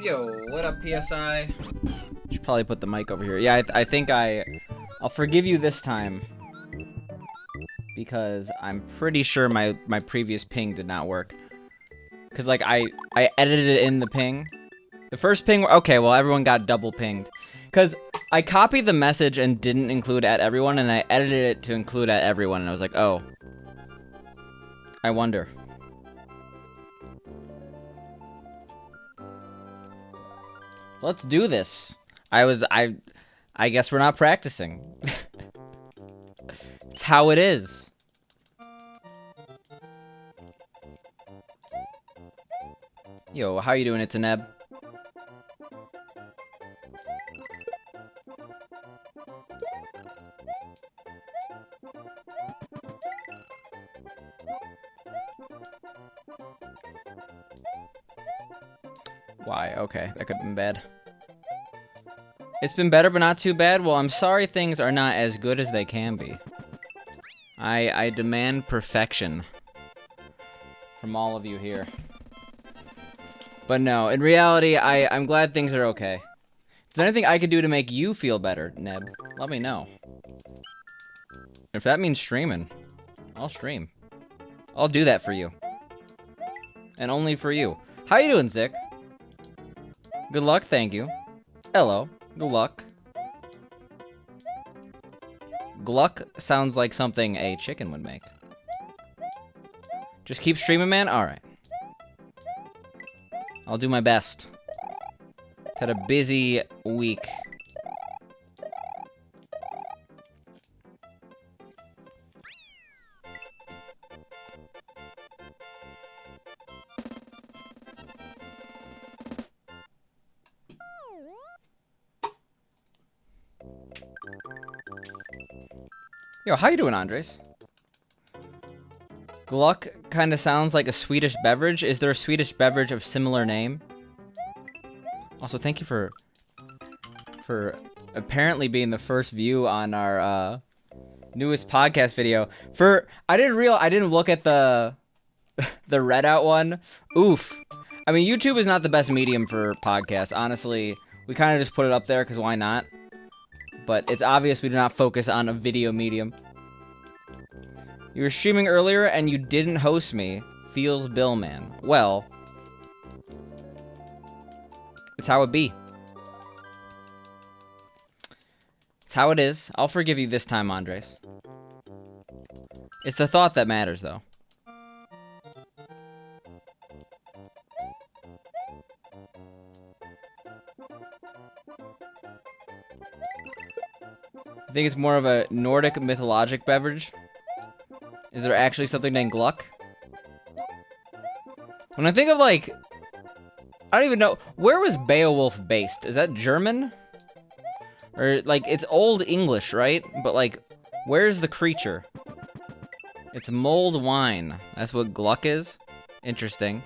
Yo, what up, PSI? Should probably put the mic over here. Yeah, I think I'll forgive you this time. Because I'm pretty sure my previous ping did not work. Because, like, I edited it in the ping. The first ping, okay, well, everyone got double pinged. Because I copied the message and didn't include at everyone, and I edited it to include at everyone, and I was like, oh. I wonder. Let's do this. I guess we're not practicing. It's how it is. Yo, how you doing? It's a Neb. Why? Okay, that could have been bad. It's been better, but not too bad. Well, I'm sorry things are not as good as they can be. I demand perfection from all of you here. But no, in reality, I'm glad things are okay. Is there anything I could do to make you feel better, Neb? Let me know. If that means streaming, I'll stream. I'll do that for you. And only for you. How you doing, Zick? Good luck, thank you. Hello, good luck. Gluck sounds like something a chicken would make. Just keep streaming, man? Alright. I'll do my best. Had a busy week. Yo, how you doing, Andres? Gluck kind of sounds like a Swedish beverage. Is there a Swedish beverage of similar name? Also, thank you for apparently being the first view on our newest podcast video. I didn't look at the the Redout one. Oof. I mean, YouTube is not the best medium for podcasts. Honestly, we kind of just put it up there because why not? But it's obvious we do not focus on a video medium. You were streaming earlier and you didn't host me. Feels Bill, man. Well, it's how it be. It's how it is. I'll forgive you this time, Andres. It's the thought that matters, though. I think it's more of a Nordic mythologic beverage. Is there actually something named Gluck? When I think of, like... I don't even know. Where was Beowulf based? Is that German? Or, like, it's Old English, right? But, like, where's the creature? It's mulled wine. That's what Gluck is? Interesting.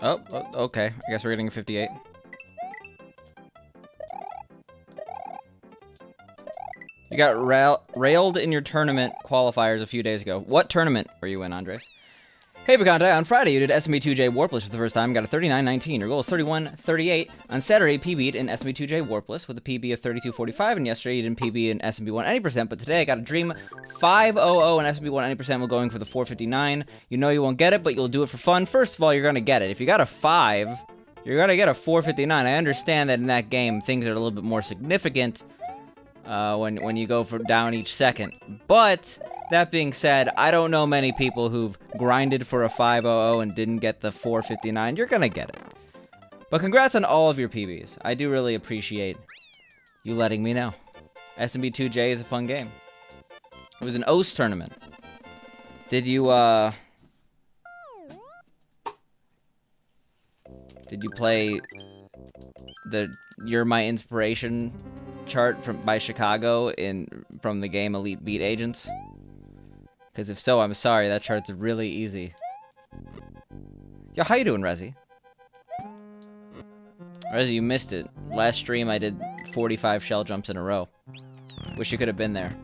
Oh, okay. I guess we're getting a 58. You got railed in your tournament qualifiers a few days ago. What tournament were you in, Andres? Hey, Bacante, on Friday you did SMB2J Warpless for the first time, got a 39.19. Your goal is 31.38. On Saturday, PB'd in SMB2J Warpless with a PB of 32.45, and yesterday you didn't PB in SMB1 any%, but today I got a dream 500 and SMB1 any%. We're going for the 459. You know you won't get it, but you'll do it for fun. First of all, you're going to get it. If you got a 5, you're going to get a 459. I understand that in that game, things are a little bit more significant when you go for down each second, but... That being said, I don't know many people who've grinded for a 500 and didn't get the 459. You're gonna get it. But congrats on all of your PBs. I do really appreciate you letting me know. SMB2J is a fun game. It was an OS tournament. Did you play the "You're My Inspiration" chart by Chicago from the game Elite Beat Agents? Because if so, I'm sorry, that chart's really easy. Yo, how you doing, Rezi? Rezi, you missed it. Last stream, I did 45 shell jumps in a row. Wish you could have been there.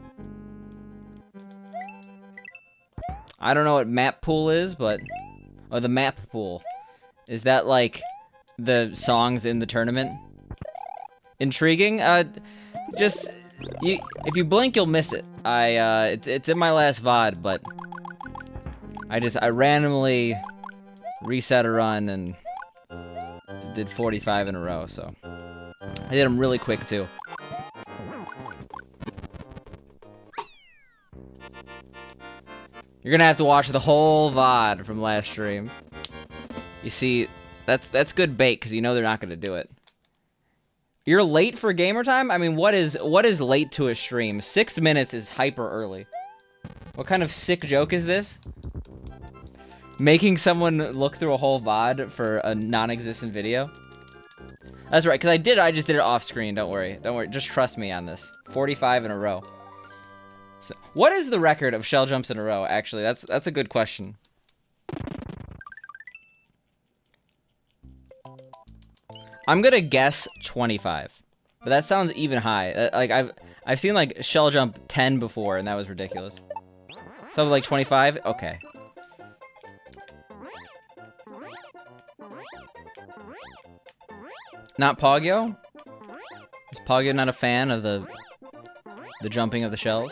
I don't know what map pool is, but... Oh, the map pool. Is that, like, the songs in the tournament? Intriguing? Just... if you blink, you'll miss it. It's in my last VOD, but... I randomly reset a run and... did 45 in a row, so... I did them really quick, too. You're gonna have to watch the whole VOD from last stream. You see, that's good bait, because you know they're not gonna do it. You're late for gamer time? I mean, what is late to a stream? 6 minutes is hyper early. What kind of sick joke is this? Making someone look through a whole VOD for a non-existent video? That's right, because I just did it off screen, don't worry. Don't worry, just trust me on this. 45 in a row. So, what is the record of shell jumps in a row, actually? That's a good question. I'm gonna guess 25. But that sounds even high. Like, I've seen, like, shell jump 10 before, and that was ridiculous. Something like 25? Okay. Not Pogyo? Is Pogyo not a fan of the jumping of the shells?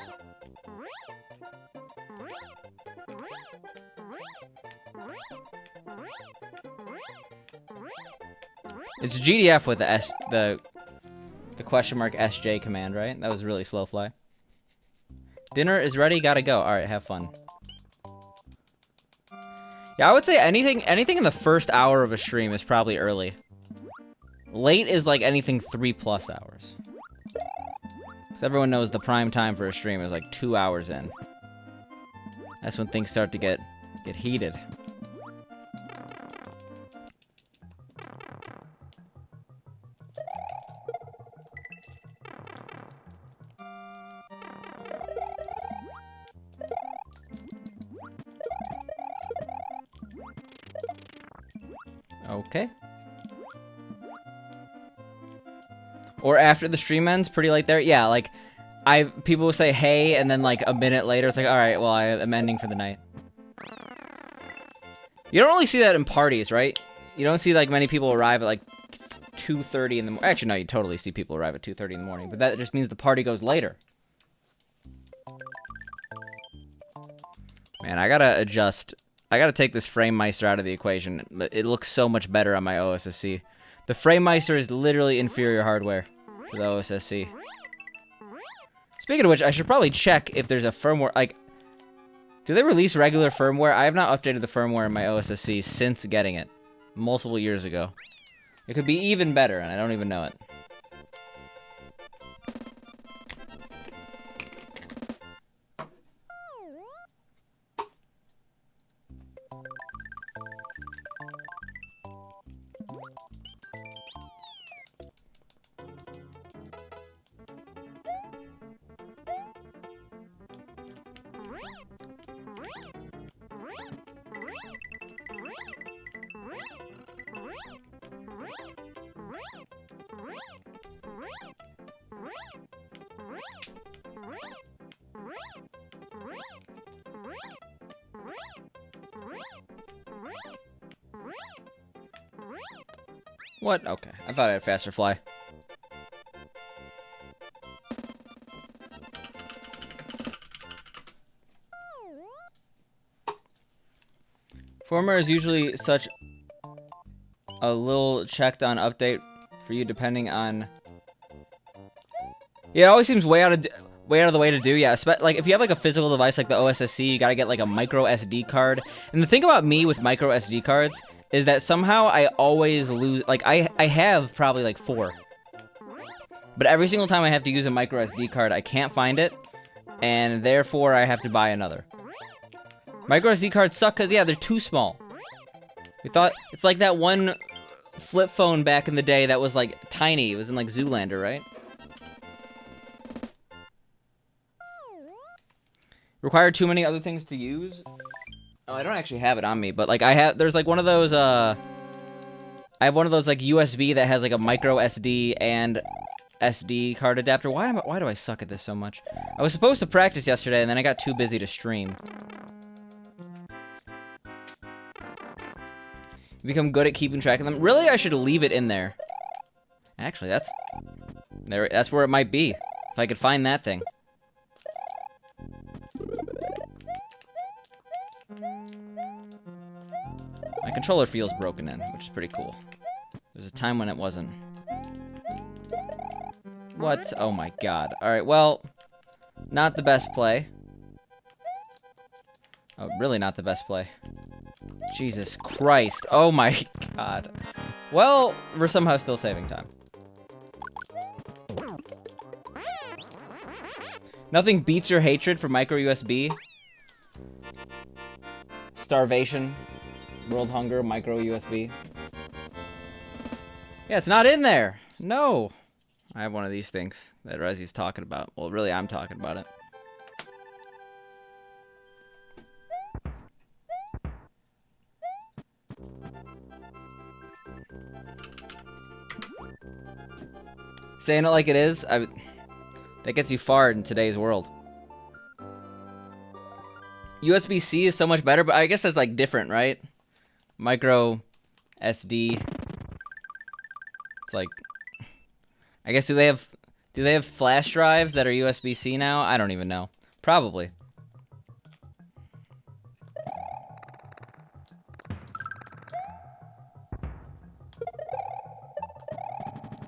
It's GDF with the question mark SJ command, right? That was really slow fly. Dinner is ready, gotta go. Alright, have fun. Yeah, I would say anything in the first hour of a stream is probably early. Late is like anything 3+ hours. Because everyone knows the prime time for a stream is like 2 hours in. That's when things start to get heated. Okay. Or after the stream ends, pretty late there. Yeah, like, people will say hey, and then like a minute later, it's like, alright, well, I'm ending for the night. You don't really see that in parties, right? You don't see like many people arrive at like 2:30 in the morning. Actually, no, you totally see people arrive at 2:30 in the morning, but that just means the party goes later. Man, I gotta adjust. I gotta take this Frame Meister out of the equation. It looks so much better on my OSSC. The Frame Meister is literally inferior hardware to the OSSC. Speaking of which, I should probably check if there's a firmware, like... Do they release regular firmware? I have not updated the firmware in my OSSC since getting it. Multiple years ago. It could be even better, and I don't even know it. What? Okay. I thought I had faster fly. Former is usually such a little checked on update for you depending on... Yeah, it always seems way out of the way to do. Yeah, like if you have like a physical device like the OSSC, you gotta get like a micro SD card. And the thing about me with micro SD cards is that somehow I always lose, like, I have probably, like, 4. But every single time I have to use a micro SD card, I can't find it, and therefore I have to buy another. Micro SD cards suck because, yeah, they're too small. We thought, it's like that one flip phone back in the day that was like tiny. It was in like Zoolander, right? Require too many other things to use? Oh, I don't actually have it on me, but like there's like one of those, I have one of those like USB that has like a micro SD and SD card adapter. Why do I suck at this so much? I was supposed to practice yesterday and then I got too busy to stream. You become good at keeping track of them. Really, I should leave it in there. Actually, that's where it might be. If I could find that thing. My controller feels broken in, which is pretty cool. There's a time when it wasn't. What? Oh my god. Alright, well, not the best play. Oh, really not the best play. Jesus Christ. Oh my god. Well, we're somehow still saving time. Nothing beats your hatred for micro USB. Starvation. World hunger, micro USB. Yeah, it's not in there. No. I have one of these things that Rezi's talking about. Well, really, I'm talking about it. Saying it like it is, that gets you far in today's world. USB-C is so much better, but I guess that's like different, right? Micro SD. It's like, I guess do they have flash drives that are USB-C now? I don't even know. Probably.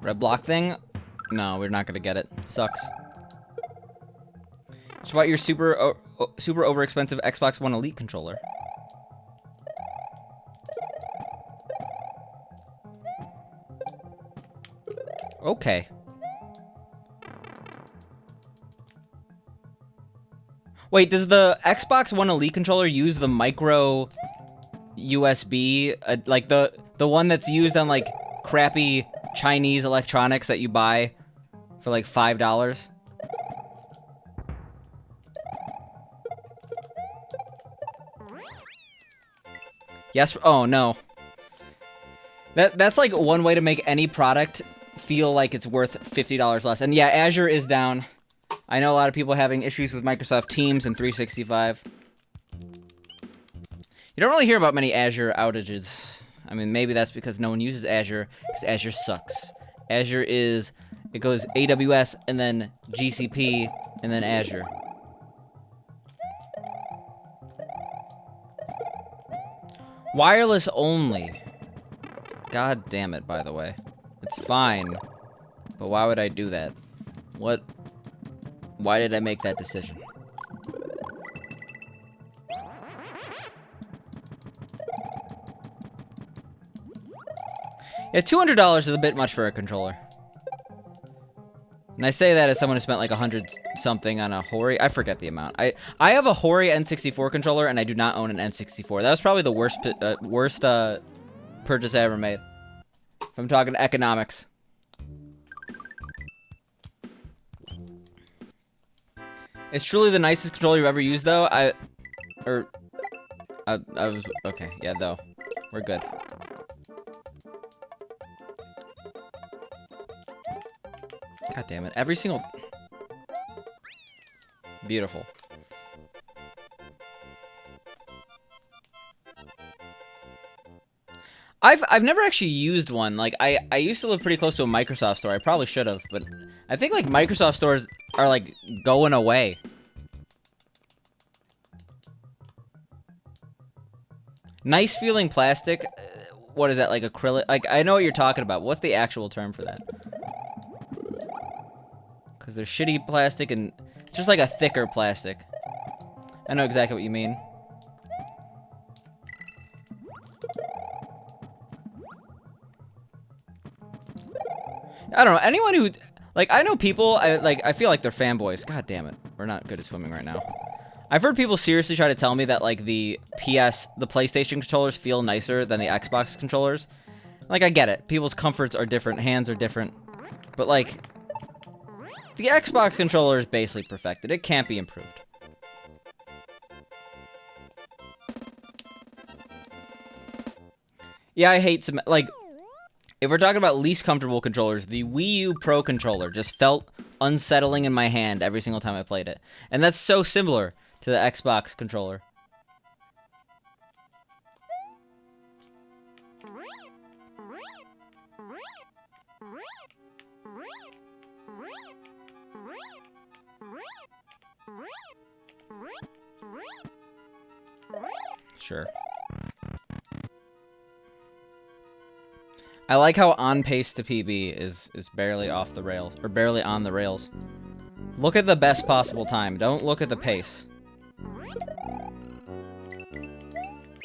Red block thing? No, we're not gonna get it. Sucks. What about your super overexpensive Xbox One Elite controller? Okay. Wait, does the Xbox One Elite controller use the micro USB, like the one that's used on like crappy Chinese electronics that you buy for like $5? Yes. Oh no. That's like one way to make any product feel like it's worth $50 less. And yeah, Azure is down. I know a lot of people having issues with Microsoft Teams and 365. You don't really hear about many Azure outages. I mean, maybe that's because no one uses Azure, because Azure sucks. Azure is, it goes AWS and then GCP and then Azure. Wireless only. God damn it, by the way. It's fine. But why would I do that? Why did I make that decision? Yeah, $200 is a bit much for a controller. And I say that as someone who spent like 100 something on a Hori. I forget the amount. I have a Hori N64 controller, and I do not own an N64. That was probably the worst purchase I ever made. If I'm talking economics. It's truly the nicest controller you've ever used, though. I was okay. Yeah, though, we're good. God damn it! Every single beautiful. I've never actually used one. Like I used to live pretty close to a Microsoft store. I probably should have, but I think like Microsoft stores are like going away. Nice feeling plastic. What is that, like acrylic? Like I know what you're talking about. What's the actual term for that? Because there's shitty plastic and just like a thicker plastic. I know exactly what you mean. I don't know. Anyone who, like, I know people, I feel like they're fanboys. God damn it. We're not good at swimming right now. I've heard people seriously try to tell me that, like, the PlayStation controllers feel nicer than the Xbox controllers. Like, I get it. People's comforts are different. Hands are different. But, like, the Xbox controller is basically perfected. It can't be improved. Yeah, I hate some... Like, if we're talking about least comfortable controllers, the Wii U Pro controller just felt unsettling in my hand every single time I played it. And that's so similar to the Xbox controller. Sure. I like how on pace to PB is barely off the rails, or barely on the rails. Look at the best possible time. Don't look at the pace.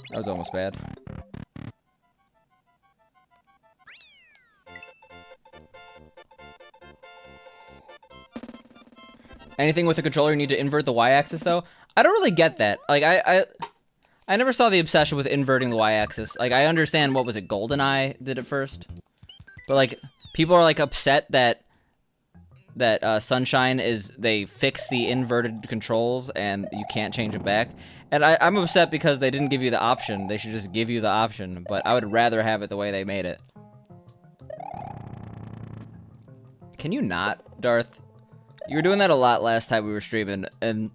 That was almost bad. Anything with a controller you need to invert the Y-axis, though? I don't really get that. Like, I never saw the obsession with inverting the Y-axis. Like, I understand, what was it, GoldenEye did it first? But, like, people are, like, upset that Sunshine is, they fix the inverted controls and you can't change them back. And I'm upset because they didn't give you the option. They should just give you the option, but I would rather have it the way they made it. Can you not, Darth? You were doing that a lot last time we were streaming, and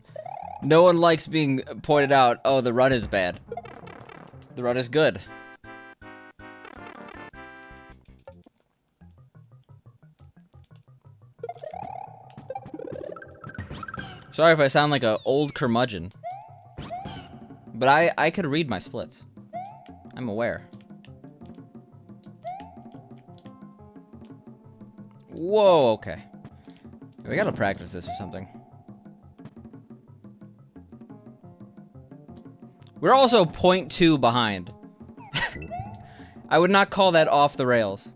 no one likes being pointed out, oh, the run is bad. The run is good. Sorry if I sound like an old curmudgeon. But I could read my splits. I'm aware. Whoa, okay. We gotta practice this or something. We're also 0.2 behind. I would not call that off the rails.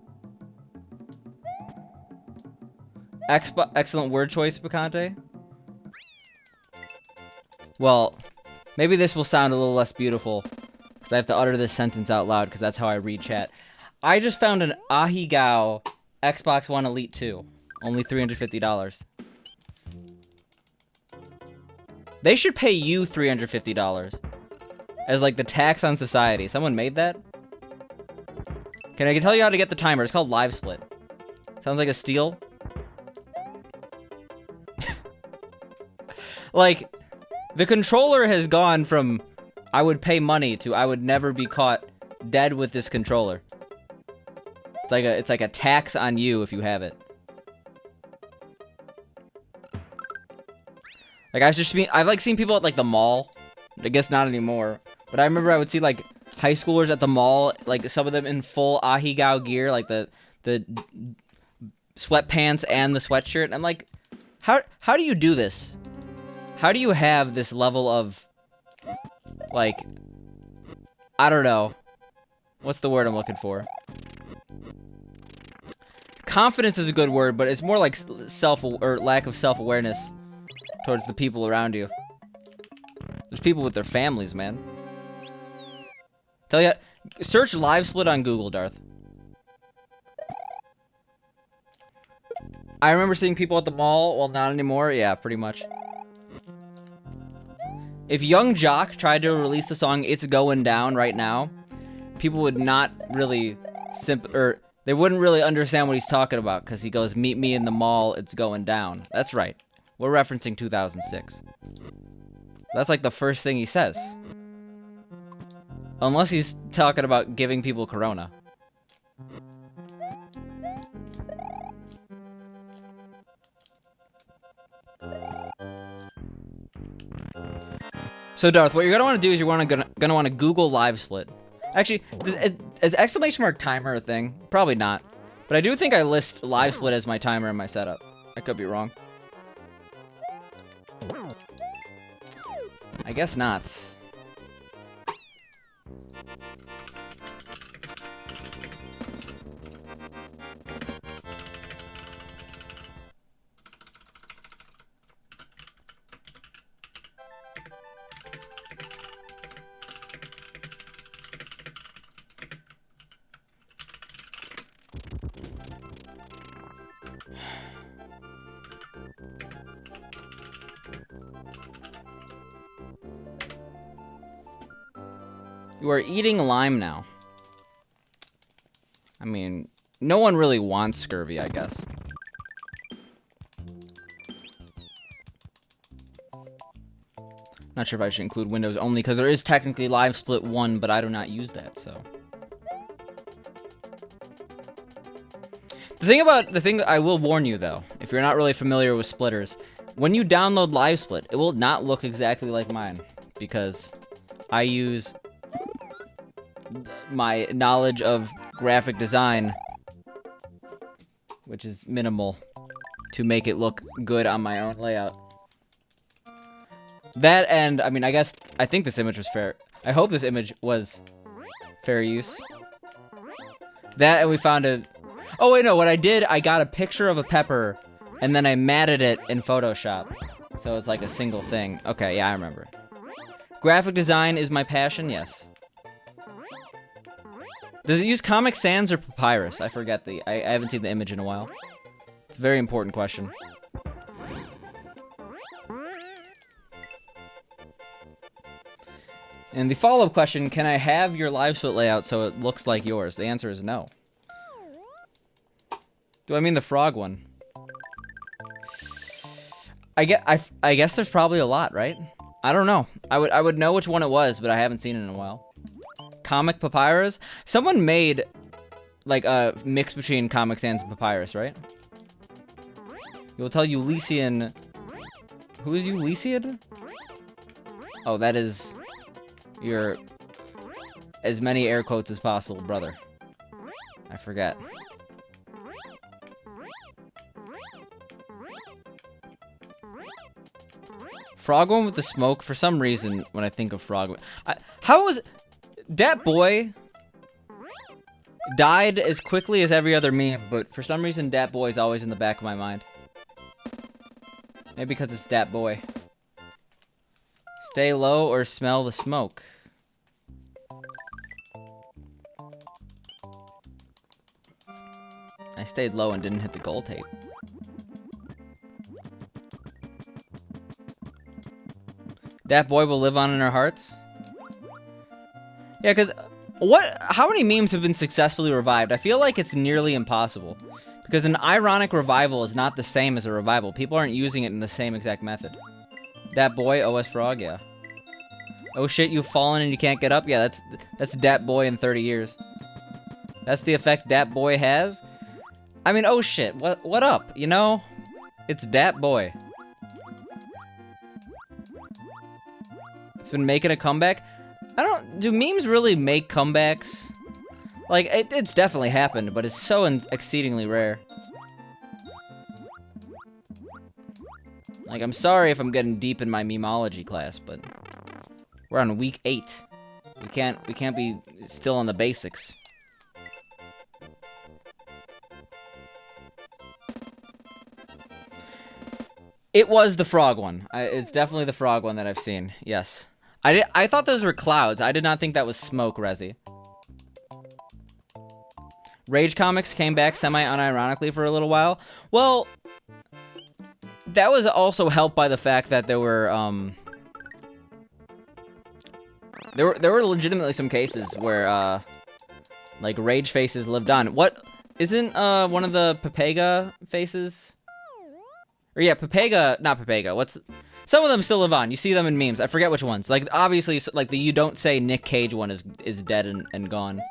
Excellent word choice, Picante. Well, maybe this will sound a little less beautiful, because I have to utter this sentence out loud, because that's how I read chat. I just found an Ahegao Xbox One Elite 2. Only $350. They should pay you $350 as, like, the tax on society. Someone made that? Can I tell you how to get the timer? It's called Live Split. Sounds like a steal. Like, the controller has gone from I would pay money to I would never be caught dead with this controller. It's like a tax on you if you have it. Like, I've like seen people at like the mall. I guess not anymore. But I remember I would see like high schoolers at the mall, like some of them in full Ahegao gear, like the sweatpants and the sweatshirt. And I'm like, how do you do this? How do you have this level of, like, I don't know. What's the word I'm looking for? Confidence is a good word, but it's more like lack of self-awareness towards the people around you. There's people with their families, man. Tell you, search Live Split on Google, Darth. I remember seeing people at the mall. Well, not anymore. Yeah, pretty much. If Young Jock tried to release the song "It's Going Down" right now, people would not really they wouldn't really understand what he's talking about, because he goes, "Meet me in the mall, it's going down." That's right. We're referencing 2006. That's like the first thing he says. Unless he's talking about giving people corona. So Darth, what you're gonna want to do is you're gonna want to Google Live Split. Actually, is exclamation mark timer a thing? Probably not. But I do think I list Live Split as my timer in my setup. I could be wrong. I guess not. You are eating lime now. I mean, no one really wants scurvy, I guess. Not sure if I should include Windows only, because there is technically Live Split 1, but I do not use that, so. The thing I will warn you, though, if you're not really familiar with splitters, when you download Live Split, it will not look exactly like mine, because I use my knowledge of graphic design, which is minimal, to make it look good on my own layout. That and, I mean, I think this image was fair. I hope this image was fair use. That and we found a... Oh, wait, no, what I did, I got a picture of a pepper, and then I matted it in Photoshop. So it's like a single thing. Okay, yeah, I remember. Graphic design is my passion, yes. Does it use Comic Sans or Papyrus? I forget I haven't seen the image in a while. It's a very important question. And the follow-up question, can I have your live split layout so it looks like yours? The answer is no. Do I mean the frog one? I guess there's probably a lot, right? I don't know. I would know which one it was, but I haven't seen it in a while. Comic Papyrus? Someone made, like, a mix between Comic Sans and Papyrus, right? You will tell Ulyssean... Who is Ulyssean? Oh, that is... your... as many air quotes as possible, brother. I forget. Frog one with the smoke, for some reason, when I think of frog... how was... Dat Boy died as quickly as every other meme, but for some reason, Dat Boy is always in the back of my mind. Maybe because it's Dat Boy. Stay low or smell the smoke. I stayed low and didn't hit the goal tape. Dat Boy will live on in our hearts. Yeah, because how many memes have been successfully revived? I feel like it's nearly impossible. Because an ironic revival is not the same as a revival. People aren't using it in the same exact method. Dat Boy, OS Frog, yeah. Oh shit, you've fallen and you can't get up? Yeah, that's Dat Boy in 30 years. That's the effect Dat Boy has? I mean, oh shit, what up, you know? It's Dat Boy. It's been making a comeback. Do memes really make comebacks? Like, it's definitely happened, but it's so exceedingly rare. Like, I'm sorry if I'm getting deep in my memology class, but we're on week 8. We can't be still on the basics. It was the frog one. It's definitely the frog one that I've seen. Yes. I thought those were clouds. I did not think that was smoke, Resi. Rage Comics came back semi-unironically for a little while. Well, that was also helped by the fact that there were legitimately some cases where like Rage faces lived on. What isn't one of the Pepega faces? Or yeah, Pepega, not Pepega. Some of them still live on. You see them in memes. I forget which ones. Like obviously, like the you don't say Nick Cage one is dead and gone.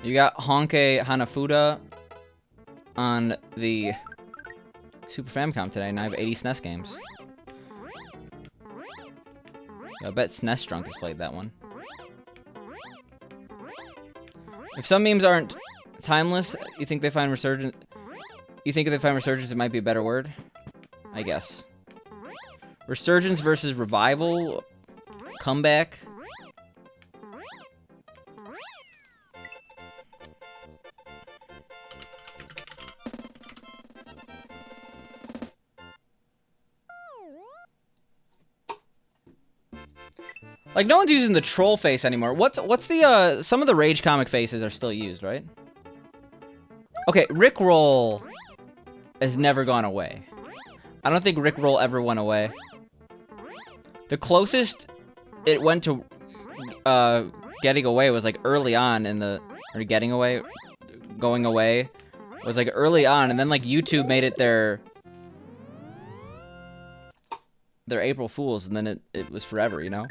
You got Honke Hanafuda on the Super Famicom today, and I have 80 SNES games. I bet SNES Drunk has played that one. If some memes aren't timeless, you think they find resurgence? You think if they find resurgence, it might be a better word? I guess. Resurgence versus revival? Comeback? Like, no one's using the troll face anymore. What's the, some of the Rage comic faces are still used, right? Okay, Rickroll has never gone away. I don't think Rickroll ever went away. The closest it went to getting away was like early on in the... Or getting away? Going away was like early on, and then like YouTube made it their April Fools, and then it was forever, you know?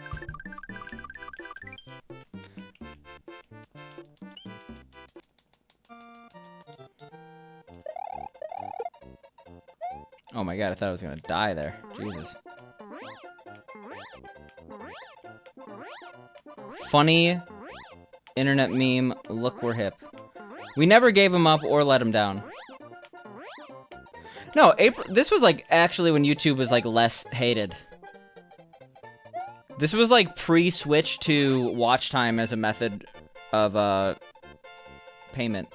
Oh my god, I thought I was gonna die there. Jesus. Funny internet meme, look, we're hip. We never gave him up or let him down. No, this was like actually when YouTube was like less hated. This was like pre-switch to watch time as a method of payment.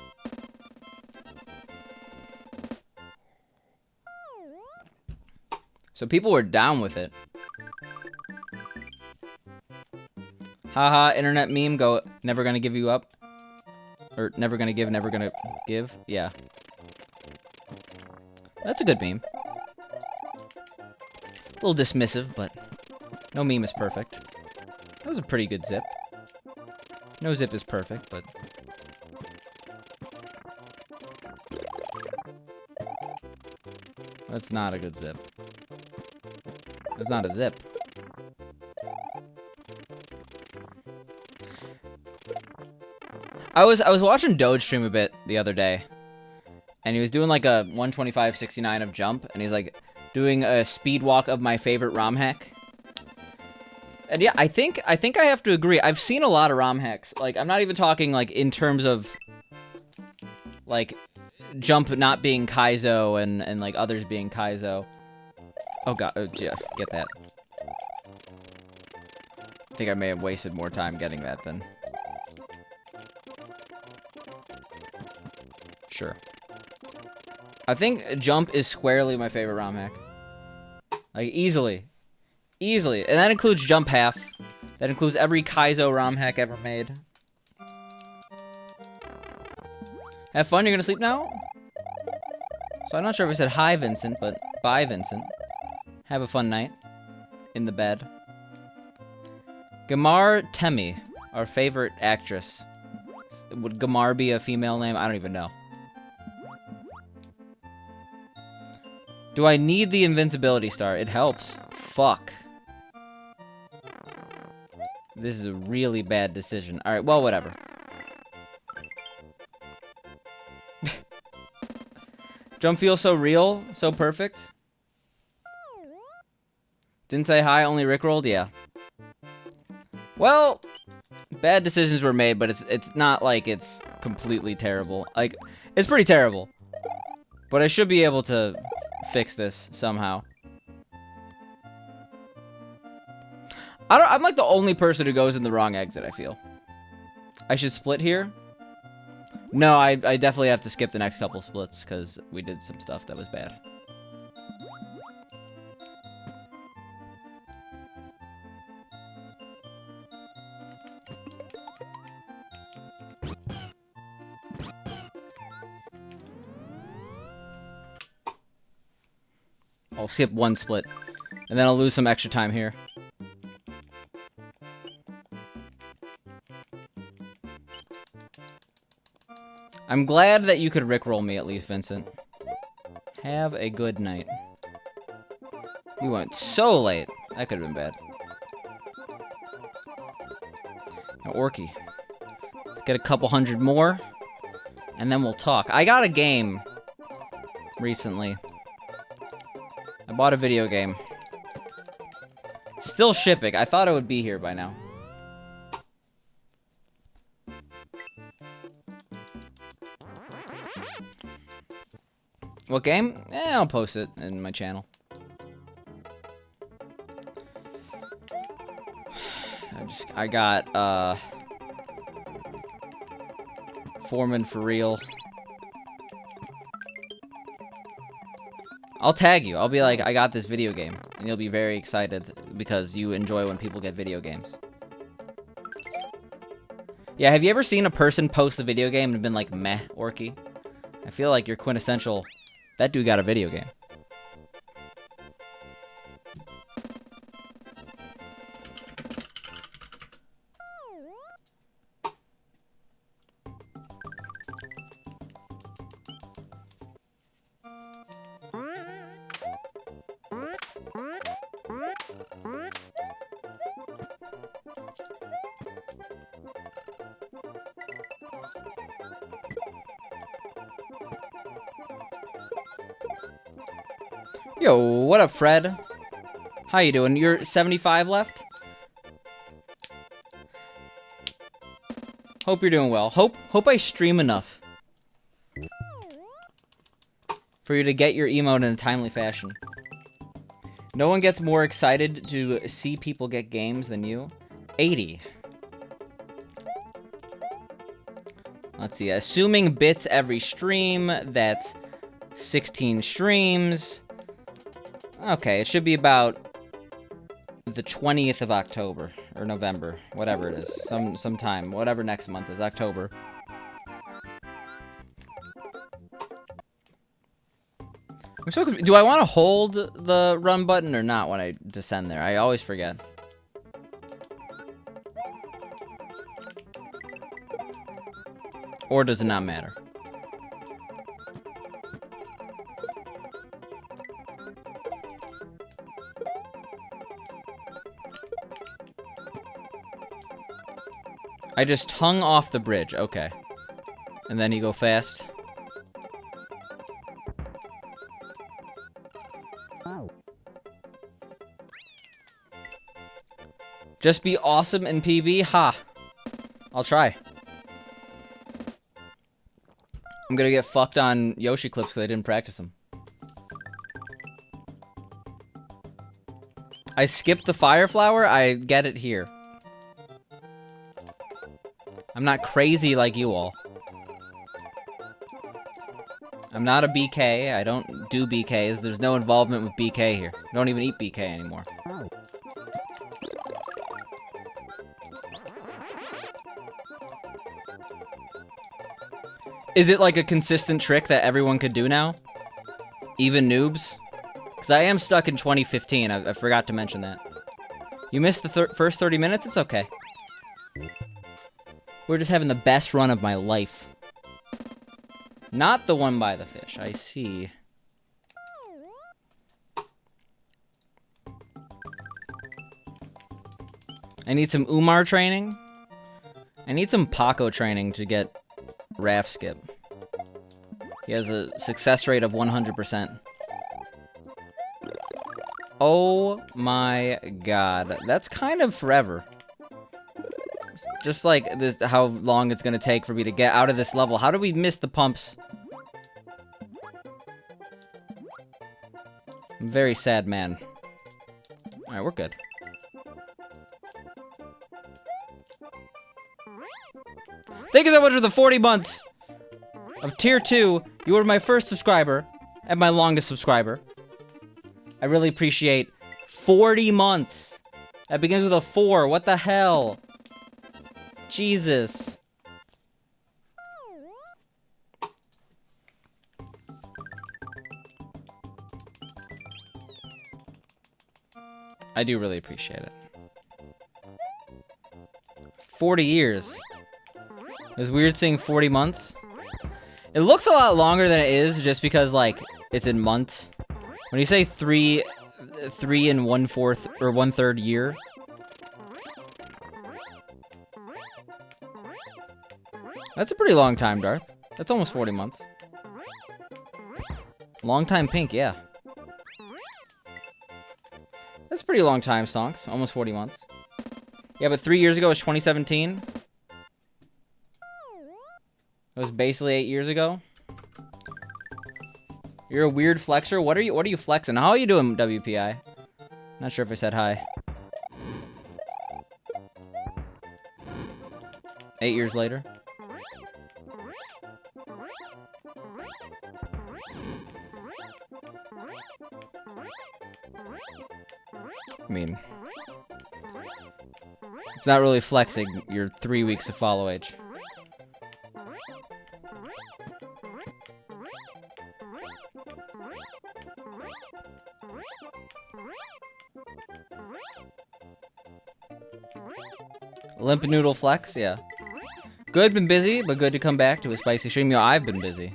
So people were down with it. Haha, internet meme, go, never gonna give you up. Or never gonna give, never gonna give. Yeah. That's a good meme. A little dismissive, but no meme is perfect. That was a pretty good zip. No zip is perfect, but... That's not a good zip. That's not a zip. I was watching Doge stream a bit the other day, and he was doing like a 125.69 of jump, and he's like doing a speed walk of my favorite ROM hack. And yeah, I think I have to agree. I've seen a lot of ROM hacks. Like, I'm not even talking like in terms of like jump not being Kaizo and like others being Kaizo. Oh god, yeah, get that. I think I may have wasted more time getting that than... Sure. I think jump is squarely my favorite ROM hack. Like, easily. Easily. And that includes jump half. That includes every Kaizo ROM hack ever made. Have fun, you're gonna sleep now? So I'm not sure if I said hi, Vincent, but bye, Vincent. Have a fun night. In the bed. Gamar Temi, our favorite actress. Would Gamar be a female name? I don't even know. Do I need the invincibility star? It helps. Fuck. This is a really bad decision. Alright, well, whatever. Jump feels so real, so perfect. Didn't say hi, only rickrolled? Yeah. Well, bad decisions were made, but it's not like it's completely terrible. Like, it's pretty terrible. But I should be able to fix this somehow. I'm like the only person who goes in the wrong exit, I feel. I should split here? No, I definitely have to skip the next couple splits, because we did some stuff that was bad. I'll skip one split, and then I'll lose some extra time here. I'm glad that you could rickroll me at least, Vincent. Have a good night. We went so late. That could have been bad. Now, Orky. Let's get a couple hundred more, and then we'll talk. I got a game recently. I bought a video game. Still shipping. I thought it would be here by now. What game? I'll post it in my channel. I got, Foreman for real. I'll tag you. I'll be like, I got this video game. And you'll be very excited because you enjoy when people get video games. Yeah, have you ever seen a person post a video game and been like, meh, Orky? I feel like you're quintessential. That dude got a video game. Yo, what up, Fred? How you doing? You're 75 left? Hope you're doing well. Hope I stream enough for you to get your emote in a timely fashion. No one gets more excited to see people get games than you. 80. Let's see. Assuming bits every stream, that's 16 streams. Okay, it should be about the 20th of October, or November, whatever it is. Sometime, whatever next month is, October. I'm so confused. Do I want to hold the run button or not when I descend there? I always forget. Or does it not matter? I just hung off the bridge. Okay. And then you go fast. Just be awesome in PB? Ha. I'll try. I'm gonna get fucked on Yoshi clips because I didn't practice them. I skipped the fire flower? I get it here. I'm not crazy like you all. I'm not a BK. I don't do BKs. There's no involvement with BK here. I don't even eat BK anymore. Is it like a consistent trick that everyone could do now? Even noobs? Because I am stuck in 2015. I forgot to mention that. You missed the first 30 minutes? It's okay. We're just having the best run of my life. Not the one by the fish. I see. I need some Umar training. I need some Paco training to get Raft Skip. He has a success rate of 100%. Oh my god. That's kind of forever. It's just like this, how long it's gonna take for me to get out of this level. How do we miss the pumps? I'm a very sad man. Alright, we're good. Thank you so much for the 40 months of Tier 2. You were my first subscriber and my longest subscriber. I really appreciate 40 months. That begins with a 4. What the hell? Jesus. I do really appreciate it. 40 years. It's weird seeing 40 months. It looks a lot longer than it is just because, like, it's in months. When you say 3 and 1/4 or 1/3 year. That's a pretty long time, Darth. That's almost 40 months. Long time pink, yeah. That's a pretty long time, Stonks. Almost 40 months. Yeah, but 3 years ago was 2017. It was basically 8 years ago. You're a weird flexer. What are you flexing? How are you doing, WPI? Not sure if I said hi. 8 years later. I mean, it's not really flexing. You're 3 weeks of follow age. Limp Noodle Flex, yeah. Good, been busy, but good to come back to a spicy stream. Yo, I've been busy.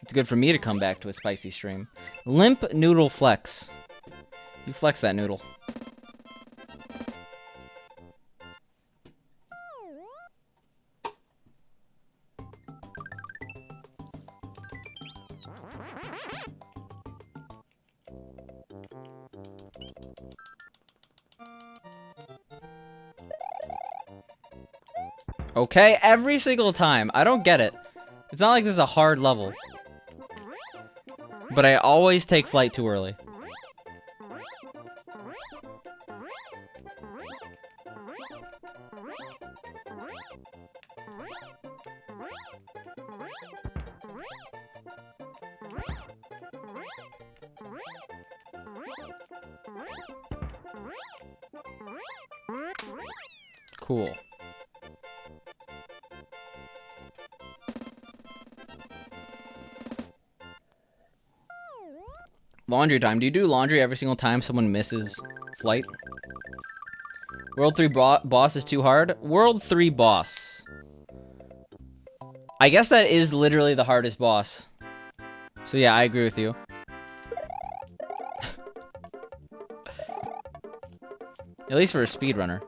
It's good for me to come back to a spicy stream. Limp Noodle Flex. You flex that noodle. Okay, every single time. I don't get it. It's not like this is a hard level. But I always take flight too early. Cool. Laundry time. Do you do laundry every single time someone misses flight? World 3 boss is too hard? World 3 boss. I guess that is literally the hardest boss. So yeah, I agree with you. At least for a speedrunner.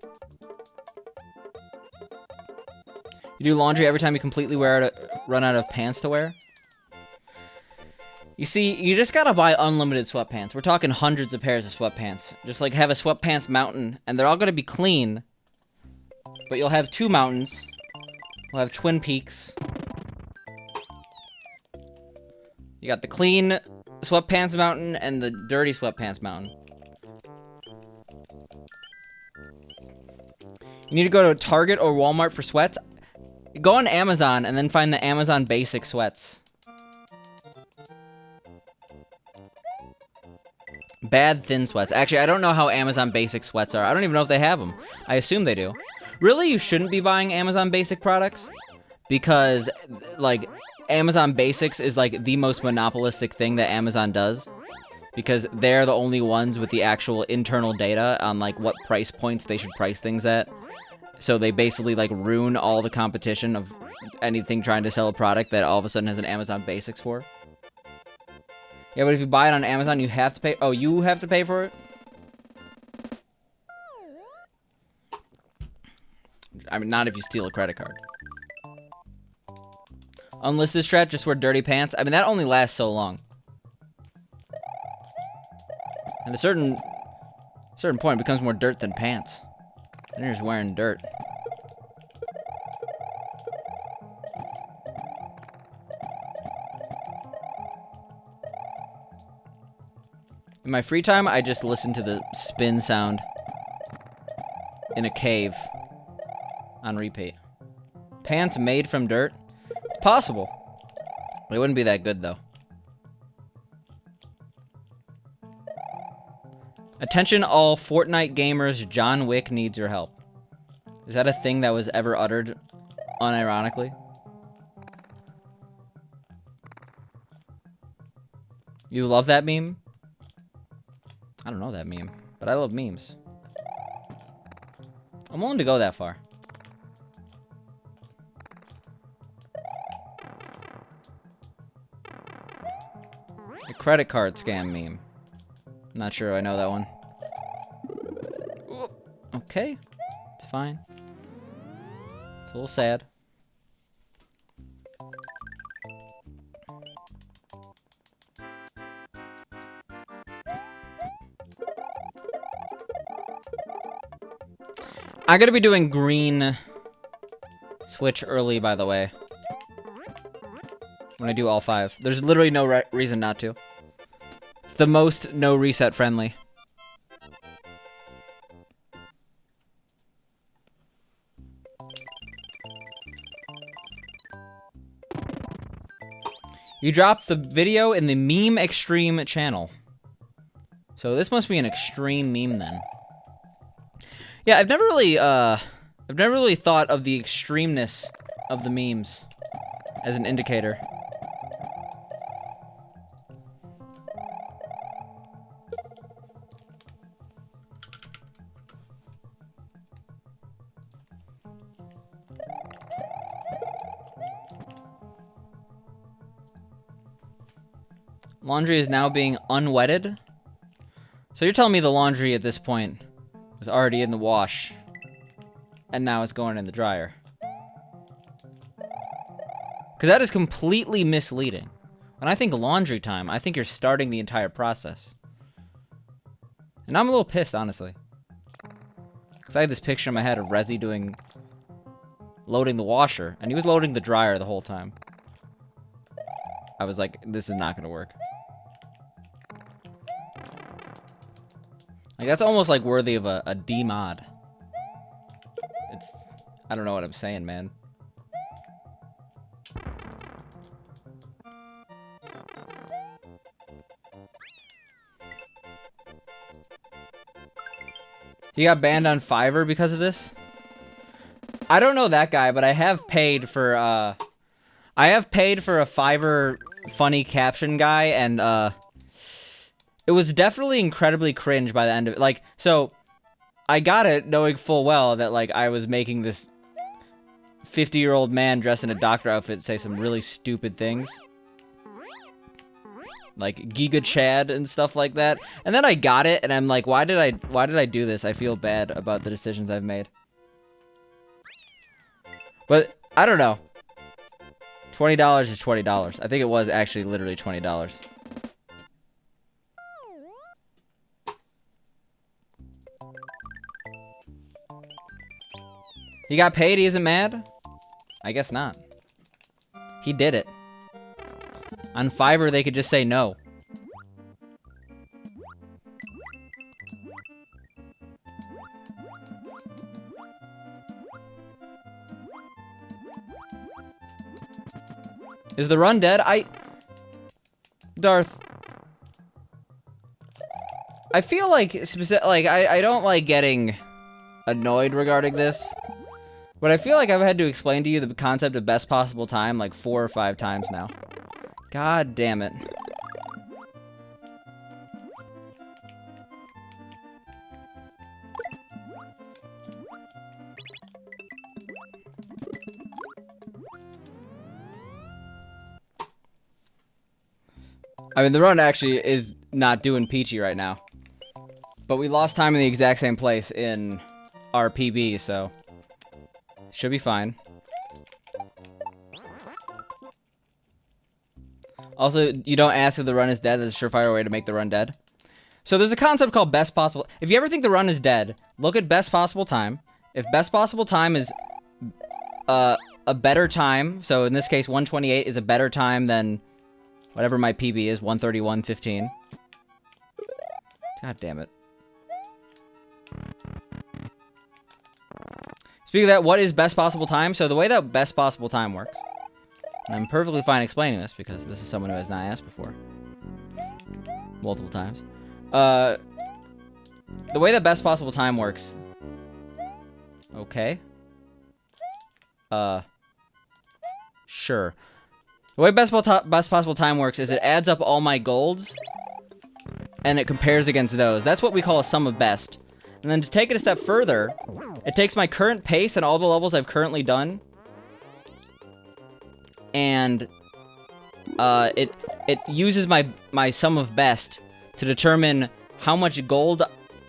You do laundry every time you completely run out of pants to wear? You see, you just gotta buy unlimited sweatpants. We're talking hundreds of pairs of sweatpants. Just like have a sweatpants mountain, and they're all gonna be clean. But you'll have two mountains. You'll have twin peaks. You got the clean sweatpants mountain and the dirty sweatpants mountain. You need to go to Target or Walmart for sweats. Go on Amazon and then find the Amazon basic sweats. Bad thin sweats. Actually, I don't know how Amazon basic sweats are. I don't even know if they have them. I assume they do. Really, you shouldn't be buying Amazon basic products because, like, Amazon basics is, like, the most monopolistic thing that Amazon does because they're the only ones with the actual internal data on, like, what price points they should price things at. So they basically, like, ruin all the competition of anything trying to sell a product that all of a sudden has an Amazon basics for. Yeah, but if you buy it on Amazon, you have to pay. Oh, you have to pay for it? I mean, not if you steal a credit card. Unlisted strat, just wear dirty pants. I mean, that only lasts so long. At a certain point, it becomes more dirt than pants. Then you're just wearing dirt. In my free time, I just listen to the spin sound in a cave on repeat. Pants made from dirt? It's possible. But it wouldn't be that good, though. Attention all Fortnite gamers, John Wick needs your help. Is that a thing that was ever uttered unironically? You love that meme? I don't know that meme, but I love memes. I'm willing to go that far. The credit card scam meme. Not sure I know that one. Okay, it's fine. It's a little sad. I'm gonna be doing green switch early, by the way. When I do all 5. There's literally no reason not to. It's the most no reset friendly. You dropped the video in the Meme Extreme channel. So this must be an extreme meme then. Yeah, I've never really thought of the extremeness of the memes as an indicator. Laundry is now being unwetted. So you're telling me the laundry at this point was already in the wash, and now it's going in the dryer. Because that is completely misleading. When I think laundry time, I think you're starting the entire process. And I'm a little pissed, honestly. Because I had this picture in my head of Rezi loading the washer, and he was loading the dryer the whole time. I was like, this is not going to work. Like, that's almost like worthy of a D mod. I don't know what I'm saying, man. He got banned on Fiverr because of this? I don't know that guy, but I have paid for a Fiverr funny caption guy, and it was definitely incredibly cringe by the end of it. Like, so I got it knowing full well that like I was making this 50-year-old man dressed in a doctor outfit say some really stupid things. Like Giga Chad and stuff like that. And then I got it and I'm like, why did I do this? I feel bad about the decisions I've made. But I don't know. $20 is $20. I think it was actually literally $20. He got paid, he isn't mad? I guess not. He did it. On Fiverr, they could just say no. Is the run dead? Darth. I feel like, I don't like getting annoyed regarding this. But I feel like I've had to explain to you the concept of best possible time like 4 or 5 times now. God damn it. I mean, the run actually is not doing peachy right now. But we lost time in the exact same place in our PB, so should be fine. Also, you don't ask if the run is dead. That's a surefire way to make the run dead. So there's a concept called best possible. If you ever think the run is dead, look at best possible time. If best possible time is a better time, so in this case 128 is a better time than whatever my PB is, 131.15. God damn it. Speaking of that, what is best possible time? So the way that best possible time works, and I'm perfectly fine explaining this because this is someone who has not asked before. Multiple times. The way that best possible time works. Okay. Sure. The way best possible time works is it adds up all my golds, and it compares against those. That's what we call a sum of best. And then to take it a step further, it takes my current pace and all the levels I've currently done, and it uses my sum of best to determine how much gold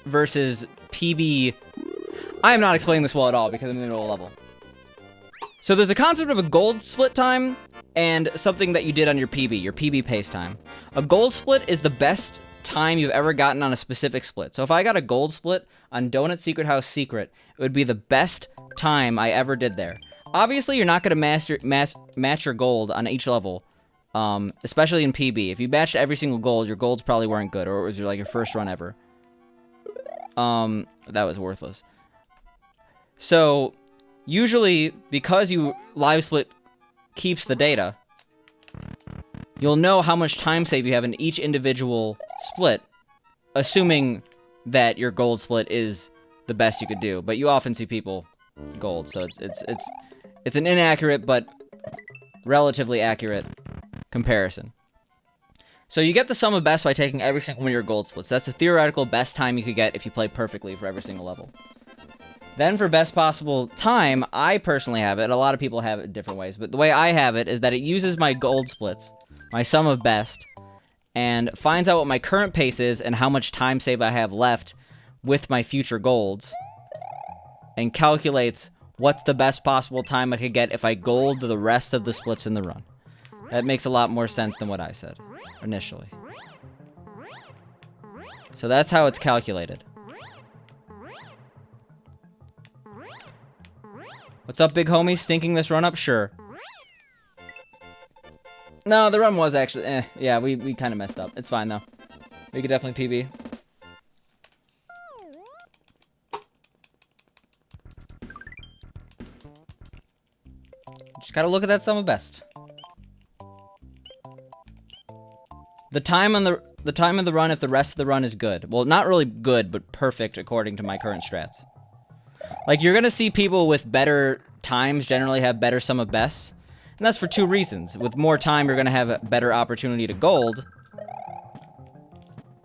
versus PB. I am not explaining this well at all because I'm in the middle of a level. So there's a concept of a gold split time and something that you did on your PB pace time. A gold split is the best time you've ever gotten on a specific split. So if I got a gold split on Donut Secret House Secret, it would be the best time I ever did there. Obviously, you're not going to match your gold on each level, especially in PB. If you matched every single gold, your golds probably weren't good, or it was your first run ever. That was worthless. So usually, because you live split keeps the data, you'll know how much time save you have in each individual split, assuming that your gold split is the best you could do. But you often see people gold, so it's an inaccurate but relatively accurate comparison. So you get the sum of best by taking every single one of your gold splits. That's the theoretical best time you could get if you play perfectly for every single level. Then for best possible time, I personally have it. A lot of people have it in different ways, but the way I have it is that it uses my gold splits, my sum of best, and finds out what my current pace is and how much time save I have left with my future golds, and calculates what's the best possible time I could get if I gold the rest of the splits in the run. That makes a lot more sense than what I said initially. So that's how it's calculated. What's up, big homie? Stinking this run up? Sure. No, the run was actually, yeah, we kind of messed up. It's fine, though. We could definitely PB. Just gotta look at that sum of best. The time of the run if the rest of the run is good. Well, not really good, but perfect according to my current strats. Like, you're gonna see people with better times generally have better sum of bests. And that's for two reasons. With more time, you're gonna have a better opportunity to gold.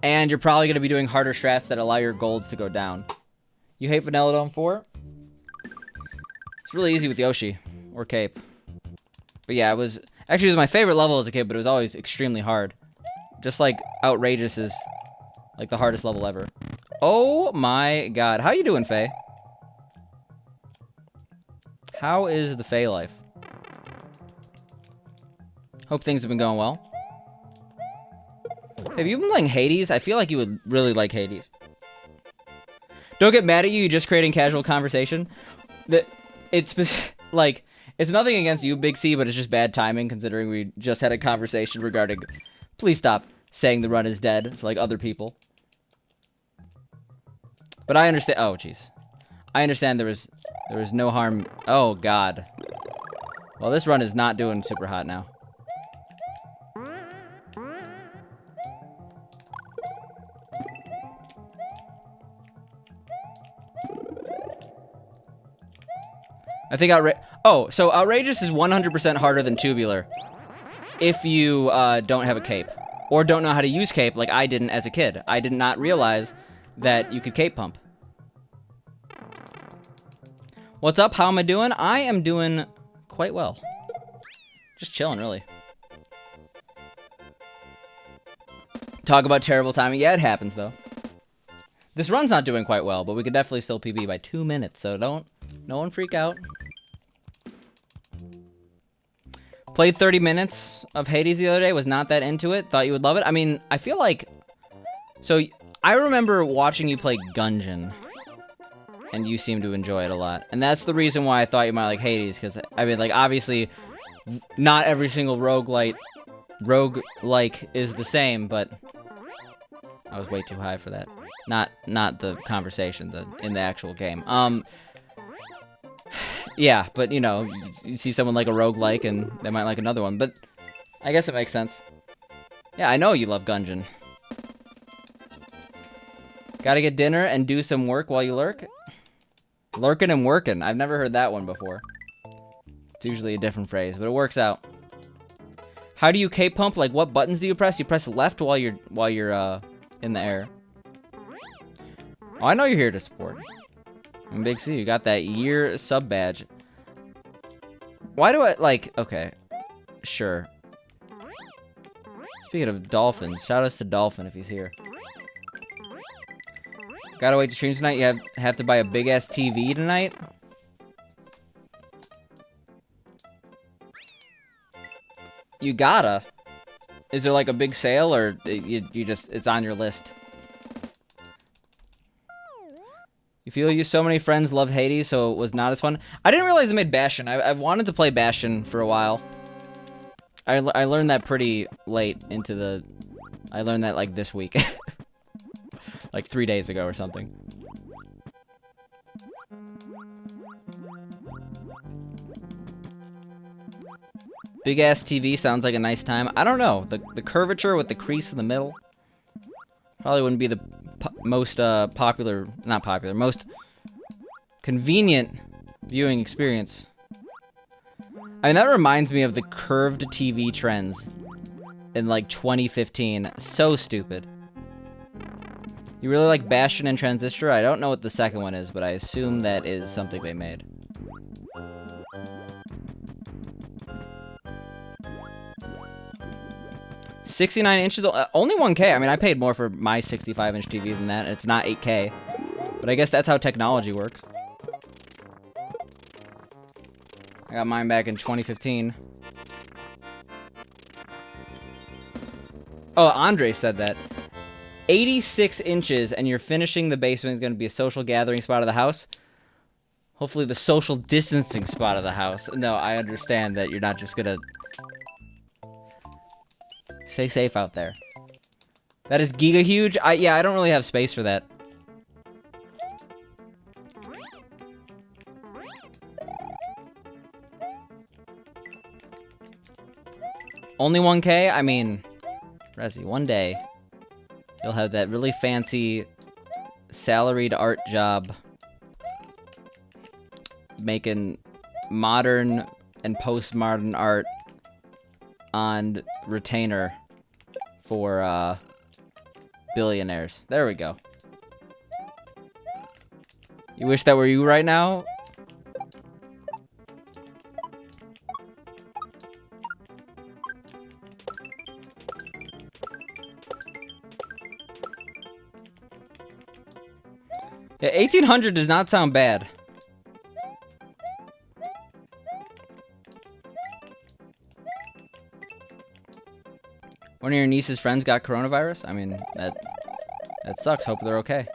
And you're probably gonna be doing harder strats that allow your golds to go down. You hate Vanilla Dome 4? It's really easy with Yoshi. Or Cape. But yeah, it was my favorite level as a kid, but it was always extremely hard. Just like Outrageous is like the hardest level ever. Oh my god. How you doing, Faye? How is the Faye life? Hope things have been going well. Have you been playing Hades? I feel like you would really like Hades. Don't get mad at you, you're just creating casual conversation. It's like, it's nothing against you, Big C, but it's just bad timing considering we just had a conversation regarding... Please stop saying the run is dead to, like, other people. But I understand... Oh, jeez. I understand there was no harm... Oh, God. Well, this run is not doing super hot now. I think so Outrageous is 100% harder than Tubular if you don't have a cape or don't know how to use cape like I didn't as a kid. I did not realize that you could cape pump. What's up? How am I doing? I am doing quite well. Just chilling, really. Talk about terrible timing. Yeah, it happens, though. This run's not doing quite well, but we could definitely still PB by 2 minutes, so no one freak out. Played 30 minutes of Hades the other day, was not that into it, thought you would love it. I mean, I feel like... So, I remember watching you play Gungeon, and you seem to enjoy it a lot. And that's the reason why I thought you might like Hades, because, I mean, like, obviously, not every single roguelike is the same, but... I was way too high for that. Not the conversation, in the actual game. Yeah, but, you know, you see someone like a roguelike, and they might like another one, but I guess it makes sense. Yeah, I know you love Gungeon. Gotta get dinner and do some work while you lurk? Lurkin' and workin'. I've never heard that one before. It's usually a different phrase, but it works out. How do you cape pump? Like, what buttons do you press? You press left while you're in the air. Oh, I know you're here to support. And Big C, you got that year sub badge. Why do I, like, okay. Sure. Speaking of Dolphins, shout outs to Dolphin if he's here. Gotta wait to stream tonight. You have to buy a big-ass TV tonight? You gotta. Is there, like, a big sale, or you just, it's on your list? You feel you so many friends love Hades, so it was not as fun. I didn't realize they made Bastion. I wanted to play Bastion for a while. I learned that pretty late into the... I learned that, like, this week. Like 3 days ago or something. Big-ass TV sounds like a nice time. I don't know. The curvature with the crease in the middle probably wouldn't be the most most convenient viewing experience. I mean, that reminds me of the curved TV trends in, like, 2015. So stupid. You really like Bastion and Transistor? I don't know what the second one is, but I assume that is something they made. 69 inches, only 1K. I mean, I paid more for my 65-inch TV than that. It's not 8K. But I guess that's how technology works. I got mine back in 2015. Oh, Andre said that. 86 inches, and you're finishing the basement is going to be a social gathering spot of the house. Hopefully the social distancing spot of the house. No, I understand that you're not just going to... Stay safe out there. That is giga huge. Yeah, I don't really have space for that. Only 1K? I mean, Resi, one day you'll have that really fancy salaried art job making modern and postmodern art on retainer for billionaires. There we go. You wish that were you right now? Yeah, 1800 does not sound bad. One of your niece's friends got coronavirus? I mean, that sucks. Hope they're okay.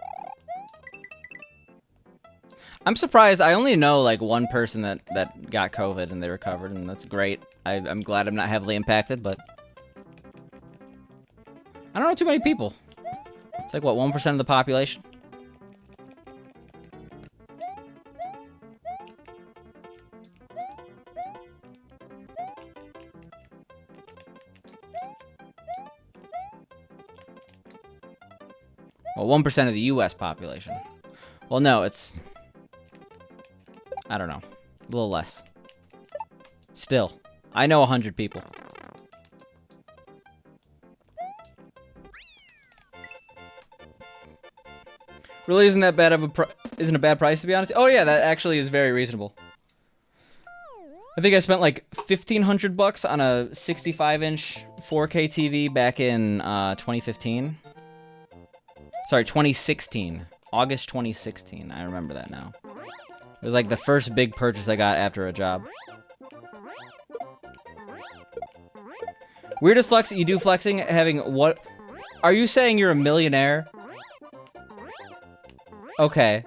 I'm surprised. I only know, like, one person that got COVID and they recovered, and that's great. I'm glad I'm not heavily impacted, but... I don't know too many people. It's like, what, 1% of the population? Well, 1% of the U.S. population. Well, no, it's... I don't know. A little less. Still. I know 100 people. Really isn't that bad of isn't a bad price, to be honest? Oh, yeah, that actually is very reasonable. I think I spent like $1,500 on a 65-inch 4K TV back in 2015. Sorry, 2016. August 2016. I remember that now. It was like the first big purchase I got after a job. Weirdest flex you do flexing having what? Are you saying you're a millionaire? Okay.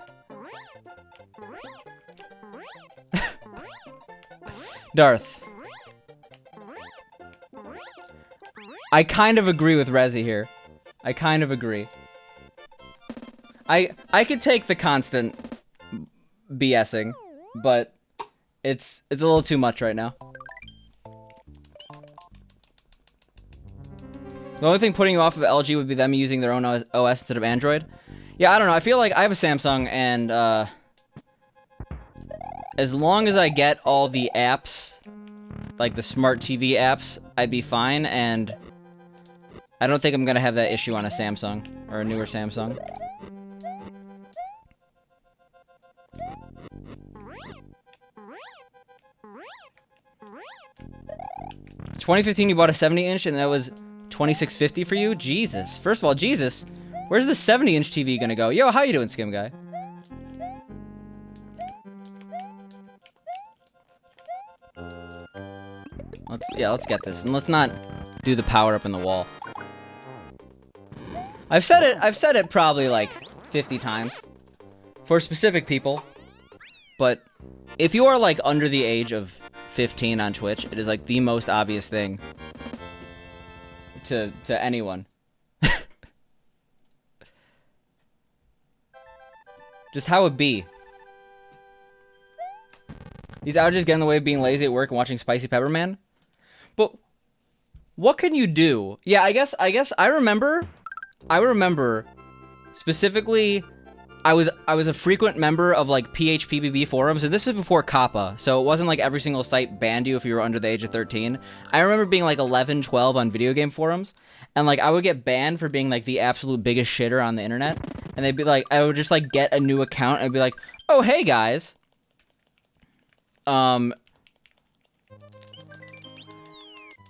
Darth. I kind of agree with Rezi here. I kind of agree. I could take the constant BSing, but it's a little too much right now. The only thing putting you off of LG would be them using their own OS instead of Android. Yeah, I don't know. I feel like I have a Samsung, and as long as I get all the apps, like the smart TV apps, I'd be fine, and I don't think I'm gonna have that issue on a Samsung, or a newer Samsung. In 2015, you bought a 70-inch, and that was $2,650 for you? Jesus. First of all, Jesus, where's the 70-inch TV gonna go? Yo, how you doing, Skim Guy? Let's get this, and let's not do the power up in the wall. I've said it probably like 50 times for specific people, but if you are like under the age of 15 on Twitch, it is like the most obvious thing to anyone. Just how it be. These outages get in the way of being lazy at work and watching Spicy Pepper Man. But what can you do? Yeah, I guess I remember specifically I was a frequent member of like PHPBB forums, and this is before Kappa, so it wasn't like every single site banned you if you were under the age of 13. I remember being like 11, 12 on video game forums, and like I would get banned for being like the absolute biggest shitter on the internet, and they'd be like, I would just like get a new account and I'd be like, oh hey guys,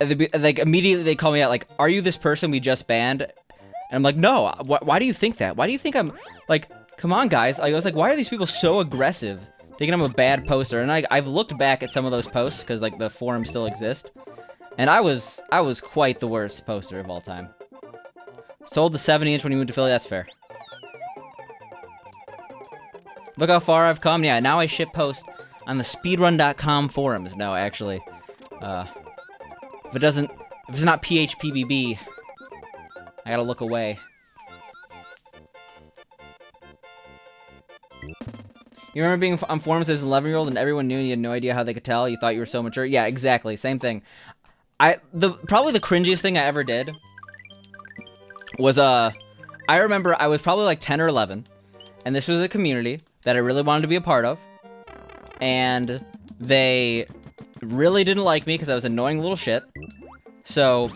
like immediately they call me out like, "Are you this person we just banned?" And I'm like, "No. Why do you think that? Why do you think I'm like? Come on, guys!" I was like, "Why are these people so aggressive, thinking I'm a bad poster?" And I've looked back at some of those posts because like the forums still exist, and I was quite the worst poster of all time. Sold the 70-inch when you moved to Philly. That's fair. Look how far I've come. Yeah, now I ship post on the speedrun.com forums. No, actually, if it's not PHPBB, I gotta look away. You remember being on forums as an 11-year-old and everyone knew and you had no idea how they could tell? You thought you were so mature? Yeah, exactly. Same thing. Probably the cringiest thing I ever did was, I remember I was probably like 10 or 11, and this was a community that I really wanted to be a part of, and they really didn't like me because I was annoying little shit, so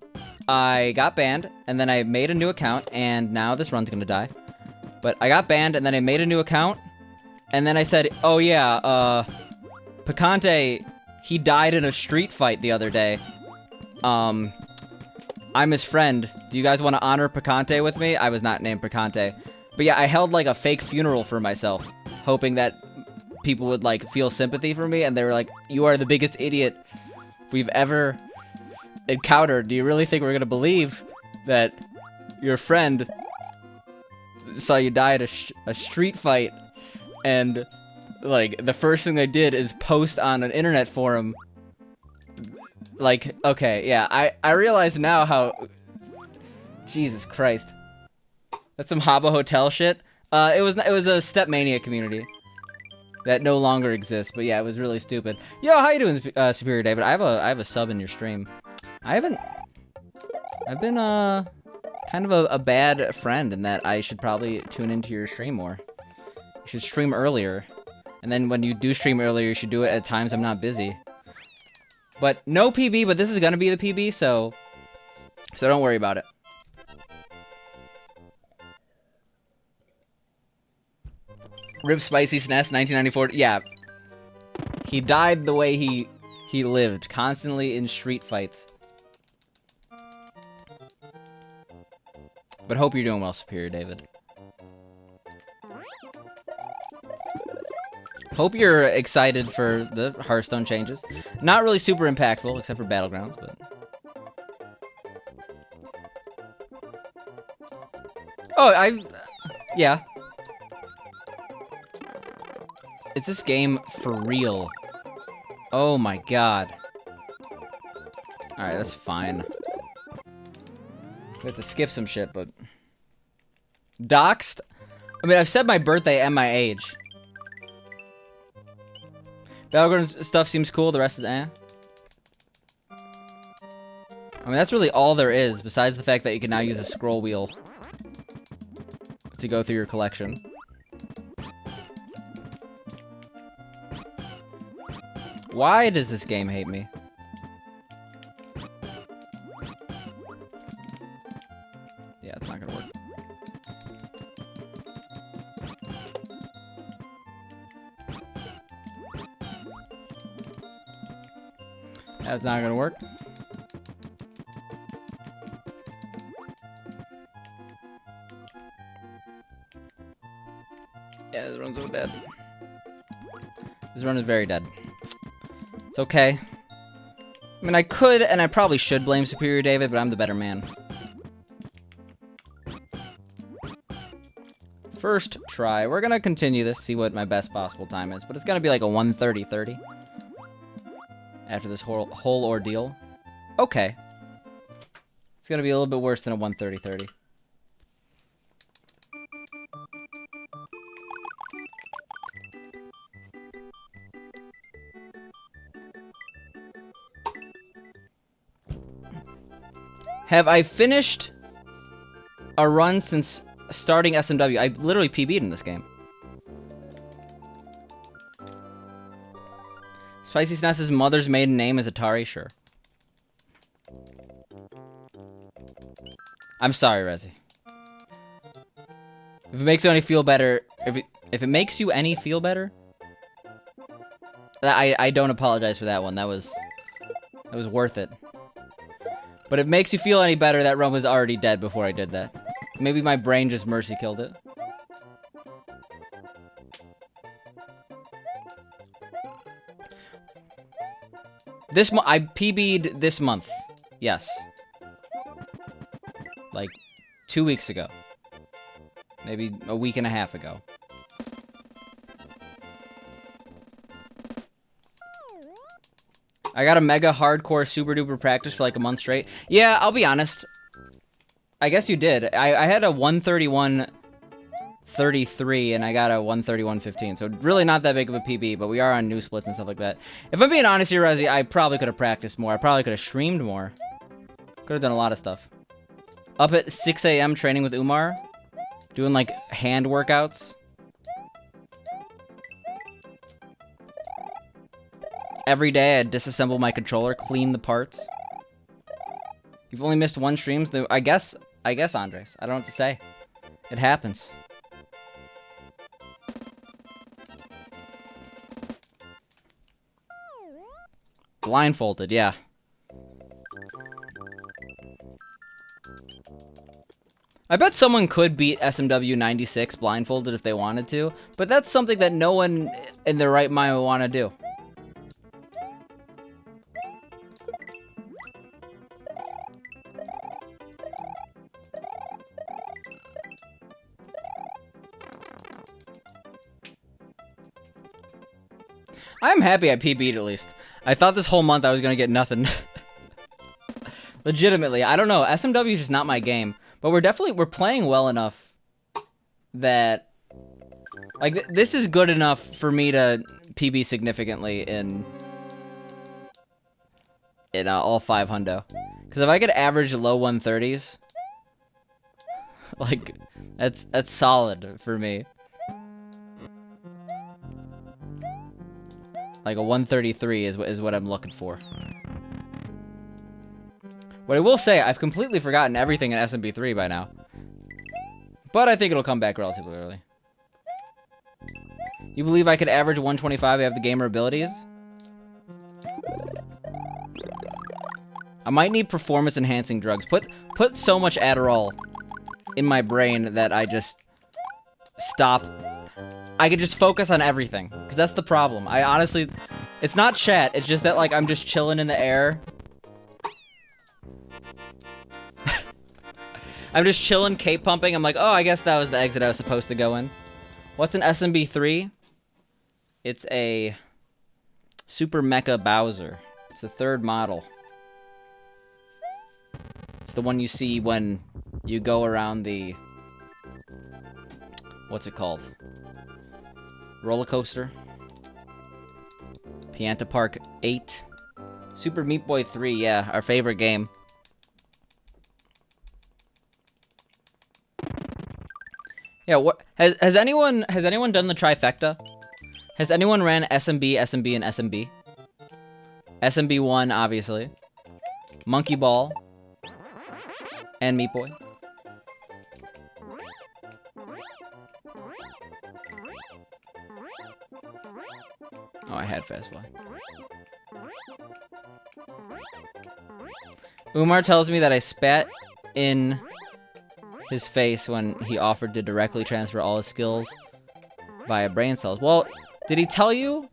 I got banned, and then I made a new account, and now this run's gonna die, but I got banned, and then I made a new account, and then I said, oh yeah, Picante, he died in a street fight the other day, I'm his friend. Do you guys want to honor Picante with me? I was not named Picante. But yeah, I held like a fake funeral for myself, hoping that people would like feel sympathy for me, and they were like, "You are the biggest idiot we've ever encountered. Do you really think we're gonna believe that your friend saw you die at a street fight?" And like the first thing they did is post on an internet forum. Like, okay, yeah, I realize now how... Jesus Christ. That's some Habba Hotel shit. It was a Stepmania community that no longer exists, but yeah, it was really stupid. Yo, how you doing, Superior David? I have a sub in your stream. I've been, kind of a bad friend in that I should probably tune into your stream more. You should stream earlier. And then when you do stream earlier, you should do it at times I'm not busy. But no PB, but this is gonna be the PB, so don't worry about it. Rip Spicy SNES, 1994. Yeah, he died the way he lived, constantly in street fights. But hope you're doing well, Superior David. Hope you're excited for the Hearthstone changes. Not really super impactful, except for Battlegrounds, but... Oh, yeah. Is this game for real? Oh my god. Alright, that's fine. We have to skip some shit, but... Doxed? I mean, I've said my birthday and my age. Battlegrounds stuff seems cool, the rest is eh. I mean, that's really all there is, besides the fact that you can now use a scroll wheel to go through your collection. Why does this game hate me? Yeah, it's not gonna work. That's not gonna work. Yeah, this run's so dead. This run is very dead. It's okay. I mean, I could, and I probably should blame Superior David, but I'm the better man. First try. We're gonna continue this, see what my best possible time is, but it's gonna be like a 1:30:30. After this whole ordeal. Okay. It's gonna be a little bit worse than a 1:30:30. Have I finished a run since starting SMW? I literally PB'd in this game. Spicy SNES's mother's maiden name is Atari, sure. I'm sorry, Rezi. If it makes you any feel better, if it makes you any feel better, I don't apologize for that one. That was worth it. But if it makes you feel any better, that run was already dead before I did that. Maybe my brain just mercy killed it. I PB'd this month. Yes. Like 2 weeks ago. Maybe a week and a half ago. I got a mega hardcore super duper practice for like a month straight. Yeah, I'll be honest. I guess you did. I had a 131.33 and I got a 131.15. So really not that big of a PB, but we are on new splits and stuff like that. If I'm being honest here, Rezzy, I probably could have practiced more. I probably could have streamed more. Could have done a lot of stuff. Up at 6 a.m. training with Umar. Doing like hand workouts. Every day I'd disassemble my controller, clean the parts. You've only missed one stream? I guess, Andres. I don't know what to say. It happens. Blindfolded, yeah. I bet someone could beat SMW 96 blindfolded if they wanted to, but that's something that no one in their right mind would want to do. I'm happy I PB'd at least. I thought this whole month I was gonna get nothing. Legitimately, I don't know. SMW is just not my game. But we're playing well enough that, like, this is good enough for me to PB significantly in all 5 hundo. Because if I could average low 130s, like, that's solid for me. Like a 133 is what I'm looking for. What I will say, I've completely forgotten everything in SMB3 by now. But I think it'll come back relatively early. You believe I could average 125 if I have the gamer abilities? I might need performance-enhancing drugs. Put so much Adderall in my brain that I just stop. I could just focus on everything. Because that's the problem. I honestly... It's not chat. It's just that, like, I'm just chilling in the air. I'm just chilling, cape pumping. I'm like, oh, I guess that was the exit I was supposed to go in. What's an SMB3? It's a Super Mecha Bowser. It's the 3rd model. It's the one you see when you go around the... What's it called? Roller coaster. Pianta Park 8. Super Meat Boy 3, yeah, our favorite game. Yeah, what has anyone done the trifecta? Has anyone ran SMB, SMB, and SMB? SMB1, obviously. Monkey Ball. And Meat Boy. Oh, I had Fast Fly. Umar tells me that I spat in his face when he offered to directly transfer all his skills via brain cells. Well, did he tell you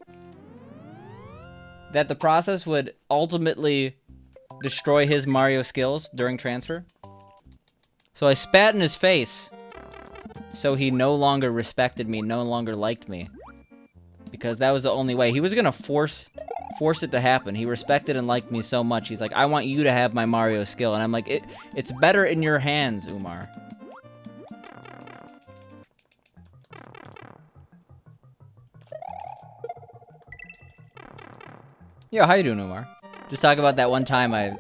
that the process would ultimately destroy his Mario skills during transfer? So I spat in his face, so he no longer respected me, no longer liked me. Because that was the only way. He was gonna force it to happen. He respected and liked me so much. He's like, I want you to have my Mario skill. And I'm like, it's better in your hands, Umar. Yo, how you doing, Umar? Just talk about that one time I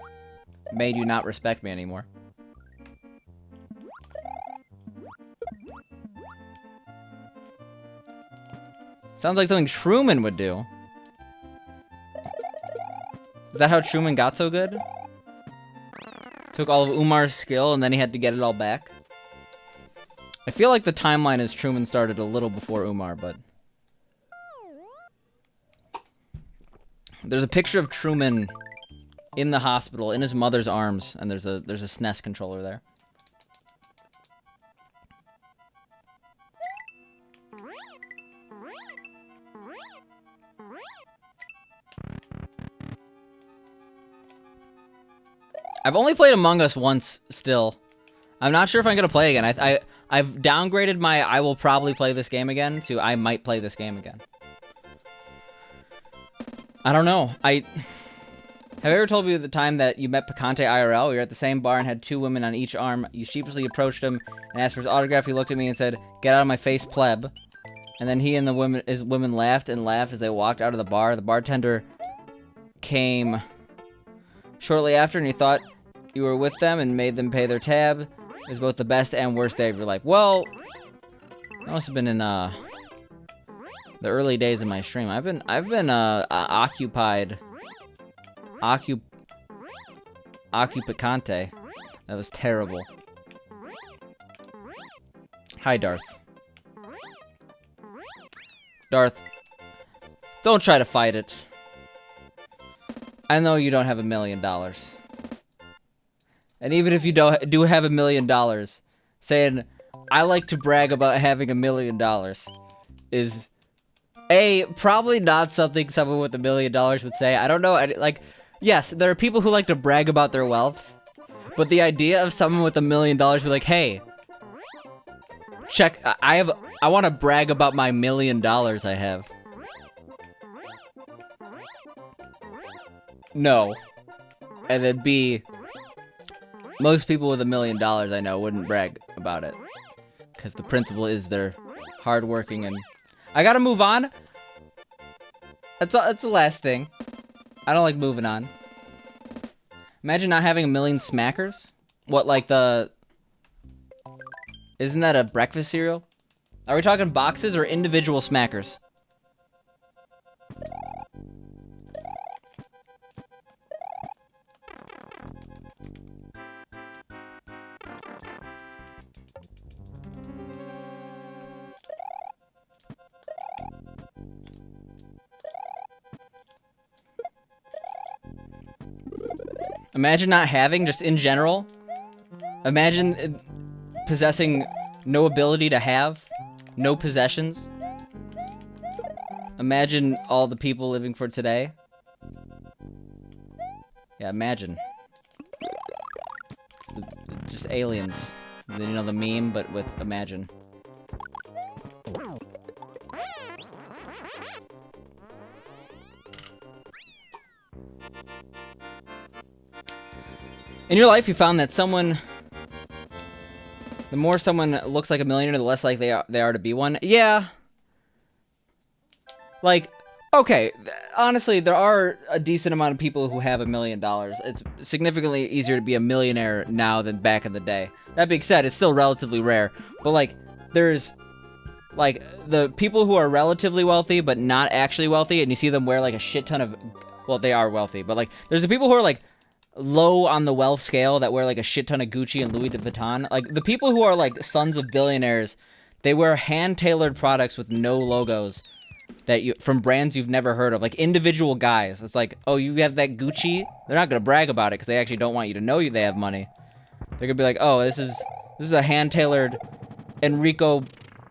made you not respect me anymore. Sounds like something Truman would do. Is that how Truman got so good? Took all of Umar's skill and then he had to get it all back? I feel like the timeline is Truman started a little before Umar, but... There's a picture of Truman in the hospital, in his mother's arms, and there's a SNES controller there. I've only played Among Us once still. I'm not sure if I'm going to play again. I've downgraded my I will probably play this game again to I might play this game again. I don't know. Have you ever told me the time that you met Picante IRL? We were at the same bar and had two women on each arm. You sheepishly approached him and asked for his autograph. He looked at me and said, "Get out of my face, pleb." And then he and his women laughed and laughed as they walked out of the bar. The bartender came shortly after, and he thought you were with them and made them pay their tab. It was both the best and worst day of your life. Well, that must have been in the early days of my stream. I've been occupied. Occupicante. That was terrible. Hi, Darth. Darth, don't try to fight it. I know you don't have $1 million. And even if you do have $1 million, saying, I like to brag about having $1 million is, A, probably not something someone with $1 million would say. I don't know, like, yes, there are people who like to brag about their wealth, but the idea of someone with $1 million be like, hey, check, I want to brag about my $1 million I have. No. And then B, most people with $1 million I know wouldn't brag about it. Because the principle is they're hardworking and... I gotta move on. That's the last thing. I don't like moving on. Imagine not having 1 million smackers. What, like the... Isn't that a breakfast cereal? Are we talking boxes or individual smackers? Imagine not having, just in general. Imagine possessing no ability to have, no possessions. Imagine all the people living for today. Yeah, imagine. Just aliens. You know the meme, but with imagine. In your life, you found that the more someone looks like a millionaire, the less likely they are to be one. Yeah. Like, okay, honestly, there are a decent amount of people who have $1 million. It's significantly easier to be a millionaire now than back in the day. That being said, it's still relatively rare. But, like, there's, like, the people who are relatively wealthy but not actually wealthy, and you see them wear, like, a shit ton of... Well, they are wealthy, but, like, there's the people who are, like, low on the wealth scale that wear like a shit ton of Gucci and Louis Vuitton. Like the people who are like sons of billionaires, they wear hand-tailored products with no logos from brands you've never heard of, like individual guys. It's like, oh, you have that Gucci? They're not gonna brag about it because they actually don't want you to know they have money. They're gonna be like, oh, this is a hand-tailored Enrico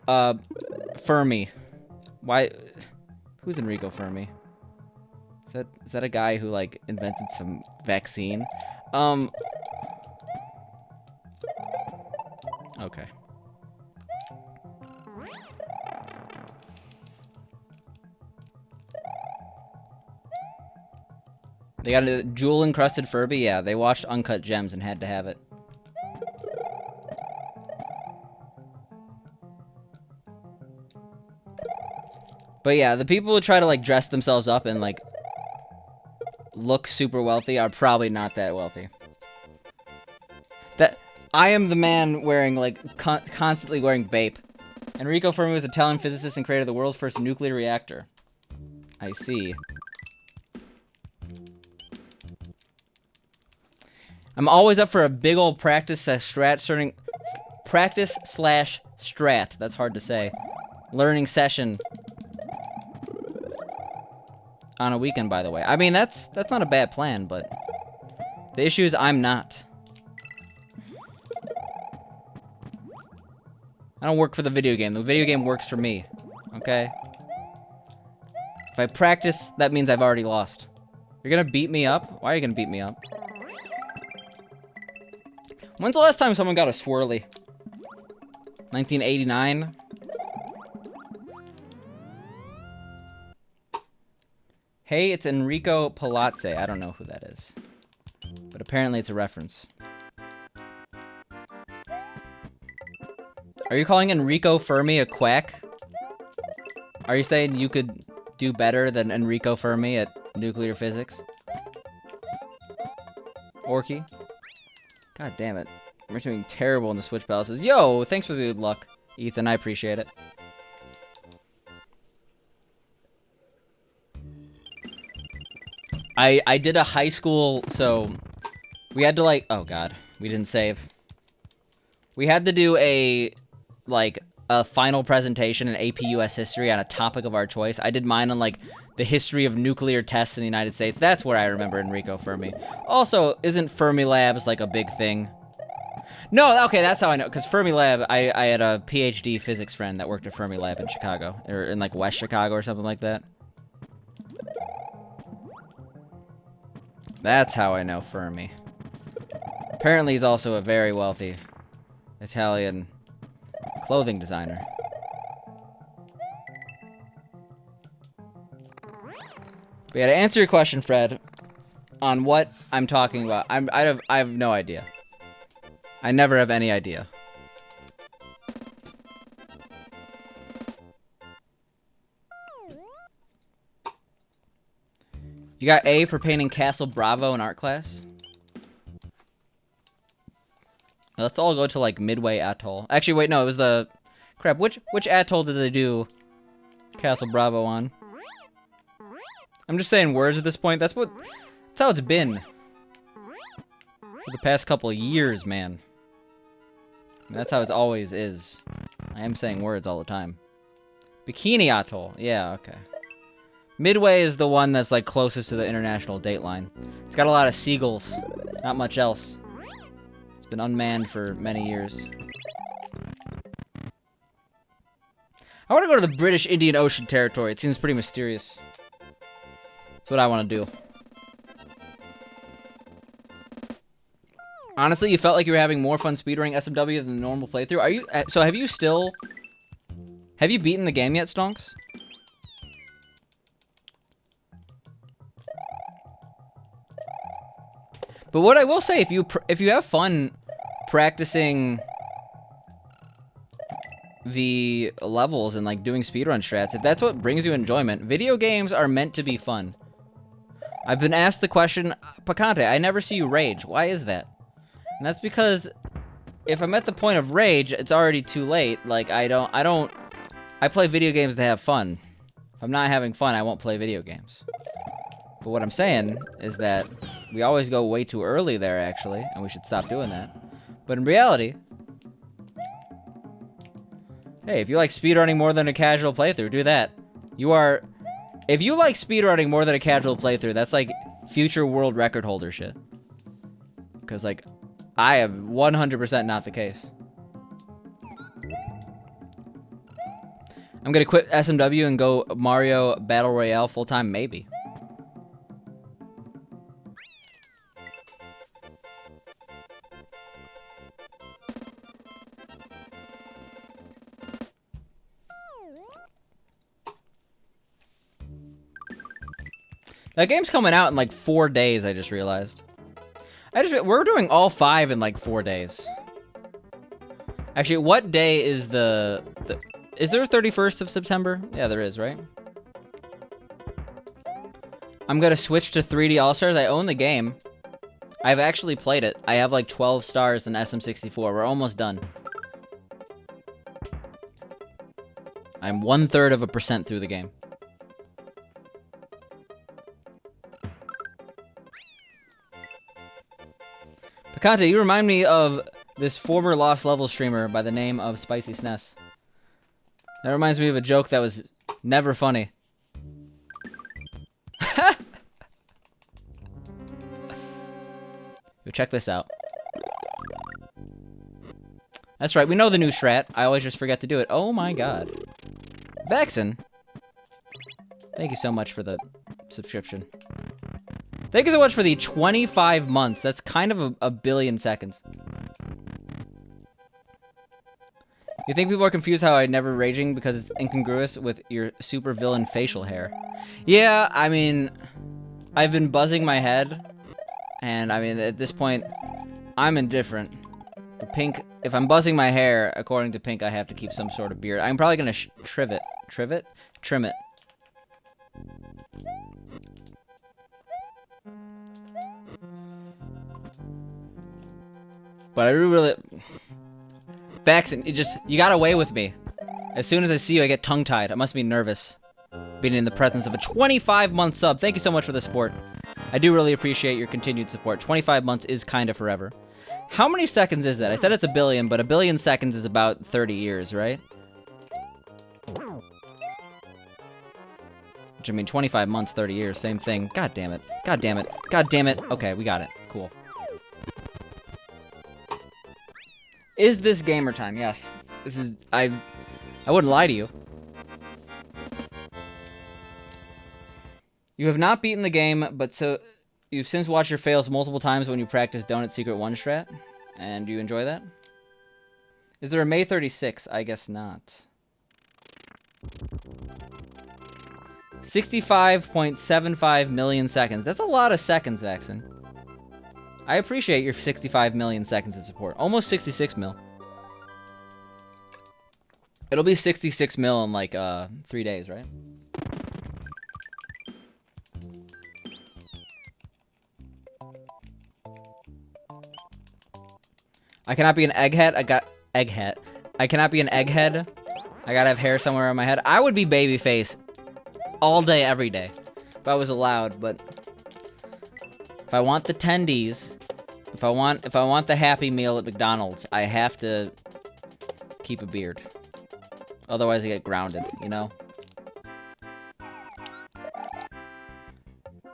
Fermi. Why? Who's Enrico Fermi? Is that a guy who, like, invented some vaccine? Okay. They got a jewel-encrusted Furby? Yeah, they watched Uncut Gems and had to have it. But yeah, the people who try to, like, dress themselves up and, like, look super wealthy are probably not that wealthy. That I am the man wearing, like, constantly wearing Bape. Enrico Fermi was an Italian physicist and creator of the world's first nuclear reactor. I see. I'm always up for a big old practice slash strat that's hard to say. Learning session. On a weekend, by the way. I mean, that's not a bad plan, but The issue is I'm not. I don't work for the video game. The video game works for me. Okay? If I practice, that means I've already lost. You're gonna beat me up? Why are you gonna beat me up? When's the last time someone got a swirly? 1989? Hey, it's Enrico Palazzi. I don't know who that is. But apparently it's a reference. Are you calling Enrico Fermi a quack? Are you saying you could do better than Enrico Fermi at nuclear physics? Orky? God damn it. We're doing terrible in the Switch balances. Yo, thanks for the good luck, Ethan. I appreciate it. I did a high school, so we had to like, oh god, we didn't save. We had to do a final presentation in AP US history on a topic of our choice. I did mine on like the history of nuclear tests in the United States. That's where I remember Enrico Fermi. Also, isn't Fermilabs like a big thing? No, okay, that's how I know. Because Fermilab, I had a PhD physics friend that worked at Fermilab in Chicago, or in like West Chicago or something like that. That's how I know Fermi. Apparently he's also a very wealthy Italian clothing designer. But yeah, to answer your question, Fred, on what I'm talking about, I have no idea. I never have any idea. You got A for painting Castle Bravo in art class? Let's all go to, like, Midway Atoll. Actually, wait, no, it was the... Crap, which atoll did they do Castle Bravo on? I'm just saying words at this point. That's how it's been. For the past couple of years, man. That's how it always is. I am saying words all the time. Bikini Atoll. Yeah, okay. Midway is the one that's, like, closest to the international date line. It's got a lot of seagulls. Not much else. It's been unmanned for many years. I want to go to the British Indian Ocean Territory. It seems pretty mysterious. That's what I want to do. Honestly, you felt like you were having more fun speedrunning SMW than the normal playthrough? Are you... So have you still... Have you beaten the game yet, Stonks? But what I will say, if you have fun practicing the levels and like doing speedrun strats, if that's what brings you enjoyment, video games are meant to be fun. I've been asked the question, Picante, I never see you rage. Why is that? And that's because if I'm at the point of rage, it's already too late. Like I play video games to have fun. If I'm not having fun, I won't play video games. But what I'm saying is that we always go way too early there, actually, and we should stop doing that. But in reality, hey, if you like speedrunning more than a casual playthrough, do that. If you like speedrunning more than a casual playthrough, that's like future world record holder shit. Because, like, I am 100% not the case. I'm gonna quit SMW and go Mario Battle Royale full-time? Maybe. That game's coming out in like 4 days, I just realized. We're doing all 5 in like 4 days. Actually, what day is is there a 31st of September? Yeah, there is, right? I'm gonna switch to 3D All-Stars. I own the game. I've actually played it. I have like 12 stars in SM64. We're almost done. I'm 1/3% through the game. Picante, you remind me of this former Lost Level streamer by the name of Spicy SNES. That reminds me of a joke that was never funny. check this out. That's right, we know the new strat. I always just forget to do it. Oh my god. Vexen. Thank you so much for the subscription. Thank you so much for the 25 months. That's kind of a billion seconds. You think people are confused how I never raging because it's incongruous with your super villain facial hair? Yeah, I mean, I've been buzzing my head, and I mean, at this point, I'm indifferent. The Pink, if I'm buzzing my hair, according to Pink, I have to keep some sort of beard. I'm probably gonna trim it. But I really... Vexen, you got away with me. As soon as I see you, I get tongue-tied. I must be nervous. Being in the presence of a 25-month sub. Thank you so much for the support. I do really appreciate your continued support. 25 months is kind of forever. How many seconds is that? I said it's a billion, but a billion seconds is about 30 years, right? Which, I mean, 25 months, 30 years, same thing. God damn it. God damn it. God damn it. Okay, we got it. Cool. Is this gamer time? Yes. This is... I wouldn't lie to you. You have not beaten the game, but so... You've since watched your fails multiple times when you practice Donut Secret 1 strat. And do you enjoy that? Is there a May 36th? I guess not. 65.75 million seconds. That's a lot of seconds, Vexen. I appreciate your 65 million seconds of support. Almost 66 mil. It'll be 66 mil in like 3 days, right? I cannot be an egghead. I got egghead. I cannot be an egghead. I gotta have hair somewhere on my head. I would be babyface all day, every day, if I was allowed. But if I want the tendies, if I want the Happy Meal at McDonald's, I have to keep a beard. Otherwise, I get grounded. You know.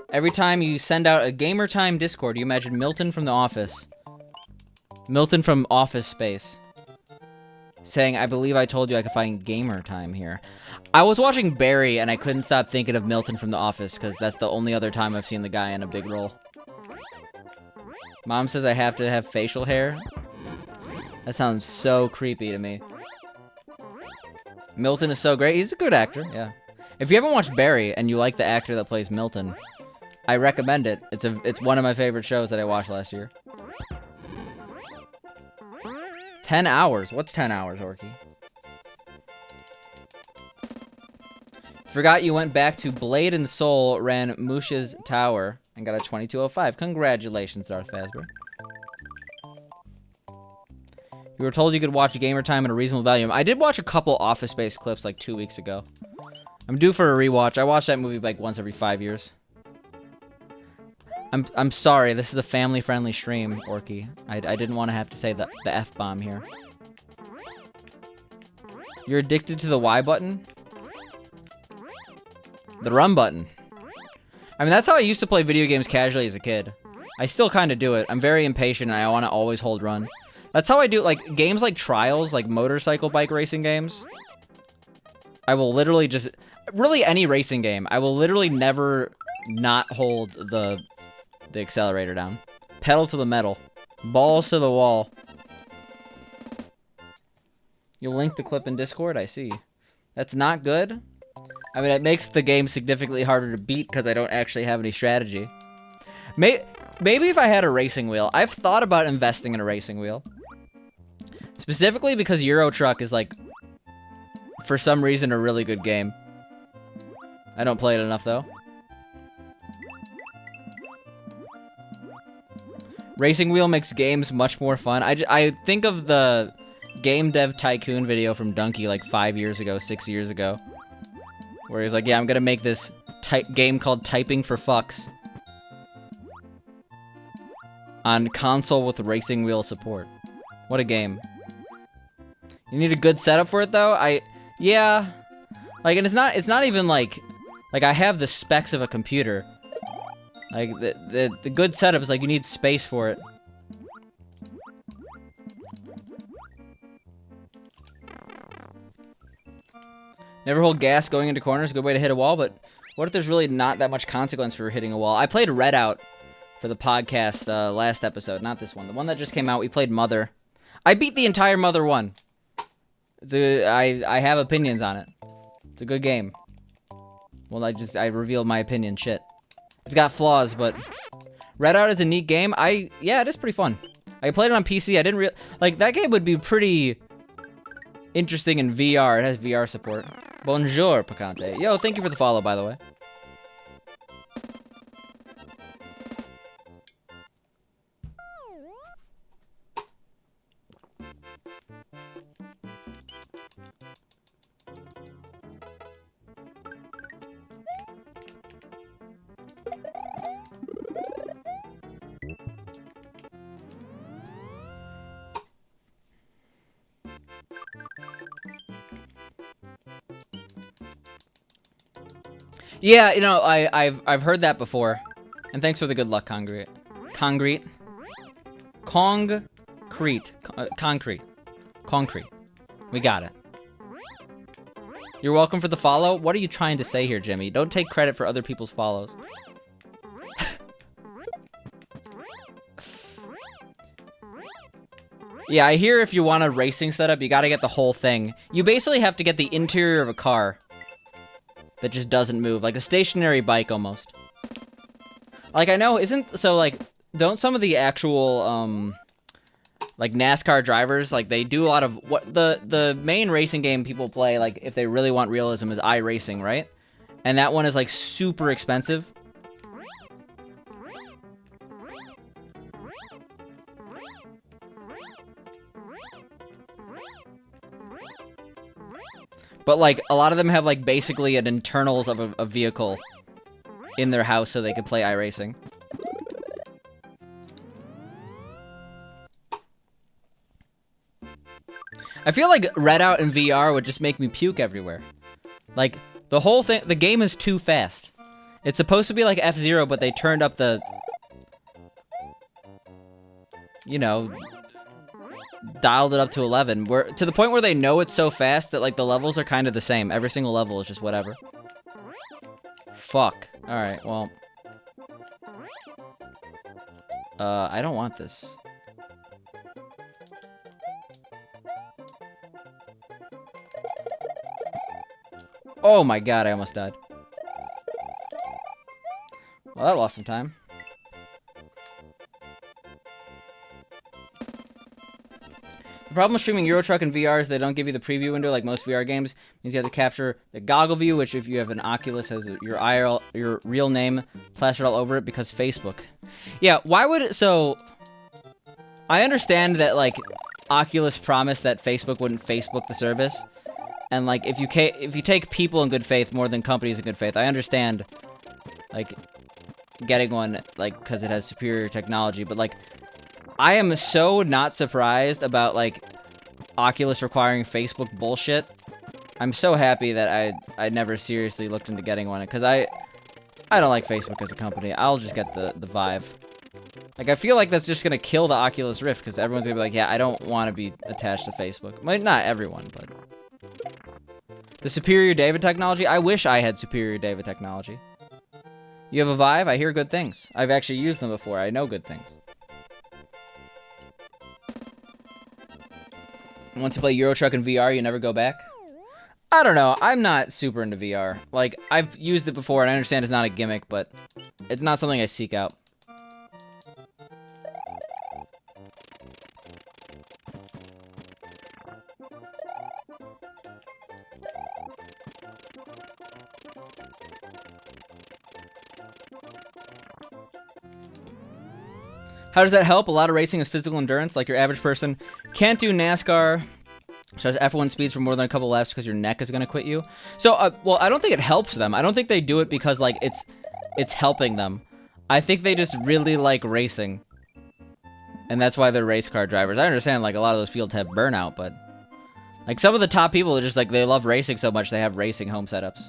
Every time you send out a Gamer Time Discord, you imagine Milton from The Office. Milton from Office Space. Saying, I believe I told you I could find gamer time here. I was watching Barry, and I couldn't stop thinking of Milton from The Office, because that's the only other time I've seen the guy in a big role. Mom says I have to have facial hair. That sounds so creepy to me. Milton is so great. He's a good actor, yeah. If you haven't watched Barry, and you like the actor that plays Milton, I recommend it. It's one of my favorite shows that I watched last year. 10 hours? What's 10 hours, Orky? Forgot you went back to Blade and Soul, ran Mush's Tower, and got a 2205. Congratulations, Darth Fazbear. You were told you could watch Gamer Time at a reasonable value. I did watch a couple Office Space clips like 2 weeks ago. I'm due for a rewatch. I watch that movie like once every 5 years. I'm sorry, this is a family-friendly stream, Orky. I didn't want to have to say the F-bomb here. You're addicted to the Y button? The run button. I mean, that's how I used to play video games casually as a kid. I still kind of do it. I'm very impatient, and I want to always hold run. That's how I do, like, games like Trials, like motorcycle bike racing games. I will literally just... Really, any racing game. I will literally never not hold the accelerator down. Pedal to the metal. Balls to the wall. You'll link the clip in Discord? I see. That's not good? I mean, it makes the game significantly harder to beat because I don't actually have any strategy. Maybe if I had a racing wheel. I've thought about investing in a racing wheel. Specifically because Euro Truck is, like, for some reason, a really good game. I don't play it enough, though. Racing wheel makes games much more fun. I think of the Game Dev Tycoon video from Donkey like 5 years ago, 6 years ago. Where he's like, yeah, I'm gonna make this game called Typing for Fucks. On console with racing wheel support. What a game. You need a good setup for it though? Yeah. Like, and it's not even like I have the specs of a computer. Like, the good setup is, like, you need space for it. Never hold gas going into corners. Good way to hit a wall, but what if there's really not that much consequence for hitting a wall? I played Redout for the podcast last episode, not this one. The one that just came out, we played Mother. I beat the entire Mother 1. I have opinions on it. It's a good game. Well, I revealed my opinion. Shit. It's got flaws, but Redout is a neat game. Yeah, it is pretty fun. I played it on PC. I didn't like that game would be pretty interesting in VR. It has VR support. Bonjour, Picante. Yo, thank you for the follow, by the way. Yeah, you know, I've heard that before. And thanks for the good luck, Concrete. Concrete. We got it. You're welcome for the follow. What are you trying to say here, Jimmy? Don't take credit for other people's follows. Yeah, I hear if you want a racing setup, you gotta get the whole thing. You basically have to get the interior of a car that just doesn't move, like a stationary bike almost. Like, I know, don't some of the actual, like NASCAR drivers, like they do a lot of, what the main racing game people play, like if they really want realism, is iRacing, right? And that one is like super expensive. But, like, a lot of them have, like, basically an internals of a vehicle in their house so they could play iRacing. I feel like Redout in VR would just make me puke everywhere. Like, the whole thing, the game is too fast. It's supposed to be like F-Zero, but they turned up the, you know, dialed it up to 11, to the point where they know it's so fast that, like, the levels are kind of the same. Every single level is just whatever. Fuck. Alright, well. I don't want this. Oh my god, I almost died. Well, that lost some time. The problem with streaming Euro Truck in VR is they don't give you the preview window like most VR games. It means you have to capture the goggle view, which if you have an Oculus has your real name plastered all over it because Facebook. Yeah, why would it, so I understand that like Oculus promised that Facebook wouldn't Facebook the service. And like if you take people in good faith more than companies in good faith, I understand like getting one like cuz it has superior technology, but like I am so not surprised about, like, Oculus requiring Facebook bullshit. I'm so happy that I never seriously looked into getting one, because I don't like Facebook as a company. I'll just get the Vive. Like, I feel like that's just gonna kill the Oculus Rift, because everyone's gonna be like, yeah, I don't want to be attached to Facebook. Well, not everyone, but... The superior David technology? I wish I had superior David technology. You have a Vive? I hear good things. I've actually used them before. I know good things. Once you play Euro Truck in VR, you never go back? I don't know. I'm not super into VR. Like, I've used it before, and I understand it's not a gimmick, but it's not something I seek out. How does that help? A lot of racing is physical endurance, like your average person can't do NASCAR, such as F1 speeds for more than a couple laps because your neck is going to quit you. So, well, I don't think it helps them. I don't think they do it because, like, it's helping them. I think they just really like racing. And that's why they're race car drivers. I understand, like, a lot of those fields have burnout, but... Like, some of the top people are just, like, they love racing so much they have racing home setups.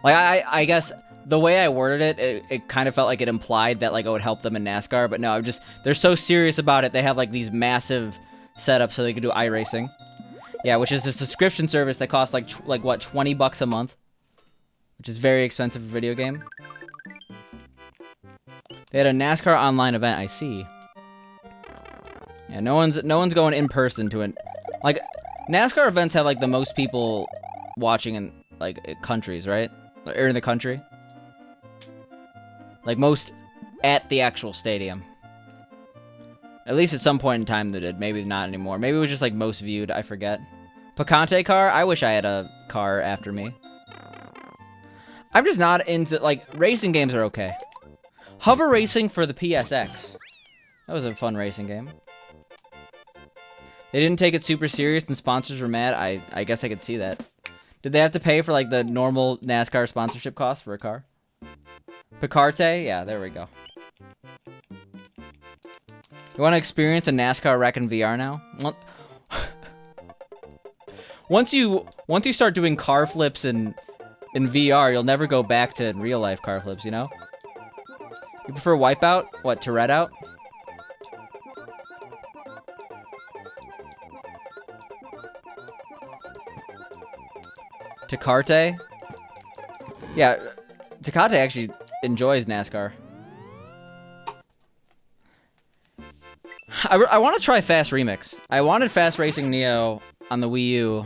Like, I guess... The way I worded it, it kind of felt like it implied that, like, oh, it would help them in NASCAR, but no, they're so serious about it, they have, like, these massive setups so they can do iRacing. Yeah, which is a subscription service that costs like what, 20 bucks a month, which is very expensive for a video game. They had a NASCAR online event. I see. Yeah, no one's going in person to it. Like, NASCAR events have like the most people watching in like countries, right? Or in the country. Like most at the actual stadium. At least at some point in time they did. Maybe not anymore. Maybe it was just like most viewed. I forget. Picante car? I wish I had a car after me. I'm just not into, like, racing games are okay. Hover racing for the PSX. That was a fun racing game. They didn't take it super serious and sponsors were mad. I guess I could see that. Did they have to pay for, like, the normal NASCAR sponsorship cost for a car? Picarte? Yeah, there we go. You want to experience a NASCAR wreck in VR now? Well, once you start doing car flips in VR, you'll never go back to real life car flips, you know? You prefer Wipeout? What, Tourette out? Tecate? Yeah, Tecate actually enjoys NASCAR. I want to try Fast Remix. I wanted Fast Racing Neo on the Wii U,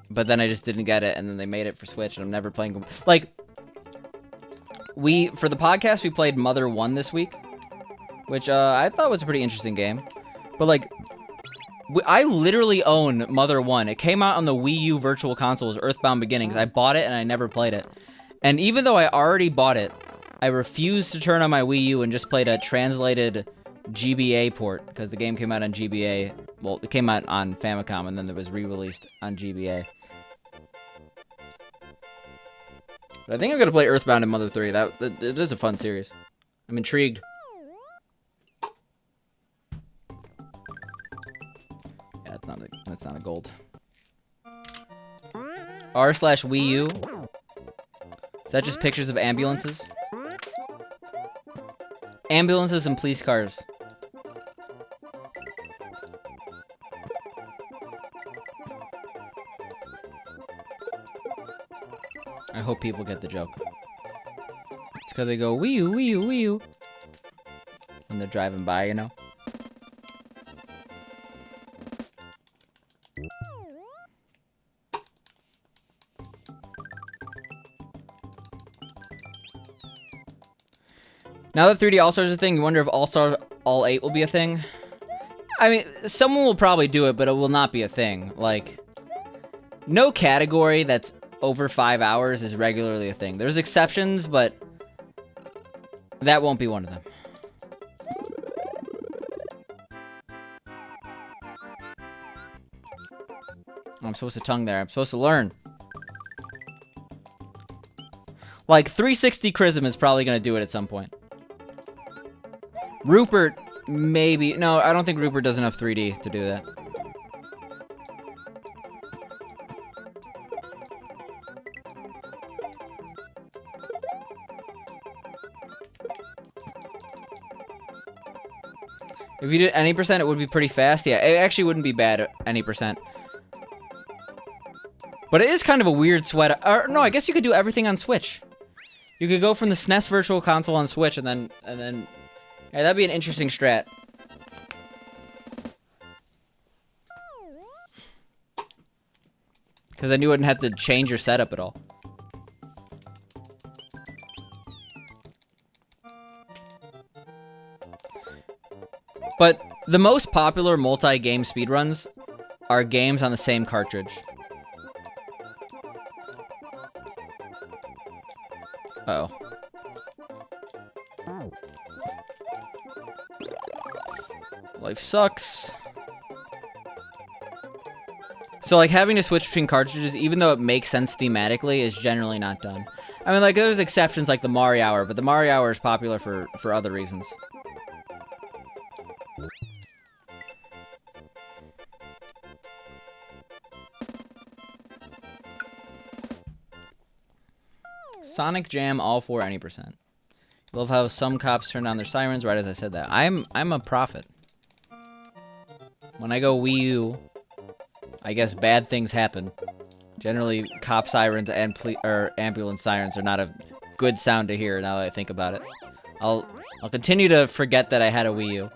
but then I just didn't get it, and then they made it for Switch, and I'm never playing... Like, for the podcast, we played Mother 1 this week, which I thought was a pretty interesting game. But, like, I literally own Mother 1. It came out on the Wii U Virtual Console as Earthbound Beginnings. I bought it, and I never played it. And even though I already bought it, I refused to turn on my Wii U and just played a translated GBA port, because the game came out on GBA. Well, it came out on Famicom, and then it was re-released on GBA. But I think I'm going to play Earthbound and Mother 3. It is a fun series. I'm intrigued. Yeah, that's not a gold. R/Wii U. Is that just pictures of ambulances? Ambulances and police cars. I hope people get the joke. It's because they go, Wii U, Wii U, Wii U. When they're driving by, you know? Now that 3D All-Stars is a thing, you wonder if All-Star All 8 will be a thing? I mean, someone will probably do it, but it will not be a thing. Like, no category that's over 5 hours is regularly a thing. There's exceptions, but that won't be one of them. I'm supposed to tongue there. I'm supposed to learn. Like, 360 Chrism is probably going to do it at some point. Rupert, maybe. No, I don't think Rupert does enough 3D to do that. If you did any percent, it would be pretty fast. Yeah, it actually wouldn't be bad at any percent. But it is kind of a weird sweat. Or, no, I guess you could do everything on Switch. You could go from the SNES Virtual Console on Switch and then yeah, that'd be an interesting strat. Because then you wouldn't have to change your setup at all. But the most popular multi-game speedruns are games on the same cartridge. Uh-oh. Life sucks. So, like, having to switch between cartridges, even though it makes sense thematically, is generally not done. I mean, like, there's exceptions like the Mario Hour, but the Mario Hour is popular for other reasons. Sonic Jam, all for any percent. Love how some cops turn on their sirens right as I said that. I'm a prophet. When I go Wii U, I guess bad things happen. Generally, cop sirens and ambulance sirens are not a good sound to hear now that I think about it. I'll continue to forget that I had a Wii U.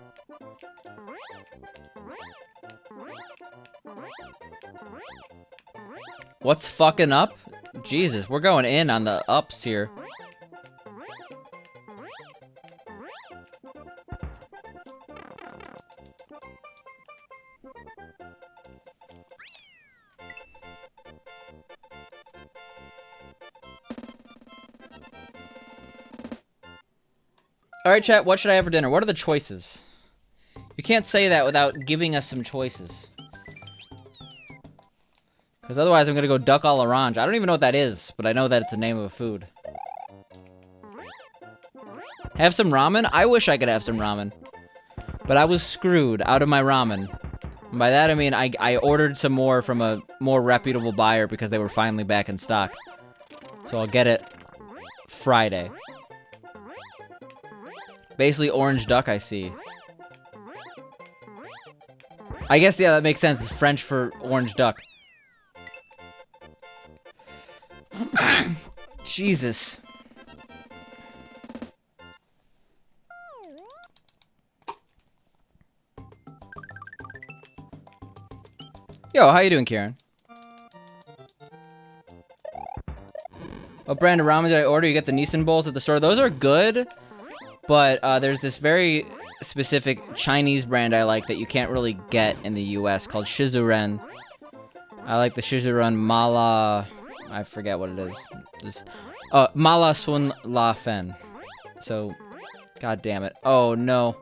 What's fucking up? Jesus, we're going in on the ups here. Alright, chat, what should I have for dinner? What are the choices? You can't say that without giving us some choices. Because otherwise I'm gonna go duck à l'orange. I don't even know what that is, but I know that it's the name of a food. Have some ramen? I wish I could have some ramen. But I was screwed out of my ramen. And by that I mean I ordered some more from a more reputable buyer because they were finally back in stock. So I'll get it Friday. Basically orange duck, I see. I guess, yeah, that makes sense. It's French for orange duck. Jesus. Yo, how you doing, Kieran? What brand of ramen did I order? You get the Nissan bowls at the store. Those are good, but there's this very specific Chinese brand I like that you can't really get in the US called Shizuren. I like the Shizuren Mala... I forget what it is. Just, Mala Sun La Fen. So, god damn it. Oh, no.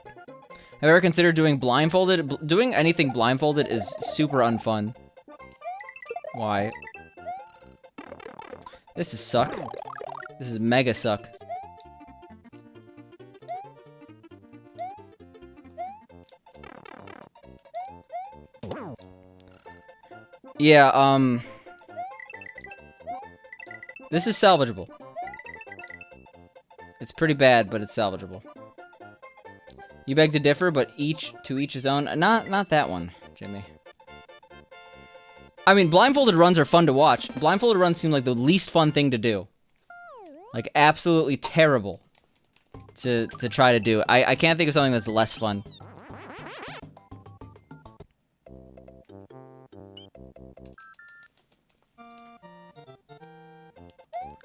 Have you ever considered doing blindfolded? Doing anything blindfolded is super unfun. Why? This is suck. This is mega suck. Yeah, this is salvageable. It's pretty bad, but it's salvageable. You beg to differ, but to each his own. Not that one, Jimmy. I mean, blindfolded runs are fun to watch. Blindfolded runs seem like the least fun thing to do. Like, absolutely terrible to try to do. I can't think of something that's less fun.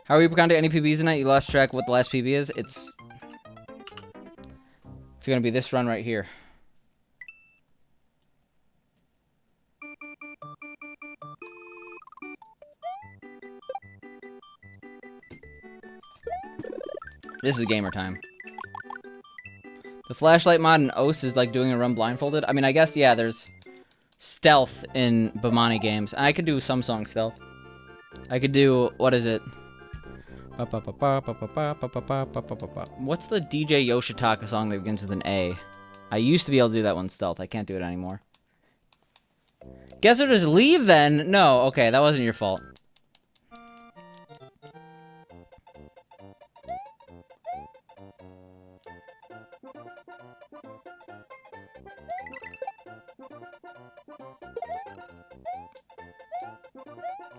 How are you going to any PBs tonight? You lost track of what the last PB is? It's gonna be this run right here. This is gamer time. The flashlight mod in OS is like doing a run blindfolded. I mean, I guess, yeah, there's stealth in Bamani games. I could do some song stealth. I could do, what is it? What's the DJ Yoshitaka song that begins with an A? I used to be able to do that one stealth. I can't do it anymore. Guess I'll just leave then? No, okay, that wasn't your fault.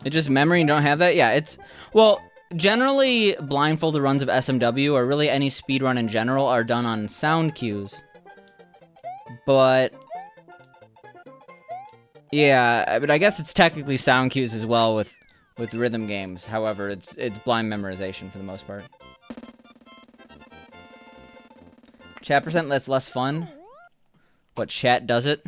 It's just memory and don't have that? Yeah, it's... Well... Generally, blindfolded runs of SMW, or really any speedrun in general, are done on sound cues. But... Yeah, but I guess it's technically sound cues as well with rhythm games. However, it's blind memorization for the most part. Chat percent lets less fun. But chat does it.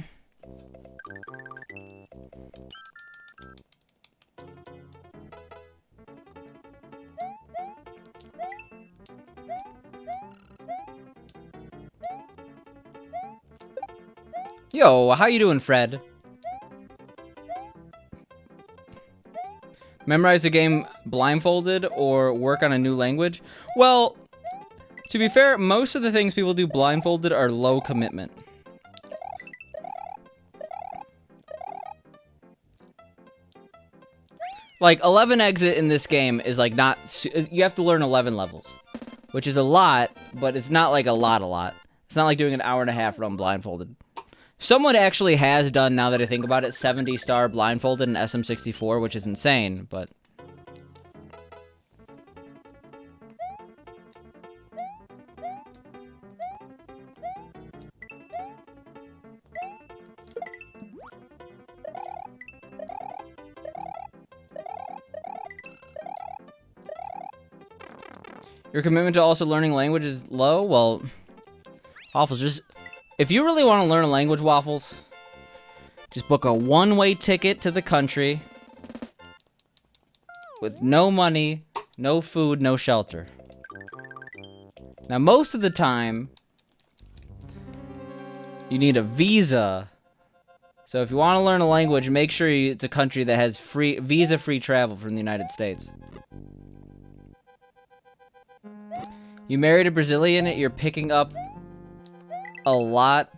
Yo, how you doing, Fred? Memorize the game blindfolded or work on a new language? Well, to be fair, most of the things people do blindfolded are low commitment. Like, 11 exit in this game is like not... You have to learn 11 levels, which is a lot, but it's not like a lot. It's not like doing an hour and a half run blindfolded. Someone actually has done, now that I think about it, 70-star blindfolded in SM64, which is insane, but... Your commitment to also learning language is low? Well, Waffles, just... If you really want to learn a language, Waffles, just book a one-way ticket to the country with no money, no food, no shelter. Now, most of the time, you need a visa. So if you want to learn a language, make sure it's a country that has visa-free travel from the United States. You married a Brazilian, you're picking up a lot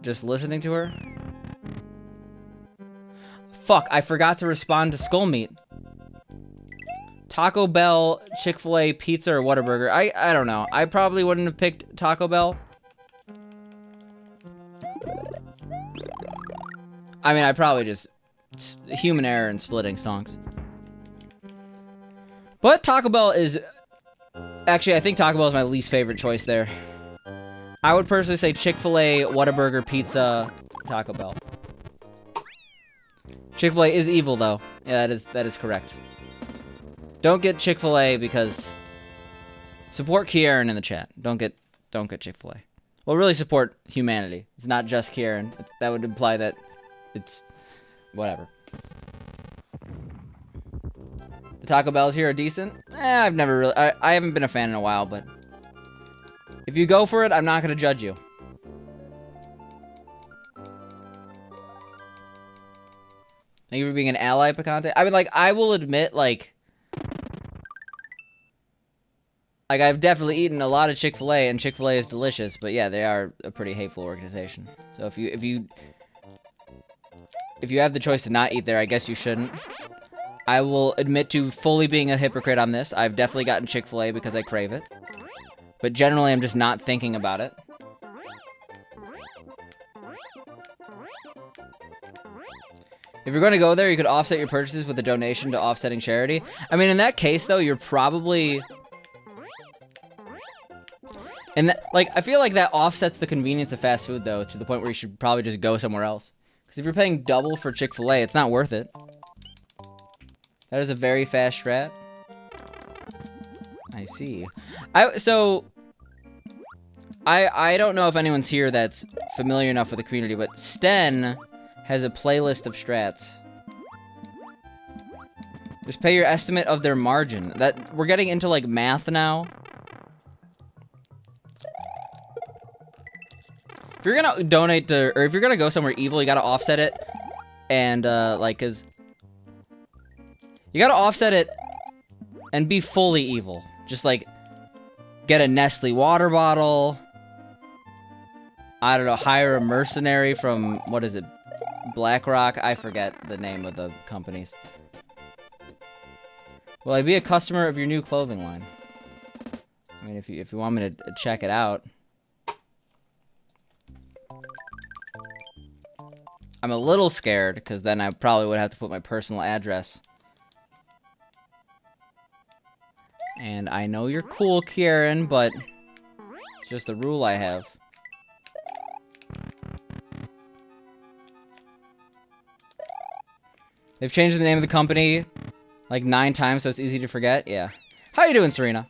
just listening to her? Fuck, I forgot to respond to Skull Meat. Taco Bell, Chick-fil-A, pizza, or Whataburger. I don't know. I probably wouldn't have picked Taco Bell. I mean, I probably just... human error in splitting stonks. But Taco Bell is... Actually, I think Taco Bell is my least favorite choice there. I would personally say Chick-fil-A, Whataburger, pizza, Taco Bell. Chick-fil-A is evil, though. Yeah, that is correct. Don't get Chick-fil-A because... Support Kieran in the chat. Don't get Chick-fil-A. Well, really support humanity. It's not just Kieran. That would imply that it's... whatever. The Taco Bells here are decent. I've never really... I haven't been a fan in a while, but... If you go for it, I'm not going to judge you. Thank you for being an ally, Picante. I mean, like, I will admit, like, I've definitely eaten a lot of Chick-fil-A, and Chick-fil-A is delicious, but yeah, they are a pretty hateful organization. So if you have the choice to not eat there, I guess you shouldn't. I will admit to fully being a hypocrite on this. I've definitely gotten Chick-fil-A because I crave it. But generally, I'm just not thinking about it. If you're going to go there, you could offset your purchases with a donation to offsetting charity. I mean, in that case, though, you're probably... And, like, I feel like that offsets the convenience of fast food, though, to the point where you should probably just go somewhere else. Because if you're paying double for Chick-fil-A, it's not worth it. That is a very fast strat. I see. I don't know if anyone's here that's familiar enough with the community, but Sten has a playlist of strats. Just pay your estimate of their margin. That we're getting into like math now. If you're gonna donate to, or if you're gonna go somewhere evil, you gotta offset it, and like, cause you gotta offset it and be fully evil. Just like get a Nestle water bottle. I don't know, hire a mercenary from, what is it, BlackRock? I forget the name of the companies. Will I be a customer of your new clothing line? I mean, if you want me to check it out. I'm a little scared, because then I probably would have to put my personal address. And I know you're cool, Kieran, but it's just a rule I have. They've changed the name of the company like 9 times, so it's easy to forget. Yeah. How you doing, Serena?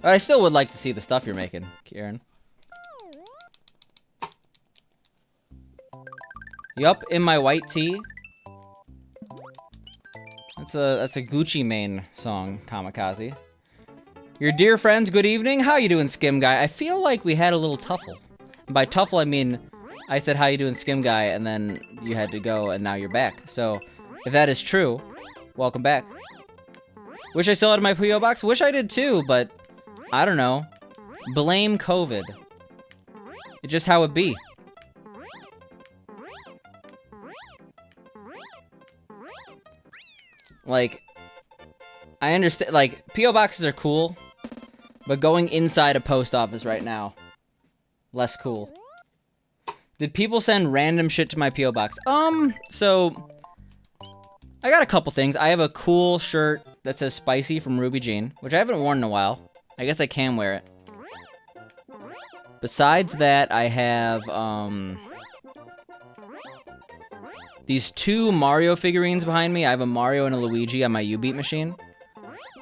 I still would like to see the stuff you're making, Kieran. Yup, in my white tee. That's a Gucci Mane song, Kamikaze. Your dear friends, good evening. How you doing, Skim Guy? I feel like we had a little tuffle. And by tuffle, I mean I said, how you doing, Skim Guy, and then you had to go, and now you're back. So, if that is true, welcome back. Wish I still had my P.O. box? Wish I did too, but I don't know. Blame COVID. It's just how it be. Like, I understand, like, P.O. boxes are cool, but going inside a post office right now less cool. Did people send random shit to my P.O. box? So I got a couple things. I have a cool shirt that says Spicy from Ruby Jean, which I haven't worn in a while. I guess I can wear it. Besides that, I have, these 2 Mario figurines behind me. I have a Mario and a Luigi on my U-Beat machine.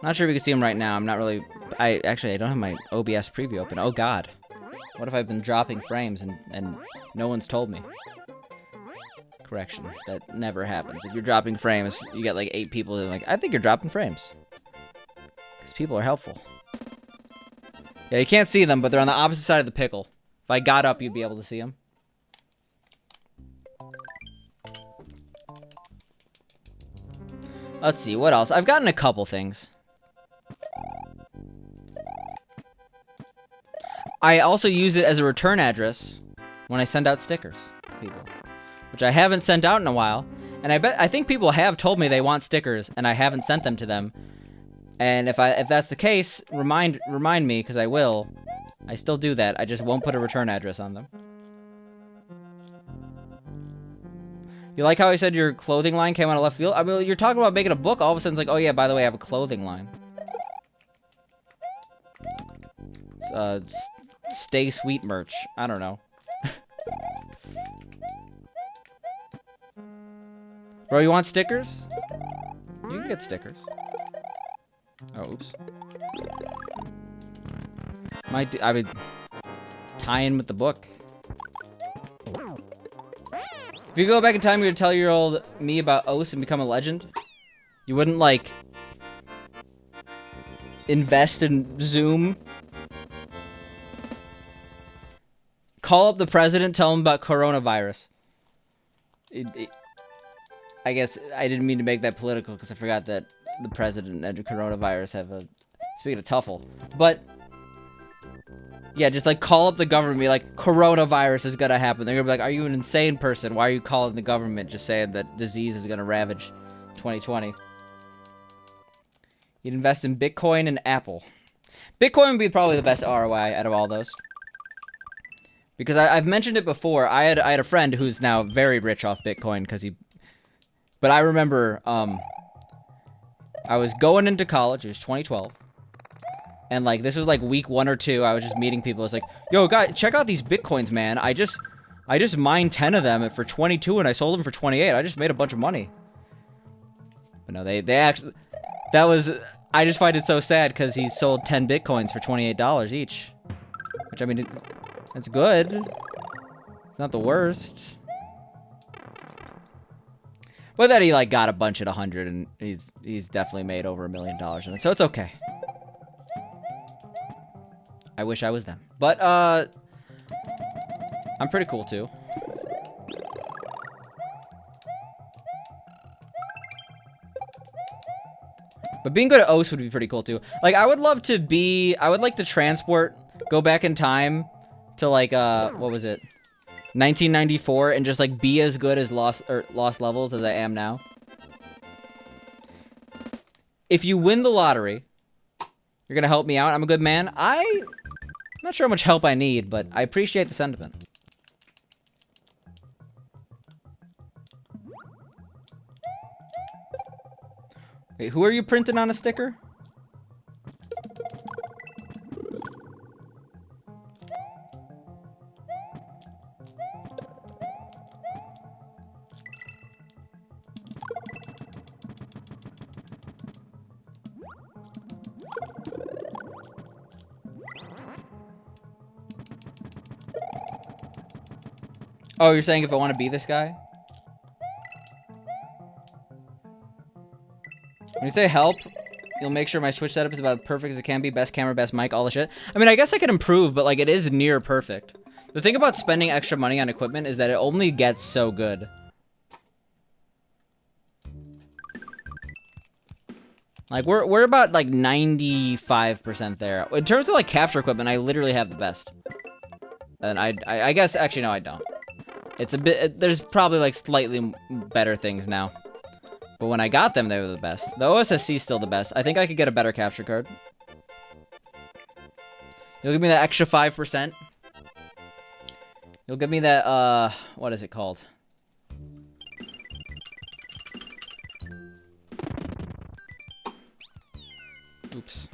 Not sure if you can see them right now. I'm not really... Actually, I don't have my OBS preview open. Oh, God. What if I've been dropping frames and no one's told me? Correction. That never happens. If you're dropping frames, you get like 8 people that are like, I think you're dropping frames. Because people are helpful. Yeah, you can't see them, but they're on the opposite side of the pickle. If I got up, you'd be able to see them. Let's see, what else? I've gotten a couple things. I also use it as a return address when I send out stickers to people, which I haven't sent out in a while. And I think people have told me they want stickers, and I haven't sent them to them. And if that's the case, remind me, because I will. I still do that. I just won't put a return address on them. You like how I said your clothing line came out of left field? I mean, you're talking about making a book. All of a sudden, it's like, oh yeah, by the way, I have a clothing line. It's, Stay Sweet merch. I don't know. Bro, you want stickers? You can get stickers. Oh, oops. I would tie in with the book. If you go back in time, you would tell your old me about Os and become a legend. You wouldn't, like, invest in Zoom. Call up the president, tell him about coronavirus. I guess I didn't mean to make that political because I forgot that the president and coronavirus have a... Speaking of Tuffle. But... yeah, just like call up the government and be like, coronavirus is gonna happen. They're gonna be like, are you an insane person? Why are you calling the government just saying that disease is gonna ravage 2020? You'd invest in Bitcoin and Apple. Bitcoin would be probably the best ROI out of all those. Because I've mentioned it before. I had a friend who's now very rich off Bitcoin because he... But I remember, I was going into college. It was 2012. And, like, this was, like, week 1 or 2. I was just meeting people. I was like, yo, guys, check out these Bitcoins, man. I just mined 10 of them for 22, and I sold them for 28. I just made a bunch of money. But no, they actually... That was... I just find it so sad because he sold 10 Bitcoins for $28 each. Which, I mean, it's good. It's not the worst. But then he, like, got a bunch at 100, and he's definitely made over $1 million on it. So it's okay. I wish I was them. But, I'm pretty cool, too. But being good at OS would be pretty cool, too. Like, I would like to transport, go back in time to, like, what was it? 1994, and just, like, be as good as Lost Levels as I am now. If you win the lottery, you're gonna help me out. I'm a good man. I'm not sure how much help I need, but I appreciate the sentiment. Wait, who are you printing on a sticker? Oh, you're saying if I want to be this guy? When you say help, you'll make sure my Twitch setup is about as perfect as it can be. Best camera, best mic, all the shit. I mean, I guess I could improve, but, like, it is near perfect. The thing about spending extra money on equipment is that it only gets so good. Like, we're about, like, 95% there. In terms of, like, capture equipment, I literally have the best. And I guess, actually, no, I don't. It's a bit, there's probably, like, slightly better things now. But when I got them, they were the best. The OSSC is still the best. I think I could get a better capture card. You'll give me that extra 5%? You'll give me that, what is it called? Oops.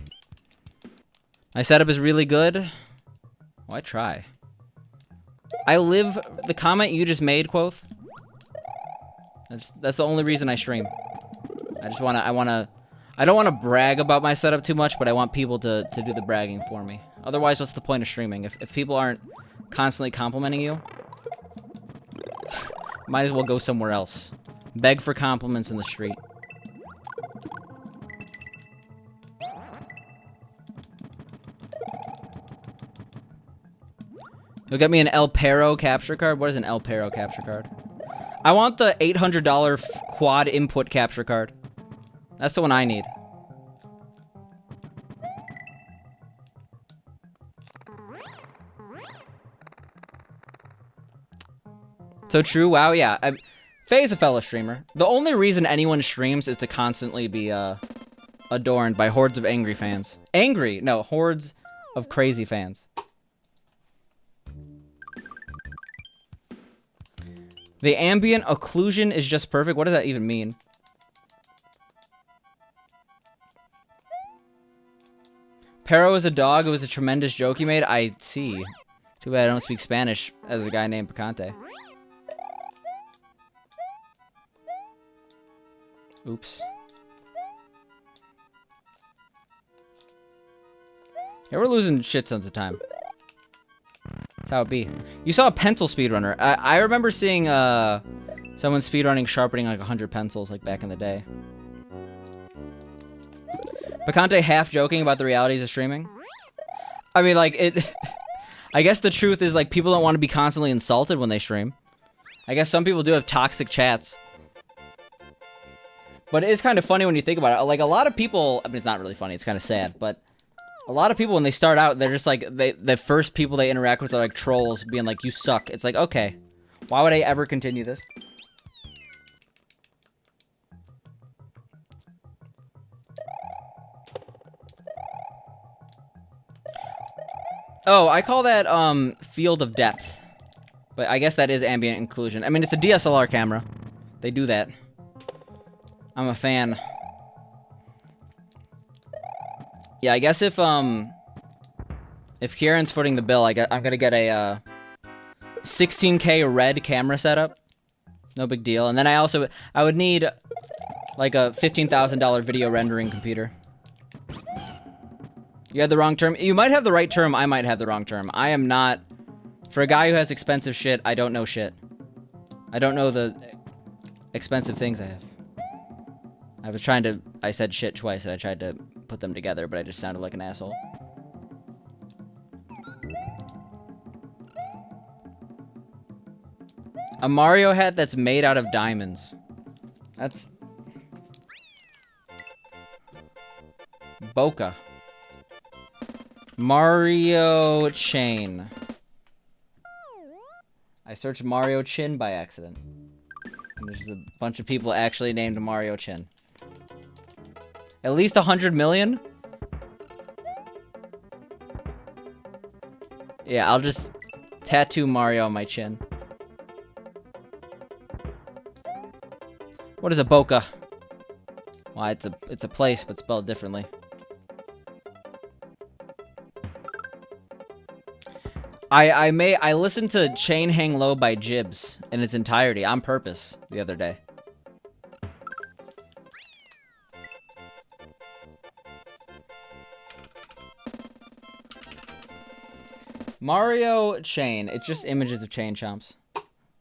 My setup is really good. Why try? I live the comment you just made, Quoth. That's the only reason I stream. I don't wanna brag about my setup too much, but I want people to do the bragging for me. Otherwise, what's the point of streaming? If people aren't constantly complimenting you, might as well go somewhere else. Beg for compliments in the street. You'll get me an El Perro capture card? What is an El Perro capture card? I want the $800 quad input capture card. That's the one I need. So true, wow, yeah. Faye is a fellow streamer. The only reason anyone streams is to constantly be adorned by hordes of angry fans. Angry? No, hordes of crazy fans. The ambient occlusion is just perfect. What does that even mean? Perro is a dog. It was a tremendous joke you made. I see. Too bad I don't speak Spanish as a guy named Picante. Oops. Yeah, we're losing shit tons of time. That's how it be. You saw a pencil speedrunner. I remember seeing someone speedrunning sharpening like 100 pencils like back in the day. Picante half joking about the realities of streaming. I mean, like, it... I guess the truth is, like, people don't want to be constantly insulted when they stream. I guess some people do have toxic chats. But it is kind of funny when you think about it. Like, a lot of people... I mean, it's not really funny. It's kind of sad, but... A lot of people, when they start out, they're just like... The first people they interact with are, like, trolls being like, you suck. It's like, okay. Why would I ever continue this? Oh, I call that, field of depth. But I guess that is ambient inclusion. I mean, it's a DSLR camera. They do that. I'm a fan. Yeah, I guess if Kieran's footing the bill, I'm gonna get a, 16K red camera setup. No big deal. And then I would need, like, a $15,000 video rendering computer. You had the wrong term. You might have the right term. I might have the wrong term. I am not... For a guy who has expensive shit, I don't know shit. I don't know the expensive things I have. I said shit twice and I tried to put them together, but I just sounded like an asshole. A Mario hat that's made out of diamonds. That's... Boca. Mario Chain. I searched Mario Chin by accident. And there's a bunch of people actually named Mario Chin. At least 100 million? Yeah, I'll just tattoo Mario on my chin. What is a Boca? Well, it's a place, but spelled differently. I listened to Chain Hang Low by Jibs in its entirety on purpose the other day. Mario Chain. It's just images of chain chomps.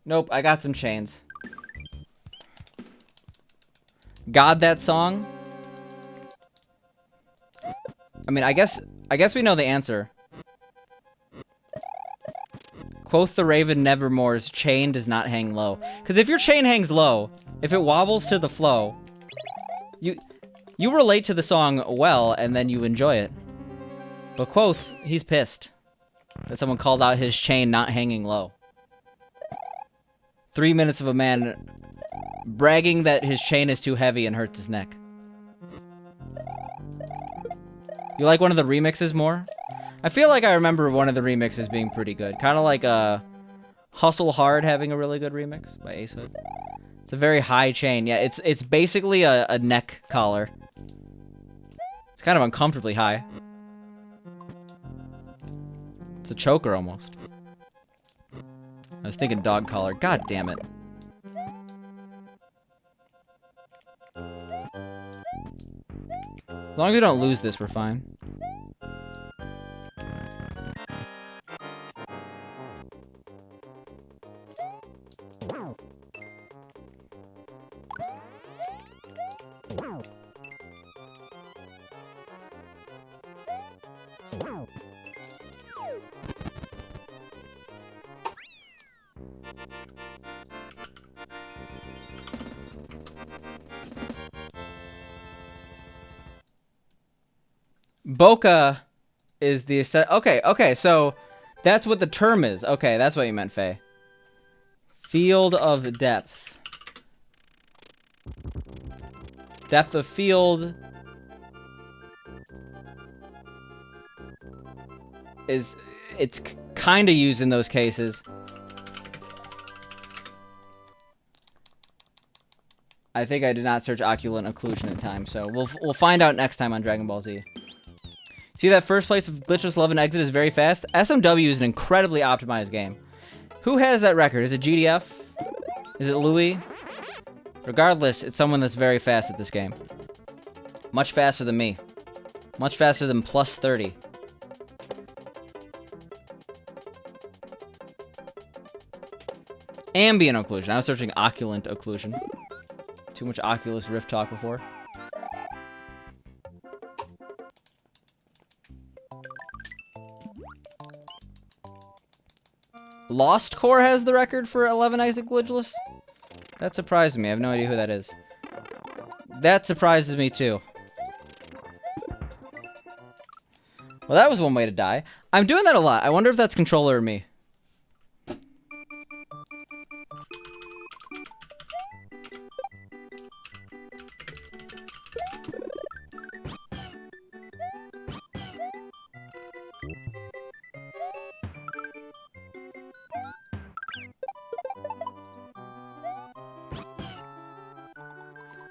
Nope, I got some chains. God, that song? I mean, I guess we know the answer. Quoth the Raven Nevermore's chain does not hang low. Because if your chain hangs low, if it wobbles to the flow, you relate to the song well, and then you enjoy it. But Quoth, he's pissed that someone called out his chain not hanging low. 3 minutes of a man bragging that his chain is too heavy and hurts his neck. You like one of the remixes more? I feel like I remember one of the remixes being pretty good. Kind of like Hustle Hard having a really good remix by Ace Hood. It's a very high chain. Yeah, it's basically a neck collar. It's kind of uncomfortably high. It's a choker almost. I was thinking dog collar. God damn it. As long as we don't lose this, we're fine. Bokeh is the aesthetic. Okay, so that's what the term is. Okay, that's what you meant, Faye. Field of depth. Depth of field is, it's kind of used in those cases. I think I did not search occult occlusion in time, so we'll find out next time on Dragon Ball Z. See, that first place of Glitchless Love and Exit is very fast? SMW is an incredibly optimized game. Who has that record? Is it GDF? Is it Louis? Regardless, it's someone that's very fast at this game. Much faster than me. Much faster than plus 30. Ambient occlusion. I was searching occult occlusion. Too much Oculus Rift talk before. Lost Core has the record for 11 Isaac Glitchless? That surprised me. I have no idea who that is. That surprises me too. Well, that was one way to die. I'm doing that a lot. I wonder if that's controller or me.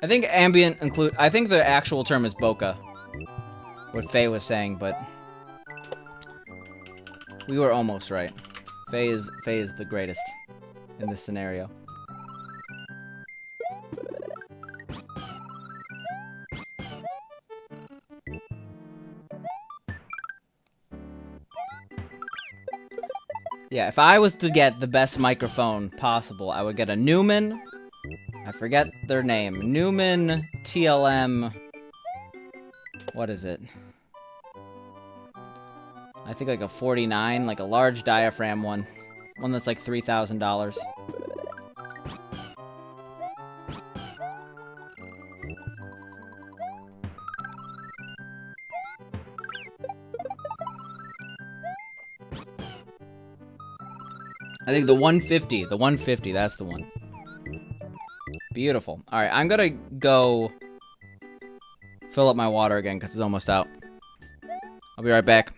I think ambient include. I think the actual term is bokeh. What Faye was saying, but we were almost right. Faye is the greatest in this scenario. Yeah, if I was to get the best microphone possible, I would get a Newman. I forget their name. Newman TLM. What is it? I think like a 49, like a large diaphragm one. One that's like $3,000. I think the 150, that's the one. Beautiful. All right, I'm gonna go fill up my water again because it's almost out. I'll be right back.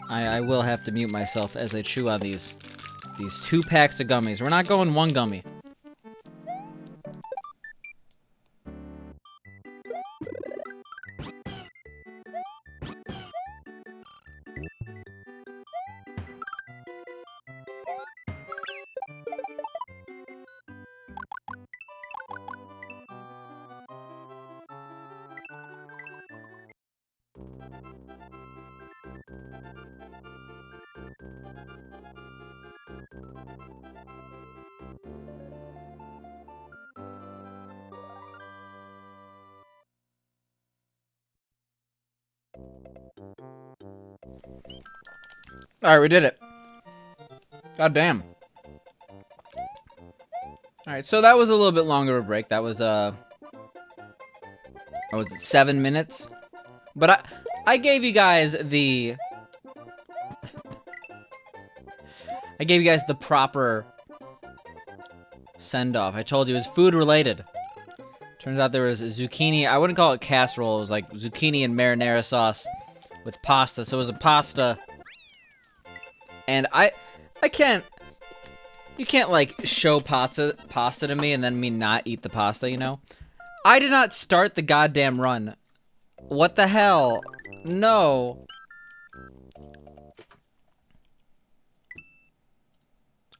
I will have to mute myself as I chew on these 2 packs of gummies. We're not going 1 gummy. Alright, we did it. God damn. Alright, so that was a little bit longer of a break. That was, what was it, 7 minutes? But I gave you guys the... I gave you guys the proper send-off. I told you it was food-related. Turns out there was zucchini. I wouldn't call it casserole. It was like zucchini and marinara sauce with pasta. So it was a pasta... And I can't, you can't like show pasta to me and then me not eat the pasta, you know? I did not start the goddamn run. What the hell? No.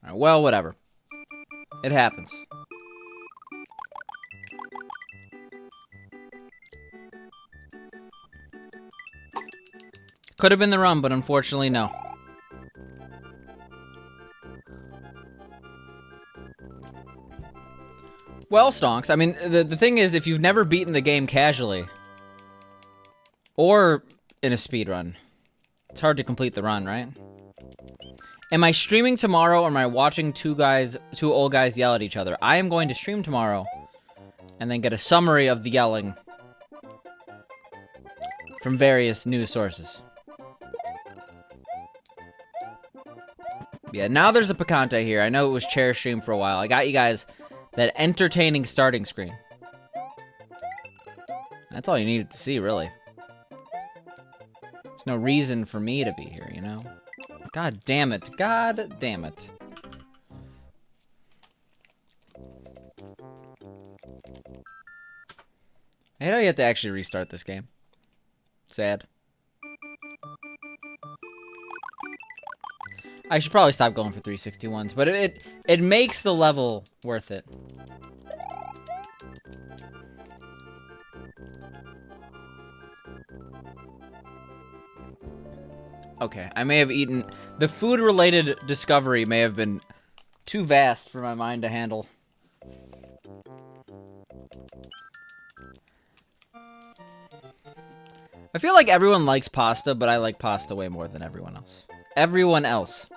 Alright, well, whatever. It happens. Could have been the run, but unfortunately, no. Well, Stonks, I mean, the thing is, if you've never beaten the game casually, or in a speedrun, it's hard to complete the run, right? Am I streaming tomorrow, or am I watching two old guys yell at each other? I am going to stream tomorrow, and then get a summary of the yelling from various news sources. Yeah, now there's a Picante here. I know it was chair stream for a while. I got you guys that entertaining starting screen. That's all you needed to see, really. There's no reason for me to be here, you know? God damn it. God damn it. I hate how you have to actually restart this game. Sad. I should probably stop going for 361s, but it makes the level worth it. Okay, I may have eaten... The food-related discovery may have been too vast for my mind to handle. I feel like everyone likes pasta, but I like pasta way more than everyone else. Everyone else.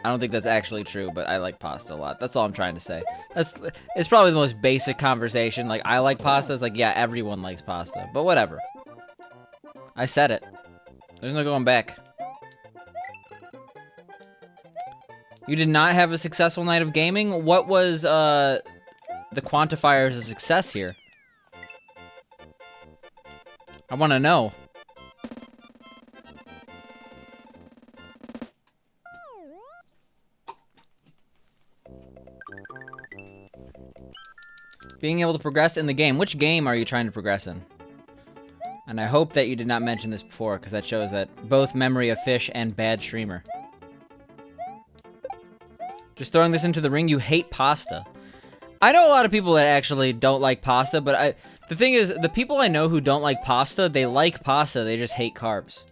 I don't think that's actually true, but I like pasta a lot. That's all I'm trying to say. It's probably the most basic conversation. Like, I like pasta. It's like, yeah, everyone likes pasta. But whatever. I said it. There's no going back. You did not have a successful night of gaming? What was, the quantifier as a success here? I want to know. Being able to progress in the game. Which game are you trying to progress in? And I hope that you did not mention this before, because that shows that both memory of fish and bad streamer. Just throwing this into the ring, you hate pasta. I know a lot of people that actually don't like pasta, but the thing is, the people I know who don't like pasta, they like pasta, they just hate carbs.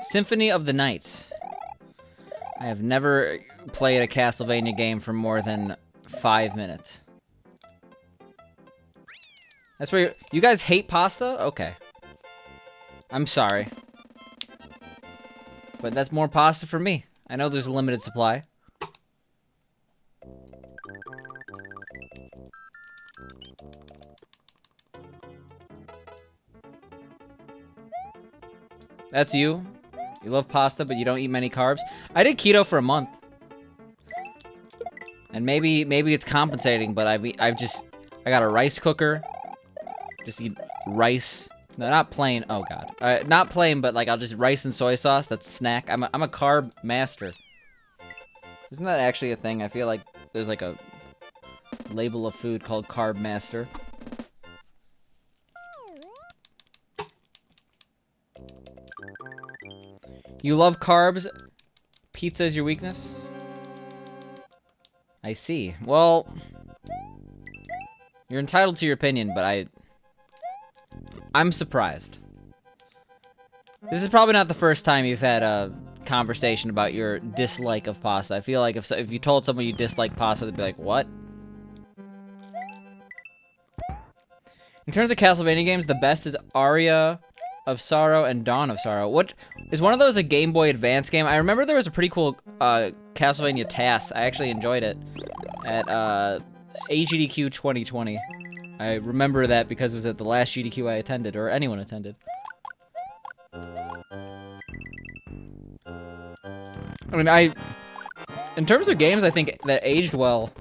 Symphony of the Night. I have never played a Castlevania game for more than 5 minutes. That's where you guys hate pasta? Okay. I'm sorry. But that's more pasta for me. I know there's a limited supply. That's you. You love pasta, but you don't eat many carbs. I did keto for a month. And maybe it's compensating, but I got a rice cooker. Just eat rice. No, not plain. Oh god. Not plain, but like I'll just rice and soy sauce. That's snack. I'm a carb master. Isn't that actually a thing? I feel like there's like a label of food called Carb Master. You love carbs? Pizza is your weakness? I see. Well, you're entitled to your opinion, but I'm surprised. This is probably not the first time you've had a conversation about your dislike of pasta. I feel like if you told someone you dislike pasta, they'd be like, what? In terms of Castlevania games, the best is Aria of Sorrow and Dawn of Sorrow. What is one of those a Game Boy Advance game? I remember there was a pretty cool Castlevania TAS. I actually enjoyed it at AGDQ 2020. I remember that because it was at the last GDQ I attended, or anyone attended. I mean, in terms of games, I think that aged well.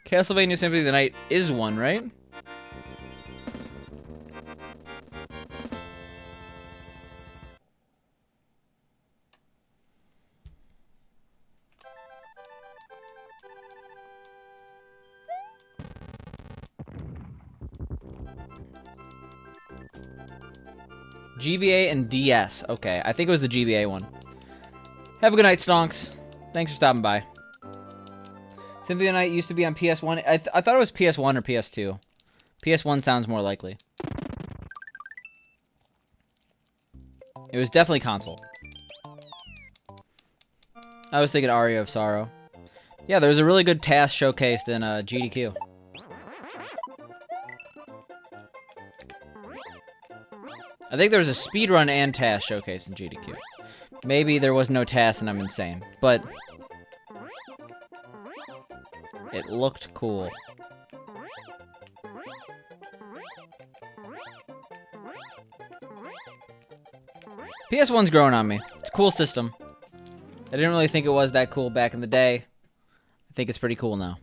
Castlevania Symphony of the Night is one, right? GBA and DS. Okay, I think it was the GBA one. Have a good night, Stonks. Thanks for stopping by. Symphony of the Night used to be on PS1. I thought it was PS1 or PS2. PS1 sounds more likely. It was definitely console. I was thinking Aria of Sorrow. Yeah, there was a really good task showcased in GDQ. I think there was a speedrun and task showcased in GDQ. Maybe there was no task and I'm insane, but it looked cool. PS1's growing on me. It's a cool system. I didn't really think it was that cool back in the day. I think it's pretty cool now.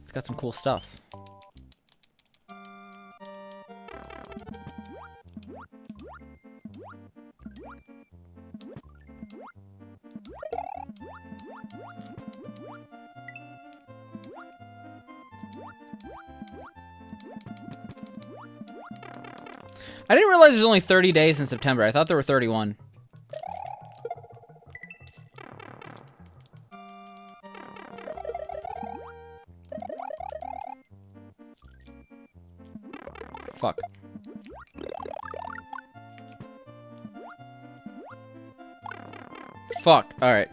It's got some cool stuff. I didn't realize there's only 30 days in September. I thought there were 31. Fuck. Fuck. Alright.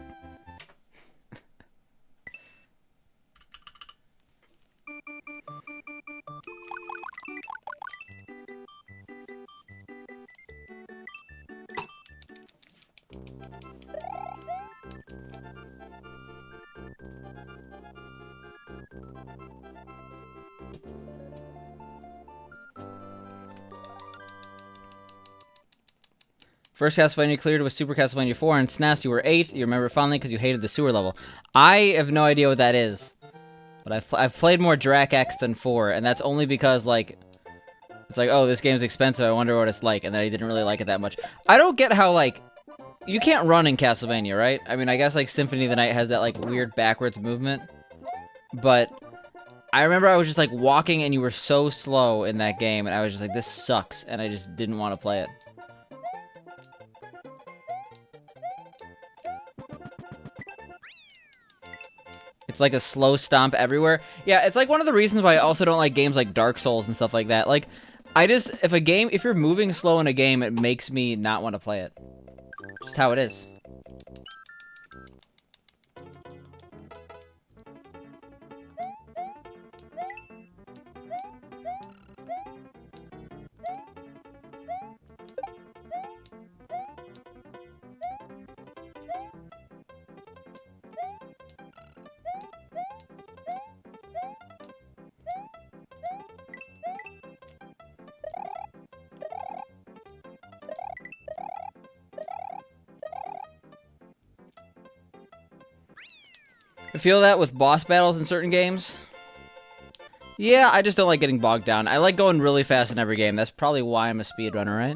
First Castlevania cleared was Super Castlevania 4, and SNES you were 8. You remember fondly because you hated the sewer level. I have no idea what that is. But I've played more Drac X than 4, and that's only because, like, it's like, oh, this game's expensive, I wonder what it's like, and then I didn't really like it that much. I don't get how, like, you can't run in Castlevania, right? I mean, I guess, like, Symphony of the Night has that, like, weird backwards movement. But I remember I was just, like, walking, and you were so slow in that game, and I was just like, this sucks, and I just didn't want to play it. It's like a slow stomp everywhere. Yeah, it's like one of the reasons why I also don't like games like Dark Souls and stuff like that. Like, if you're moving slow in a game, it makes me not want to play it. Just how it is. I feel that with boss battles in certain games. Yeah, I just don't like getting bogged down. I like going really fast in every game. That's probably why I'm a speedrunner, right?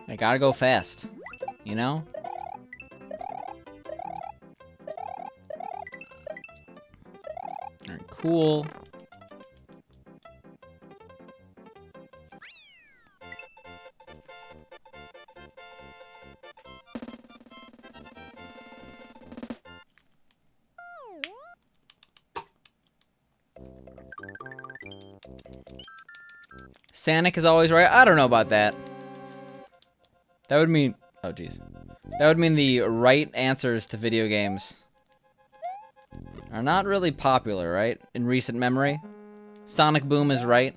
I gotta go fast, you know? Alright, cool. Sonic is always right. I don't know about that. That would mean... Oh, jeez. That would mean the right answers to video games are not really popular, right? In recent memory. Sonic Boom is right.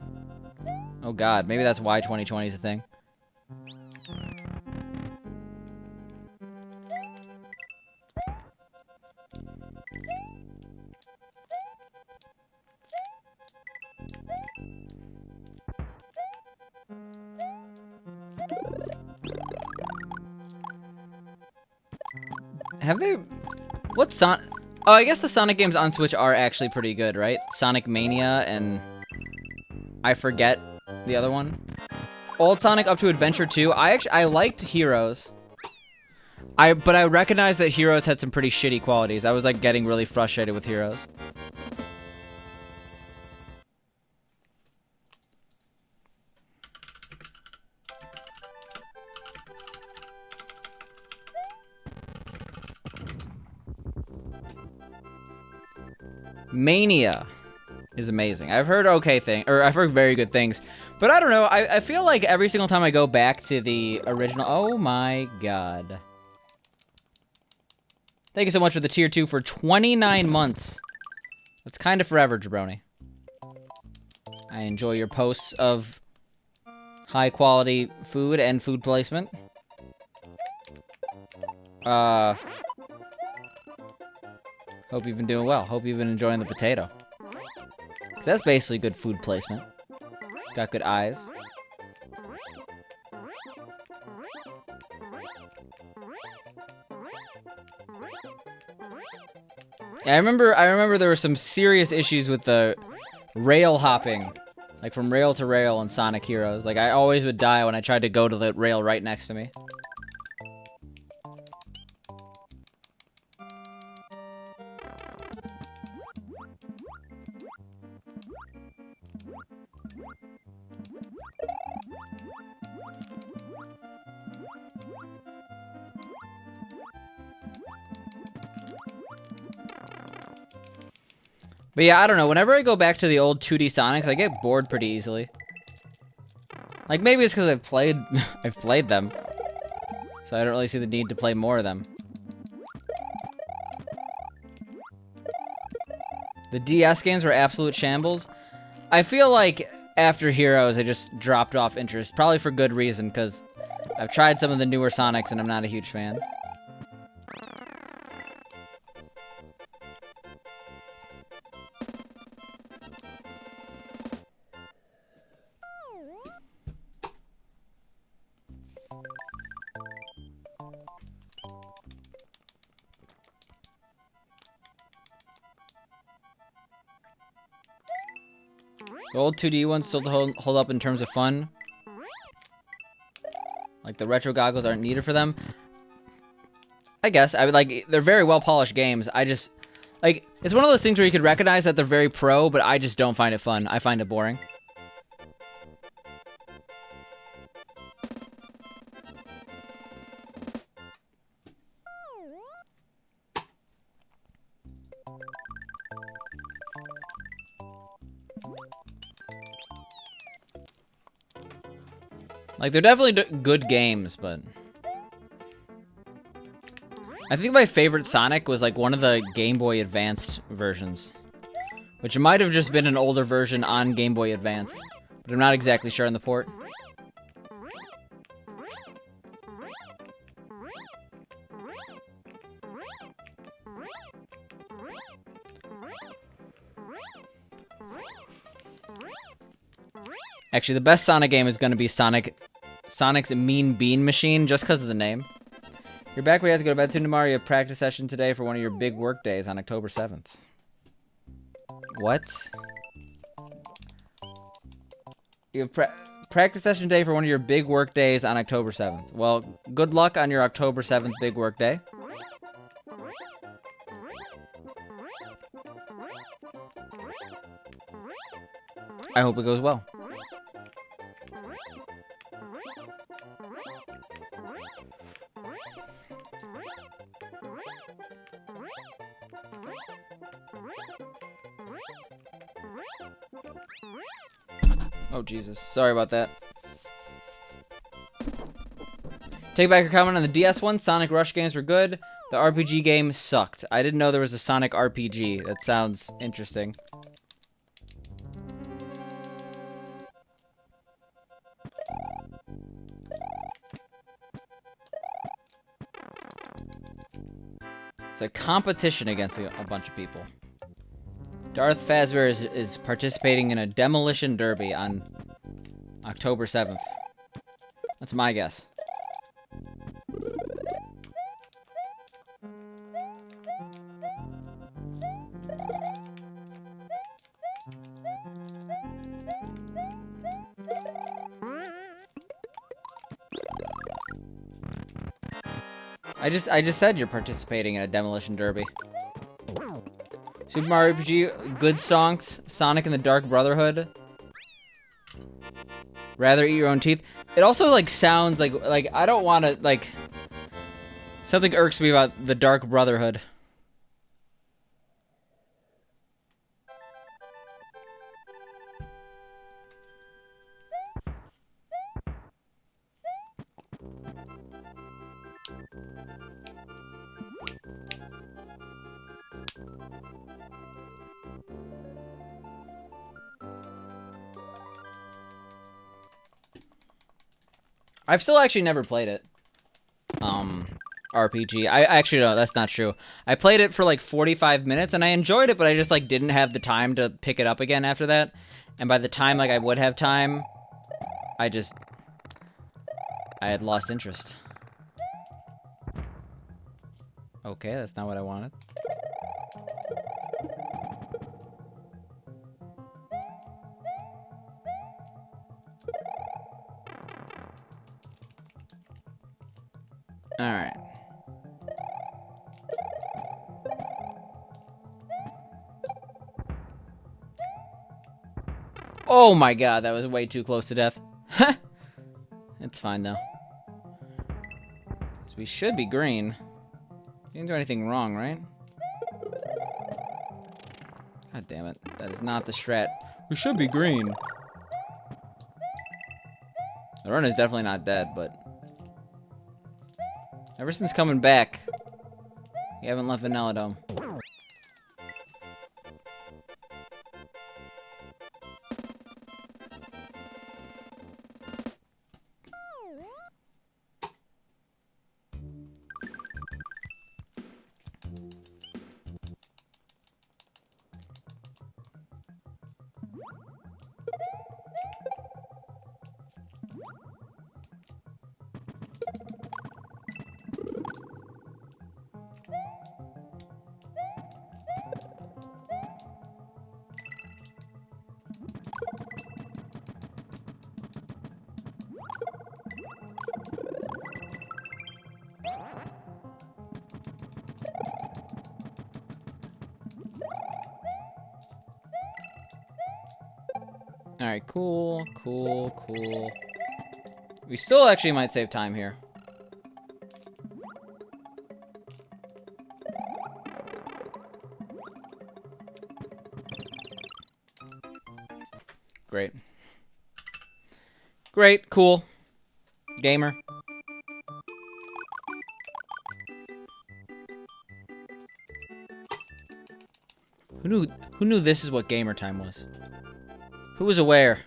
Oh, God. Maybe that's why 2020 is a thing. Have they... What Son... Oh, I guess the Sonic games on Switch are actually pretty good, right? Sonic Mania and... I forget the other one. Old Sonic up to Adventure 2. I liked Heroes. But I recognized that Heroes had some pretty shitty qualities. I was like getting really frustrated with Heroes. Mania is amazing. I've heard I've heard very good things, but I don't know. I feel like every single time I go back to the original. Oh my God! Thank you so much for the tier 2 for 29 months. That's kind of forever, Jabroni. I enjoy your posts of high quality food and food placement. Hope you've been doing well. Hope you've been enjoying the potato. That's basically good food placement. Got good eyes. I remember there were some serious issues with the rail hopping. Like from rail to rail in Sonic Heroes. Like I always would die when I tried to go to the rail right next to me. But yeah, I don't know. Whenever I go back to the old 2D Sonics, I get bored pretty easily. Like maybe it's because I've played them, so I don't really see the need to play more of them. The DS games were absolute shambles. I feel like after Heroes, I just dropped off interest, probably for good reason, because I've tried some of the newer Sonics and I'm not a huge fan. The old 2D ones still hold up in terms of fun. Like, the retro goggles aren't needed for them. I guess. I would like, they're very well-polished games. I just, Like, it's one of those things where you could recognize that they're very pro, but I just don't find it fun. I find it boring. Like, they're definitely good games, but... I think my favorite Sonic was, like, one of the Game Boy Advanced versions. Which might have just been an older version on Game Boy Advanced. But I'm not exactly sure on the port. Actually, the best Sonic game is going to be Sonic's Mean Bean Machine, just because of the name. You're back where you have to go to bed soon tomorrow. You have practice session today for one of your big work days on October 7th. What? You have practice session today for one of your big work days on October 7th. Well, good luck on your October 7th big work day. I hope it goes well. Oh, Jesus. Sorry about that. Take back your comment on the DS one. Sonic Rush games were good. The RPG game sucked. I didn't know there was a Sonic RPG. That sounds interesting. It's a competition against a bunch of people. Darth Fazbear is participating in a demolition derby on October 7th. That's my guess. I just said you're participating in a demolition derby. Super Mario RPG, good songs, Sonic and the Dark Brotherhood. Rather eat your own teeth. It also like sounds like I don't want to like. Something irks me about the Dark Brotherhood. I've still actually never played it. RPG. I actually no, that's not true. I played it for like 45 minutes and I enjoyed it, but I just like didn't have the time to pick it up again after that. And by the time like I would have time, I had lost interest. Okay, that's not what I wanted. Alright. Oh my god, that was way too close to death. It's fine though. So we should be green. Didn't do anything wrong, right? God damn it. That is not the strat. We should be green. The run is definitely not dead, but... Ever since coming back, you haven't left Vanilla Dome. Alright, cool, cool, cool. We still actually might save time here. Great. Great, cool. Gamer. Who knew this is what gamer time was? Who was aware?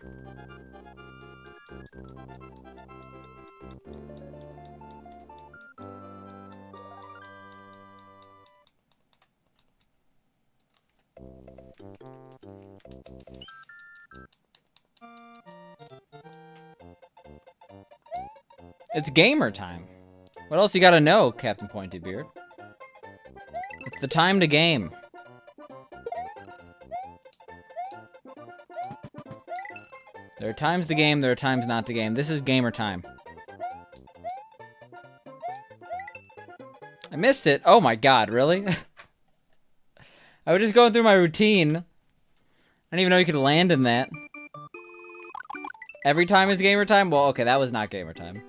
It's gamer time. What else you gotta know, Captain Pointybeard? It's the time to game. There are times to game, there are times not to game. This is gamer time. I missed it. Oh my god, really? I was just going through my routine. I didn't even know you could land in that. Every time is gamer time? Well, okay, that was not gamer time.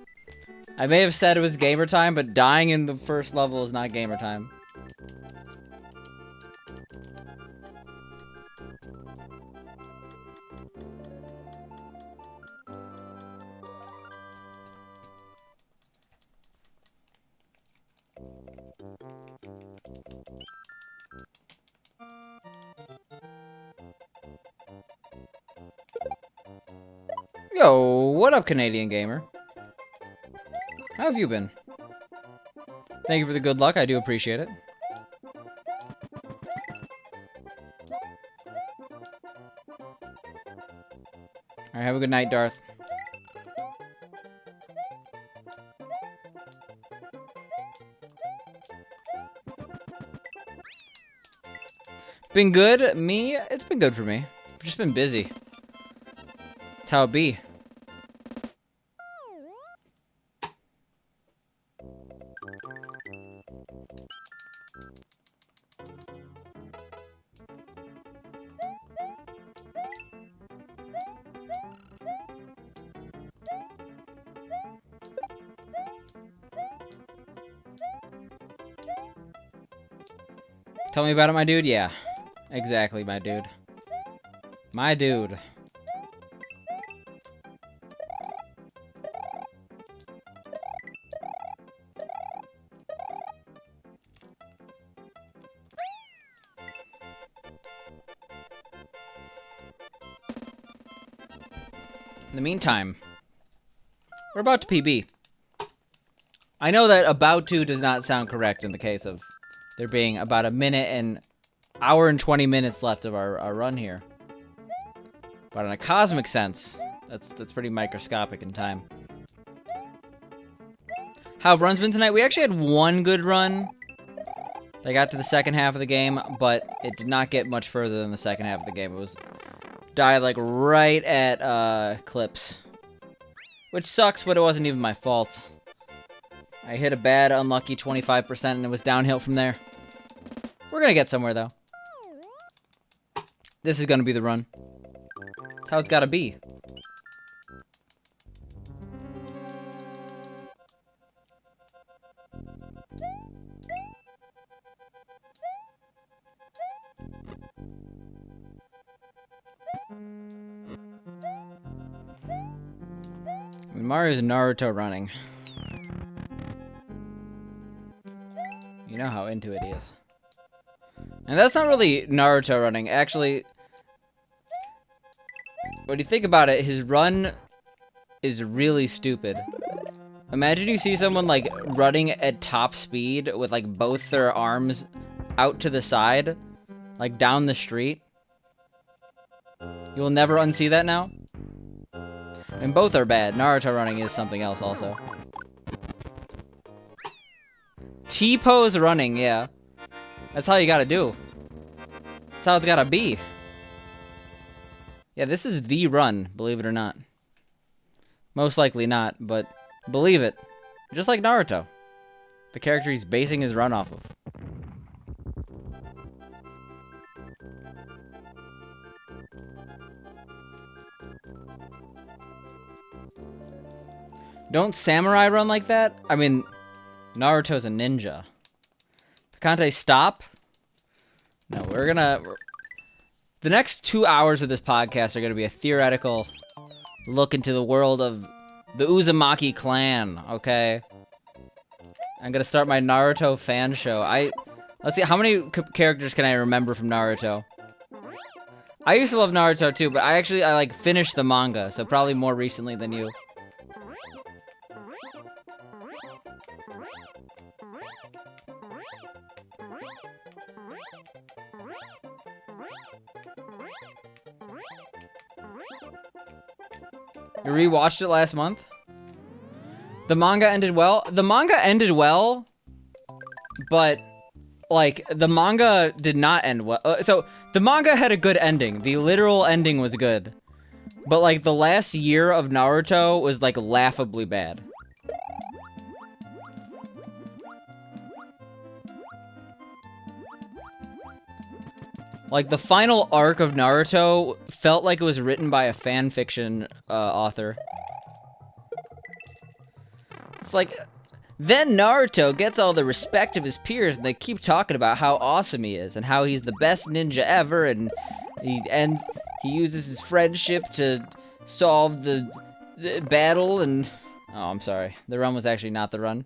I may have said it was gamer time, but dying in the first level is not gamer time. Yo, what up, Canadian gamer? How have you been? Thank you for the good luck, I do appreciate it. Alright, have a good night, Darth. Been good? Me? It's been good for me. I've just been busy. That's how it be. Tell me about it, my dude? Yeah. Exactly, my dude. My dude. In the meantime, we're about to PB. I know that about to does not sound correct in the case of there being about an hour and 20 minutes left of our run here. But in a cosmic sense, that's pretty microscopic in time. How have runs been tonight? We actually had one good run. I got to the second half of the game, but it did not get much further than the second half of the game. It was died like right at clips. Which sucks, but it wasn't even my fault. I hit a bad, unlucky 25% and it was downhill from there. We're gonna get somewhere though. This is gonna be the run. That's how it's gotta be. I mean, Mario's Naruto running. You know how into it he is. And that's not really Naruto running. Actually, when you think about it, his run is really stupid. Imagine you see someone, like, running at top speed with, like, both their arms out to the side, like, down the street. You will never unsee that now? And both are bad. Naruto running is something else also. T-pose running, yeah. That's how you gotta do. That's how it's gotta be. Yeah, this is the run, believe it or not. Most likely not, but believe it. Just like Naruto. The character he's basing his run off of. Don't samurai run like that? I mean, Naruto's a ninja. Picante, stop. No, we're gonna... The next 2 hours of this podcast are gonna be a theoretical look into the world of the Uzumaki clan, okay? I'm gonna start my Naruto fan show. Let's see, how many characters can I remember from Naruto? I used to love Naruto too, but I like finished the manga, so probably more recently than you. You rewatched it last month? The manga ended well? The manga ended well, but, like, the manga did not end well. So, the manga had a good ending. The literal ending was good. But, like, the last year of Naruto was, like, laughably bad. Like, the final arc of Naruto felt like it was written by a fanfiction author. It's like, then Naruto gets all the respect of his peers, and they keep talking about how awesome he is, and how he's the best ninja ever, and he uses his friendship to solve the battle, and... Oh, I'm sorry. The run was actually not the run.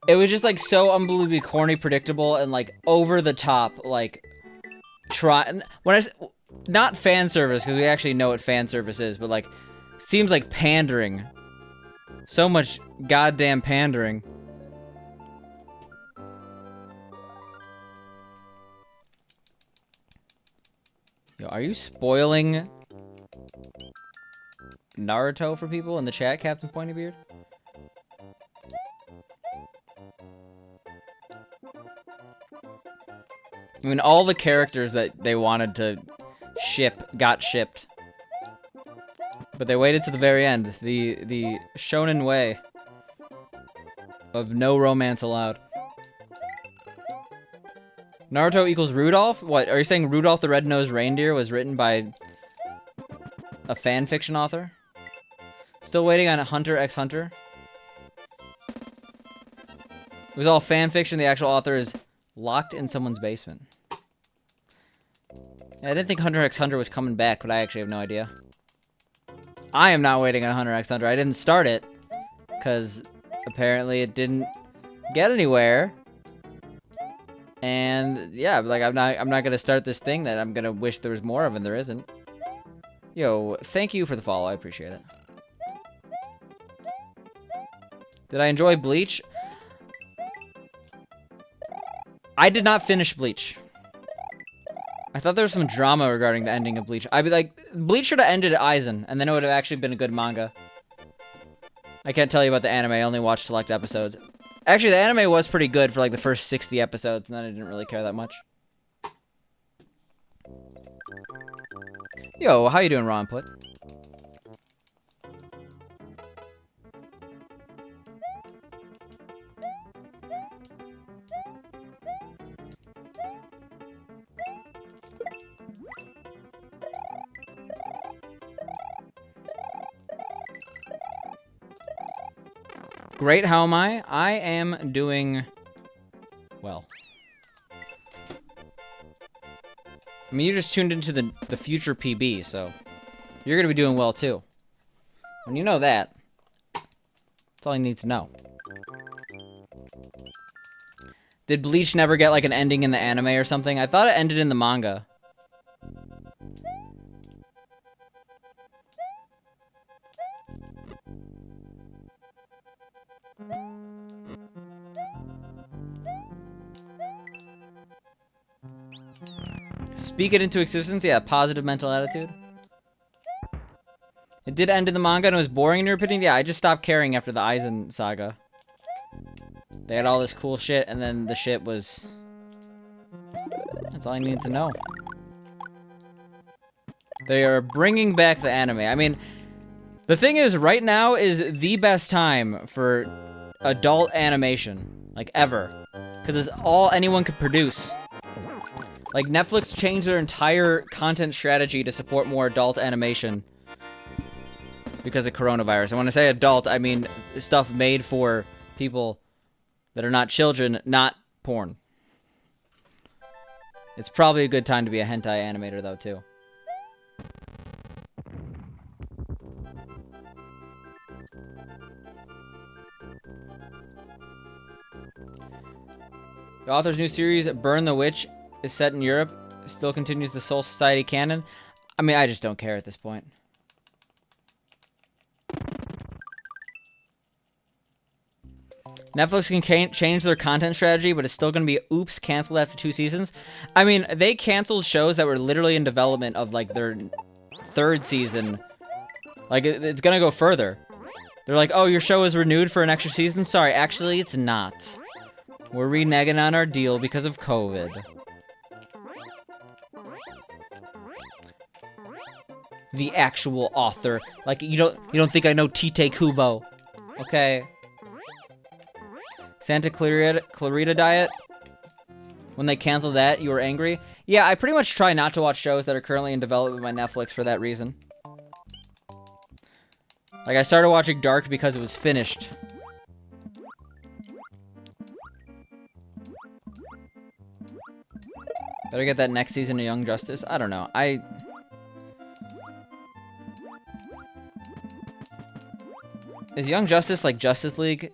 It was just, like, so unbelievably corny, predictable, and, like, over the top, like, not fan service, because we actually know what fan service is, but, like, seems like pandering. So much goddamn pandering. Yo, are you spoiling Naruto for people in the chat, Captain Pointybeard? I mean, all the characters that they wanted to ship got shipped. But they waited to the very end. The shonen way of no romance allowed. Naruto equals Rudolph? What, are you saying Rudolph the Red-Nosed Reindeer was written by a fanfiction author? Still waiting on Hunter x Hunter? It was all fanfiction, the actual author is locked in someone's basement. Yeah, I didn't think Hunter x Hunter was coming back, but I actually have no idea. I am not waiting on Hunter x Hunter. I didn't start it, because apparently it didn't get anywhere. And yeah, like I'm not gonna start this thing that I'm gonna wish there was more of, and there isn't. Yo, thank you for the follow. I appreciate it. Did I enjoy Bleach? I did not finish Bleach. I thought there was some drama regarding the ending of Bleach. I'd be like, Bleach should have ended at Aizen, and then it would have actually been a good manga. I can't tell you about the anime, I only watched select episodes. Actually, the anime was pretty good for like the first 60 episodes, and then I didn't really care that much. Yo, how you doing, Raw Input? Great, how am I? I am doing well. I mean, you just tuned into the future PB, so you're gonna be doing well too. When you know that, that's all you need to know. Did Bleach never get like an ending in the anime or something? I thought it ended in the manga. Speak it into existence? Yeah, positive mental attitude. It did end in the manga and it was boring in your opinion? Yeah, I just stopped caring after the Aizen saga. They had all this cool shit and then the shit was... That's all I needed to know. They are bringing back the anime. I mean, the thing is, right now is the best time for adult animation. Like, ever. Because it's all anyone could produce. Like, Netflix changed their entire content strategy to support more adult animation. because of coronavirus. And when I say adult, I mean stuff made for people that are not children, not porn. It's probably a good time to be a hentai animator, though, too. The author's new series, Burn the Witch, is set in Europe. Still continues the Soul Society canon. I mean, I just don't care at this point. Netflix can change their content strategy, but it's still going to be, oops, canceled after 2 seasons. I mean, they canceled shows that were literally in development of, like, their 3rd season. Like, it's going to go further. They're like, oh, your show is renewed for an extra season? Sorry, actually, it's not. We're reneging on our deal because of COVID. The actual author. Like, you don't think I know Tite Kubo. Okay. Santa Clarita Diet. When they canceled that, you were angry? Yeah, I pretty much try not to watch shows that are currently in development by Netflix for that reason. Like, I started watching Dark because it was finished. Better get that next season of Young Justice? I don't know. Is Young Justice like Justice League?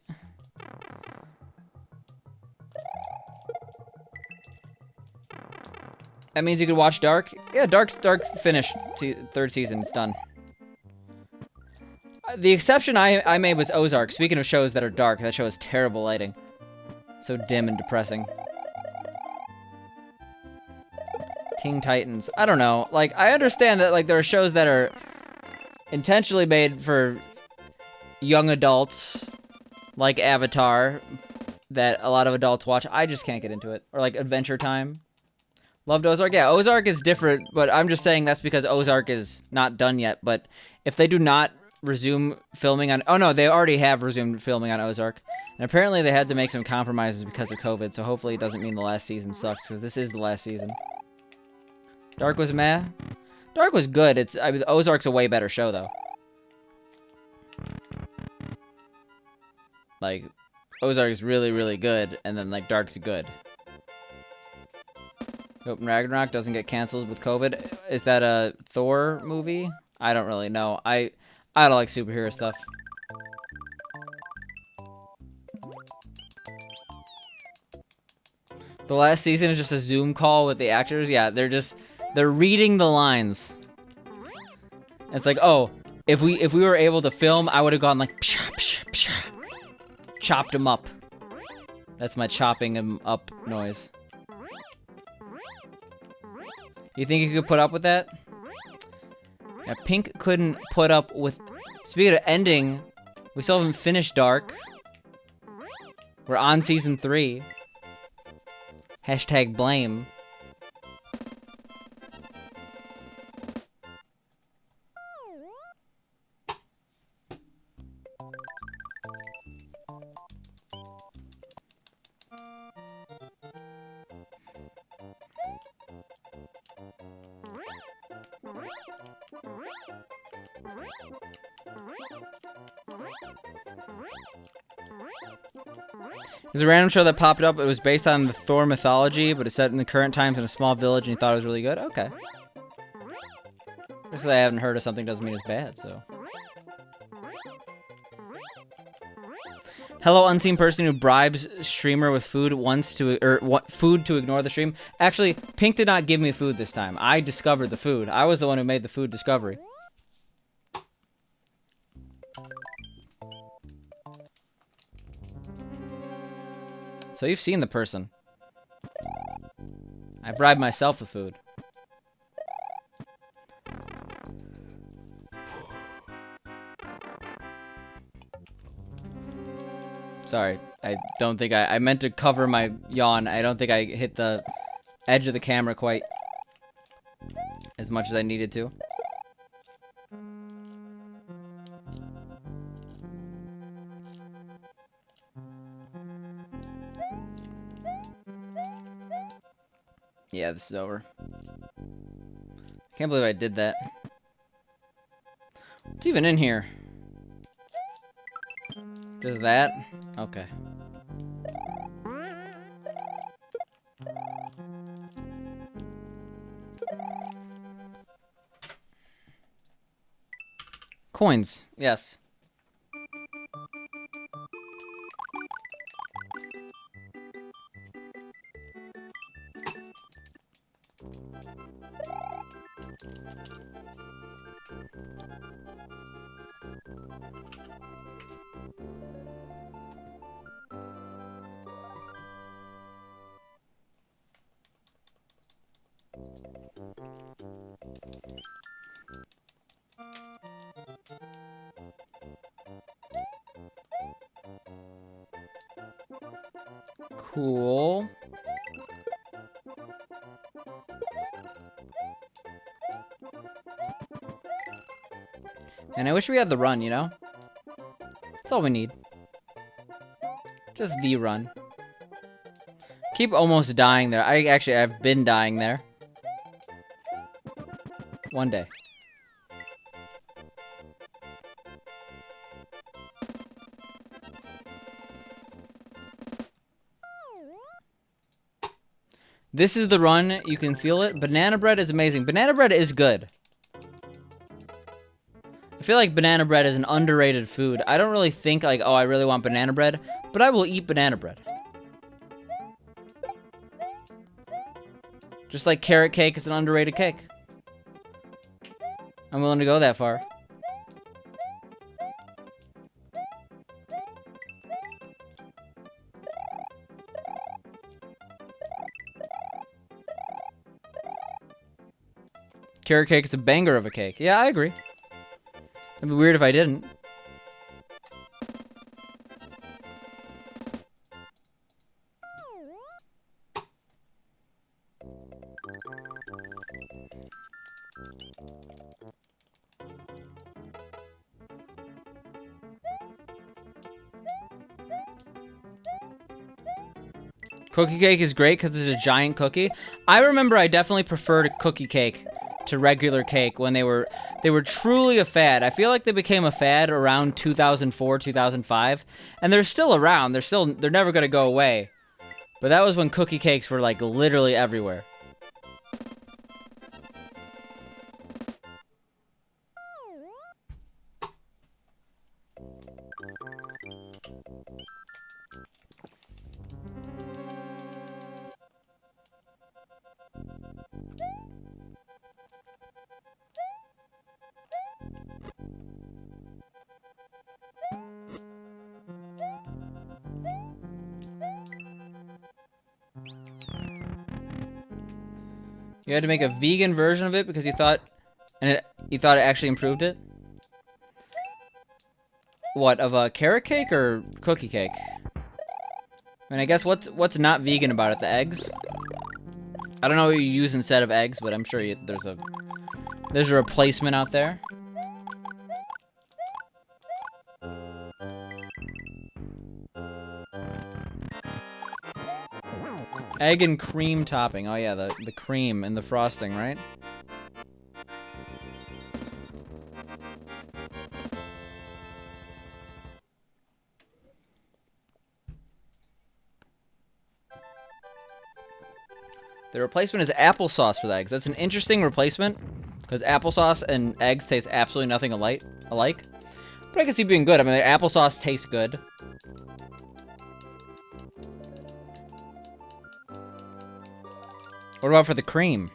That means you could watch Dark? Yeah, Dark finished. 3rd season, it's done. The exception I made was Ozark. Speaking of shows that are dark, that show has terrible lighting. So dim and depressing. Teen Titans. I don't know. Like, I understand that, like, there are shows that are intentionally made for young adults, like Avatar, that a lot of adults watch. I just can't get into it. Or, like, Adventure Time. Loved Ozark? Yeah, Ozark is different, but I'm just saying that's because Ozark is not done yet. But if they do not resume filming on... Oh, no, they already have resumed filming on Ozark. And apparently they had to make some compromises because of COVID, so hopefully it doesn't mean the last season sucks, because this is the last season. Dark was meh? Dark was good. I mean, Ozark's a way better show, though. Like, Ozark's really, really good, and then, like, Dark's good. Hope Ragnarok doesn't get canceled with COVID. Is that a Thor movie? I don't really know. I don't like superhero stuff. The last season is just a Zoom call with the actors. Yeah, they're reading the lines. It's like, oh, if we were able to film, I would have gone like, psha, psha, psha. Chopped him up. That's my chopping him up noise. You think you could put up with that? Yeah, Pink couldn't put up with... Speaking of ending, we still haven't finished Dark. We're on season 3. Hashtag blame. There's a random show that popped up. It was based on the Thor mythology, but it's set in the current times in a small village, and you thought it was really good? Okay. Just because I haven't heard of something doesn't mean it's bad, so. Hello, unseen person who bribes streamer with food food to ignore the stream. Actually, Pink did not give me food this time. I discovered the food. I was the one who made the food discovery. So you've seen the person. I bribed myself with food. Sorry, I don't think I meant to cover my yawn. I don't think I hit the edge of the camera quite as much as I needed to. Yeah, this is over. I can't believe I did that. What's even in here? Just that? Okay. Coins, yes. Cool. And I wish we had the run, you know? That's all we need. Just the run. Keep almost dying there. I've been dying there. One day. This is the run. You can feel it. Banana bread is amazing. Banana bread is good. I feel like banana bread is an underrated food. I don't really think like, oh, I really want banana bread, but I will eat banana bread. Just like carrot cake is an underrated cake. I'm willing to go that far. Carrot cake is a banger of a cake. Yeah, I agree. It'd be weird if I didn't. Cookie cake is great because it's a giant cookie. I remember I definitely preferred cookie cake to regular cake when they were truly a fad. I feel like they became a fad around 2004, 2005, and they're still around. They're never gonna go away. But that was when cookie cakes were like literally everywhere. You had to make a vegan version of it because you thought it actually improved it? What, of a carrot cake or cookie cake? I mean, I guess what's not vegan about it? The eggs? I don't know what you use instead of eggs, but I'm sure there's a replacement out there. Egg and cream topping. Oh yeah, the cream and the frosting, right? The replacement is applesauce for the eggs. That's an interesting replacement, because applesauce and eggs taste absolutely nothing alike. But I can see being good. I mean, the applesauce tastes good. What about for the cream?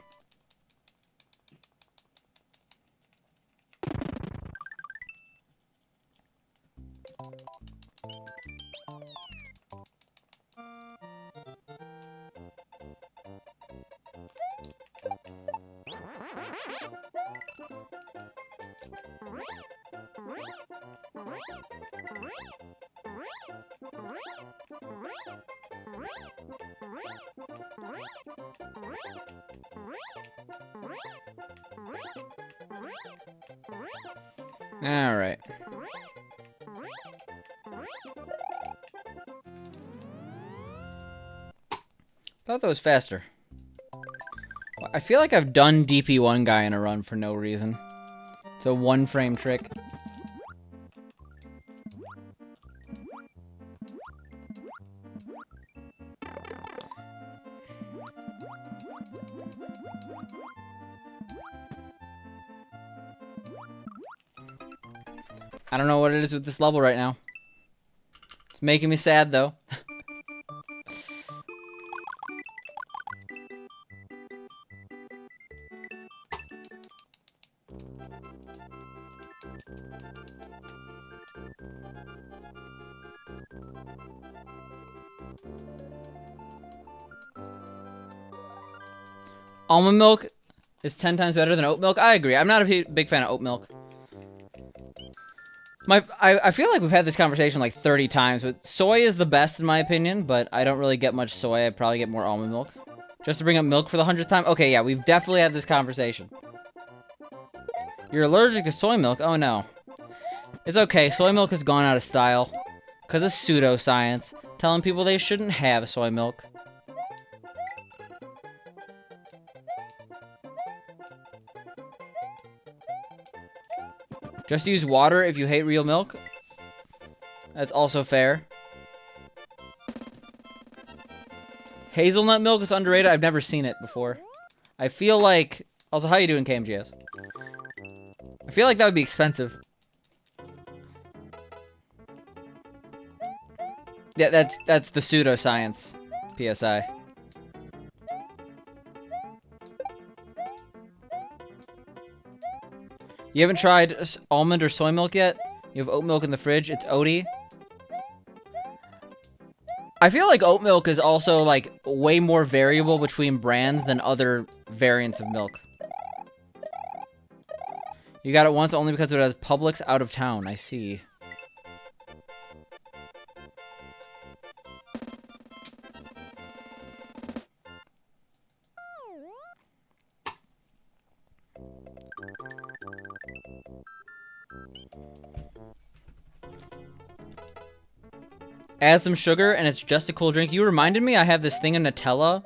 All right. Thought that was faster. I feel like I've done DP1 guy in a run for no reason. It's a one-frame trick. I don't know what it is with this level right now. It's making me sad, though. Almond milk is 10 times better than oat milk. I agree. I'm not a big fan of oat milk. I feel like we've had this conversation like 30 times, but soy is the best in my opinion, but I don't really get much soy. I'd probably get more almond milk. Just to bring up milk for the 100th time? Okay, yeah, we've definitely had this conversation. You're allergic to soy milk? Oh no. It's okay, soy milk has gone out of style. Because of pseudoscience, telling people they shouldn't have soy milk. Just use water if you hate real milk. That's also fair. Hazelnut milk is underrated. I've never seen it before. I feel like... Also, how you doing, KMGS? I feel like that would be expensive. Yeah, that's the pseudoscience. PSI. You haven't tried almond or soy milk yet? You have oat milk in the fridge. It's oaty. I feel like oat milk is also, like, way more variable between brands than other variants of milk. You got it once only because it has Publix out of town. I see. Add some sugar, and it's just a cool drink. You reminded me I have this thing of Nutella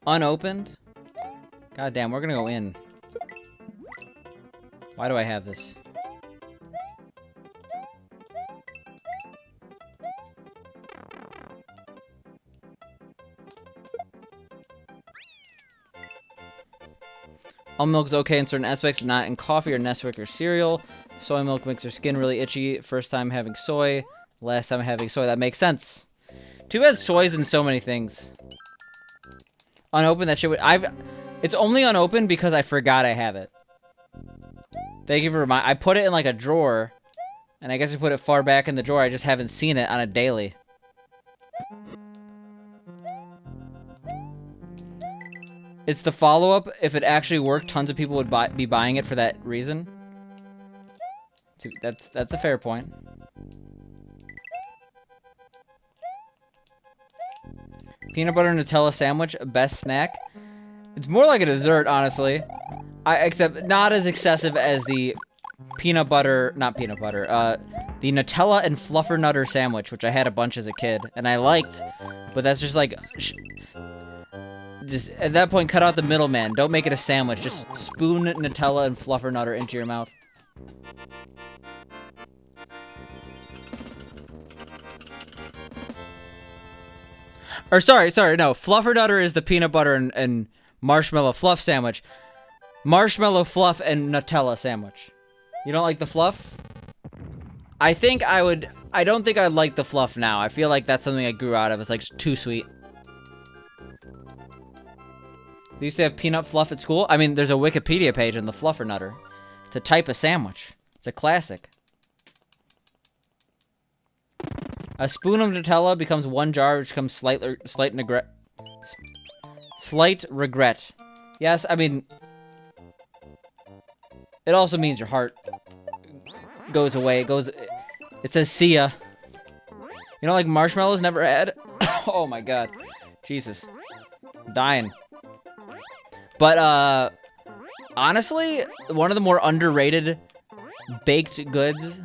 unopened. God damn, we're gonna go in. Why do I have this? Almond milk is okay in certain aspects, but not in coffee or Nesquik or cereal. Soy milk makes your skin really itchy. First time having soy. Last time having soy. That makes sense. Too bad soy's in so many things. Unopened, that shit would... It's only unopened because I forgot I have it. Thank you for reminding... I put it in like a drawer. And I guess I put it far back in the drawer. I just haven't seen it on a daily. It's the follow-up. If it actually worked, tons of people would be buying it for that reason. That's a fair point. Peanut butter Nutella sandwich, best snack. It's more like a dessert, honestly. Except not as excessive as the peanut butter, not peanut butter, the Nutella and Fluffernutter sandwich, which I had a bunch as a kid, and I liked, but that's just like, just at that point, cut out the middleman. Don't make it a sandwich. Just spoon Nutella and Fluffernutter into your mouth. Or sorry, no. Fluffernutter is the peanut butter and marshmallow fluff sandwich. Marshmallow fluff and Nutella sandwich. You don't like the fluff? I think I would... I don't think I'd like the fluff now. I feel like that's something I grew out of. It's like too sweet. They used to have peanut fluff at school. I mean, there's a Wikipedia page on the Fluffernutter. It's a type of sandwich. It's a classic. A spoon of Nutella becomes one jar, which becomes slight regret. Yes, I mean... It also means your heart goes away. It says, see ya. You know, like marshmallows never had? Oh my god. Jesus. I'm dying. But, honestly, one of the more underrated baked goods,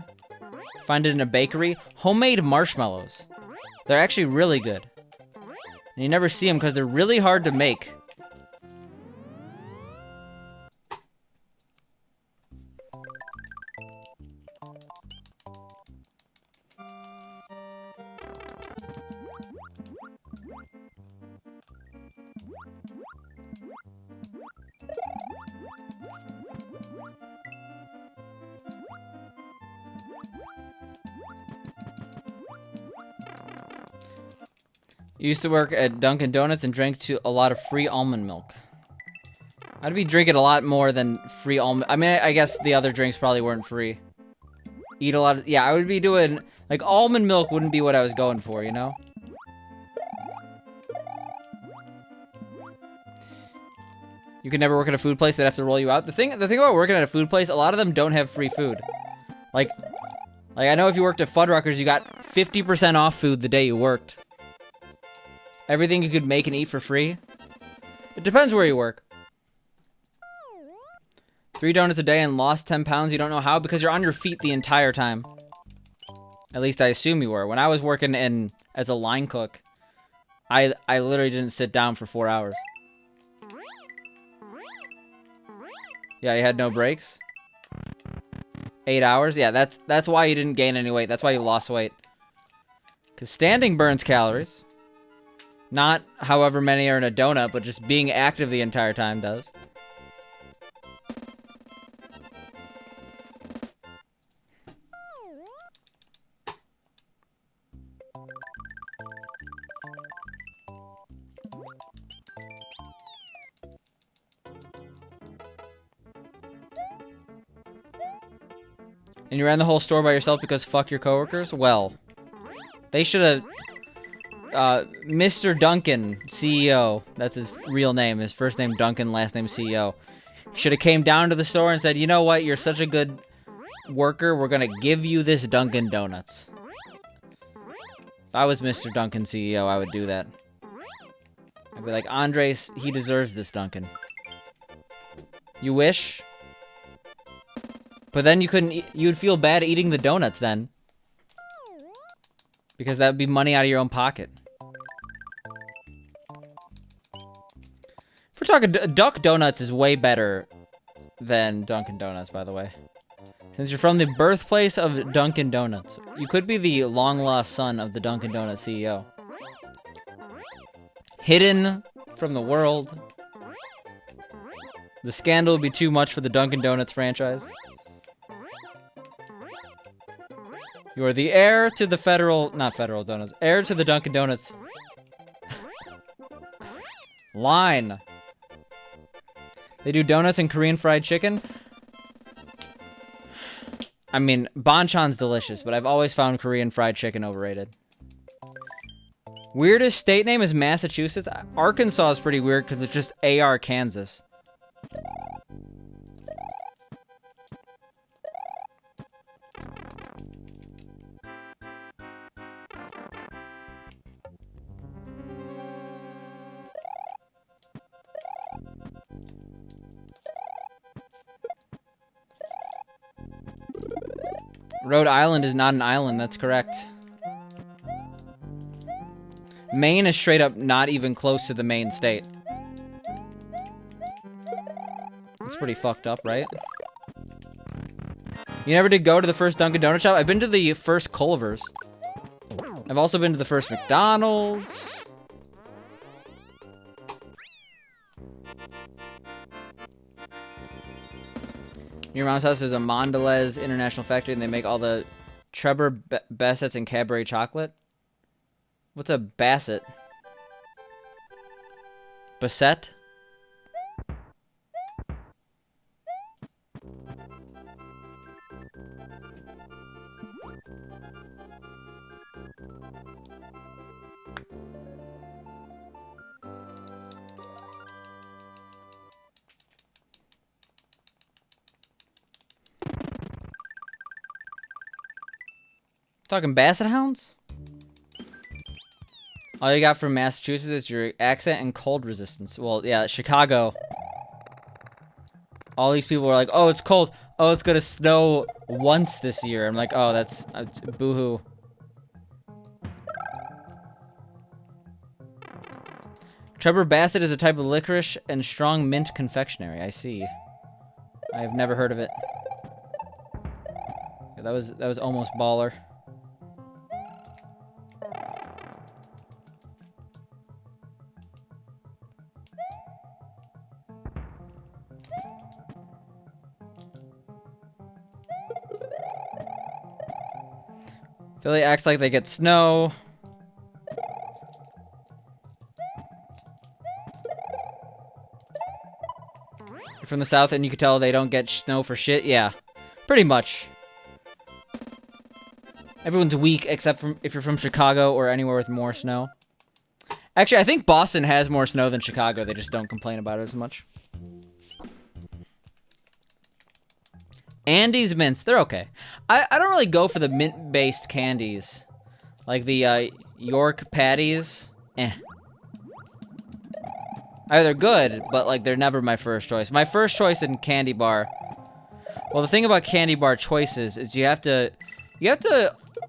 find it in a bakery, homemade marshmallows. They're actually really good. And you never see them because they're really hard to make. Used to work at Dunkin' Donuts and drank a lot of free almond milk. I'd be drinking a lot more than free almond. I mean, I guess the other drinks probably weren't free. Eat a lot of, yeah, I would be doing, like, almond milk wouldn't be what I was going for, you know? You could never work at a food place, they'd have to roll you out. The thing about working at a food place, a lot of them don't have free food. Like I know if you worked at Fuddruckers, you got 50% off food the day you worked. Everything you could make and eat for free. It depends where you work. 3 donuts a day and lost 10 pounds. You don't know how? Because you're on your feet the entire time. At least I assume you were. When I was working as a line cook, I literally didn't sit down for 4 hours. Yeah, you had no breaks. 8 hours? Yeah, that's why you didn't gain any weight. That's why you lost weight. Because standing burns calories. Not however many are in a donut, but just being active the entire time does. And you ran the whole store by yourself because fuck your coworkers? Well, they should have... Mr. Duncan, CEO. That's his real name. His first name Duncan, last name CEO. Should have came down to the store and said, you know what? You're such a good worker. We're going to give you this Dunkin' Donuts. If I was Mr. Duncan CEO, I would do that. I'd be like, Andres, he deserves this Dunkin'. You wish? But then you couldn't you'd feel bad eating the donuts then. Because that would be money out of your own pocket. If we're talking, Duck Donuts is way better than Dunkin' Donuts, by the way. Since you're from the birthplace of Dunkin' Donuts, you could be the long-lost son of the Dunkin' Donuts CEO. Hidden from the world. The scandal would be too much for the Dunkin' Donuts franchise. You are the heir to the not Federal Donuts, heir to the Dunkin' Donuts line. They do donuts and Korean fried chicken. I mean, banchan's delicious, but I've always found Korean fried chicken overrated. Weirdest state name is Massachusetts. Arkansas is pretty weird because it's just AR Kansas. Rhode Island is not an island, that's correct. Maine is straight up not even close to the main state. That's pretty fucked up, right? You never did go to the first Dunkin' Donut shop? I've been to the first Culver's. I've also been to the first McDonald's. Your mom's house is a Mondelez International Factory, and they make all the Trebor Bassets and Cadbury chocolate. What's a Bassett? Bassett? Talking Basset Hounds? All you got from Massachusetts is your accent and cold resistance. Well, yeah, Chicago. All these people were like, oh, it's cold. Oh, it's gonna snow once this year. I'm like, oh, that's boo-hoo. Trebor Bassett is a type of licorice and strong mint confectionery. I see. I have never heard of it. Yeah, that was almost baller. Philly acts like they get snow. from the south and you can tell they don't get snow for shit? Yeah, pretty much. Everyone's weak except if you're from Chicago or anywhere with more snow. Actually, I think Boston has more snow than Chicago. They just don't complain about it as much. Andes mints, they're okay. I don't really go for the mint-based candies. Like the York patties. Eh. They're good, but like they're never my first choice. My first choice in candy bar. Well, the thing about candy bar choices is you have to,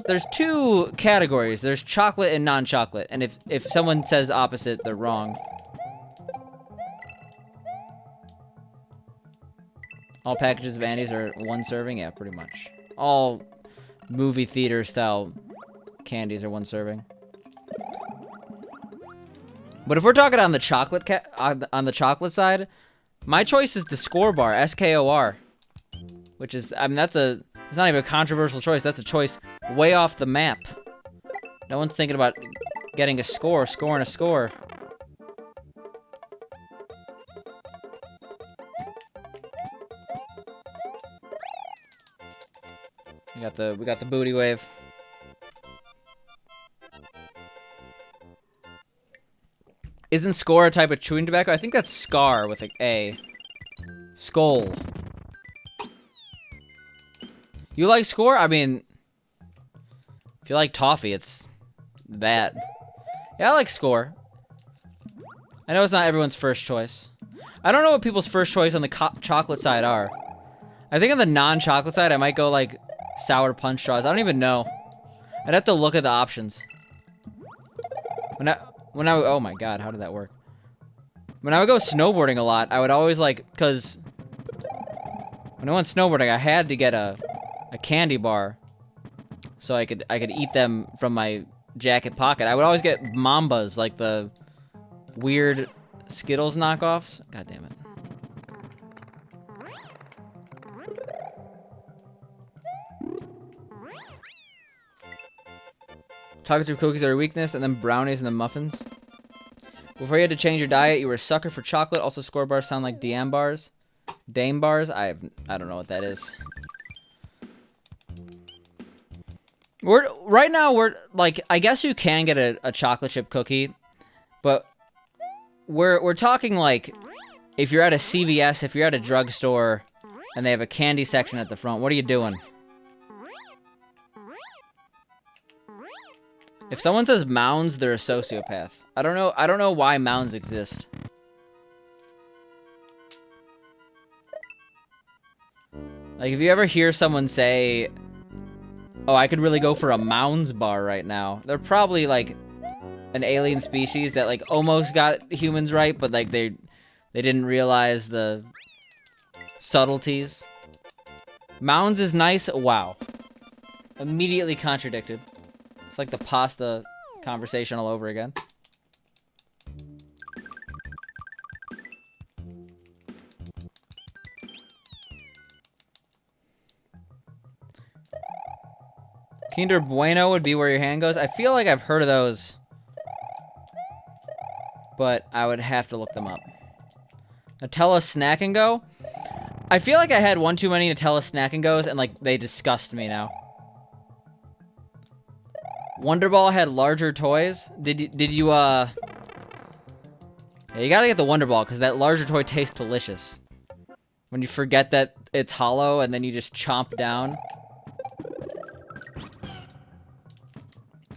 there's two categories. There's chocolate and non-chocolate. And if someone says opposite, they're wrong. All packages of Andes are one serving? Yeah, pretty much. All movie theater style candies are one serving. But if we're talking on the chocolate on the chocolate side, my choice is the Skor bar, SKOR, which is, I mean, it's not even a controversial choice. That's a choice way off the map. No one's thinking about getting a score, scoring a score. We got the booty wave. Isn't Skor a type of chewing tobacco? I think that's Scar with an A. Skull. You like Skor? I mean, if you like toffee, it's that. Yeah, I like Skor. I know it's not everyone's first choice. I don't know what people's first choice on the chocolate side are. I think on the non-chocolate side, I might go like sour punch straws. I don't even know. I'd have to look at the options. Oh my god, how did that work? When I would go snowboarding a lot, I would always like, cause when I went snowboarding, I had to get a candy bar so I could eat them from my jacket pocket. I would always get Mambas, like the weird Skittles knockoffs. God damn it. Chocolate chip cookies are a weakness, and then brownies and then muffins. Before you had to change your diet, you were a sucker for chocolate. Also, Skor bars sound like DM bars. Dame bars? I don't know what that is. Right now, we're like, I guess you can get a chocolate chip cookie, but we're talking like, if you're at a CVS, if you're at a drugstore, and they have a candy section at the front, what are you doing? If someone says Mounds, they're a sociopath. I don't know why Mounds exist. Like, if you ever hear someone say, oh, I could really go for a Mounds bar right now, they're probably like an alien species that like almost got humans right, but like they didn't realize the subtleties. Mounds is nice. Wow. Immediately contradicted. It's like the pasta conversation all over again. Kinder Bueno would be where your hand goes. I feel like I've heard of those, but I would have to look them up. Nutella Snack and Go? I feel like I had one too many Nutella Snack and Go's, and like they disgust me now. Wonder Ball had larger toys. Did you yeah, you gotta get the Wonder Ball because that larger toy tastes delicious. When you forget that it's hollow and then you just chomp down.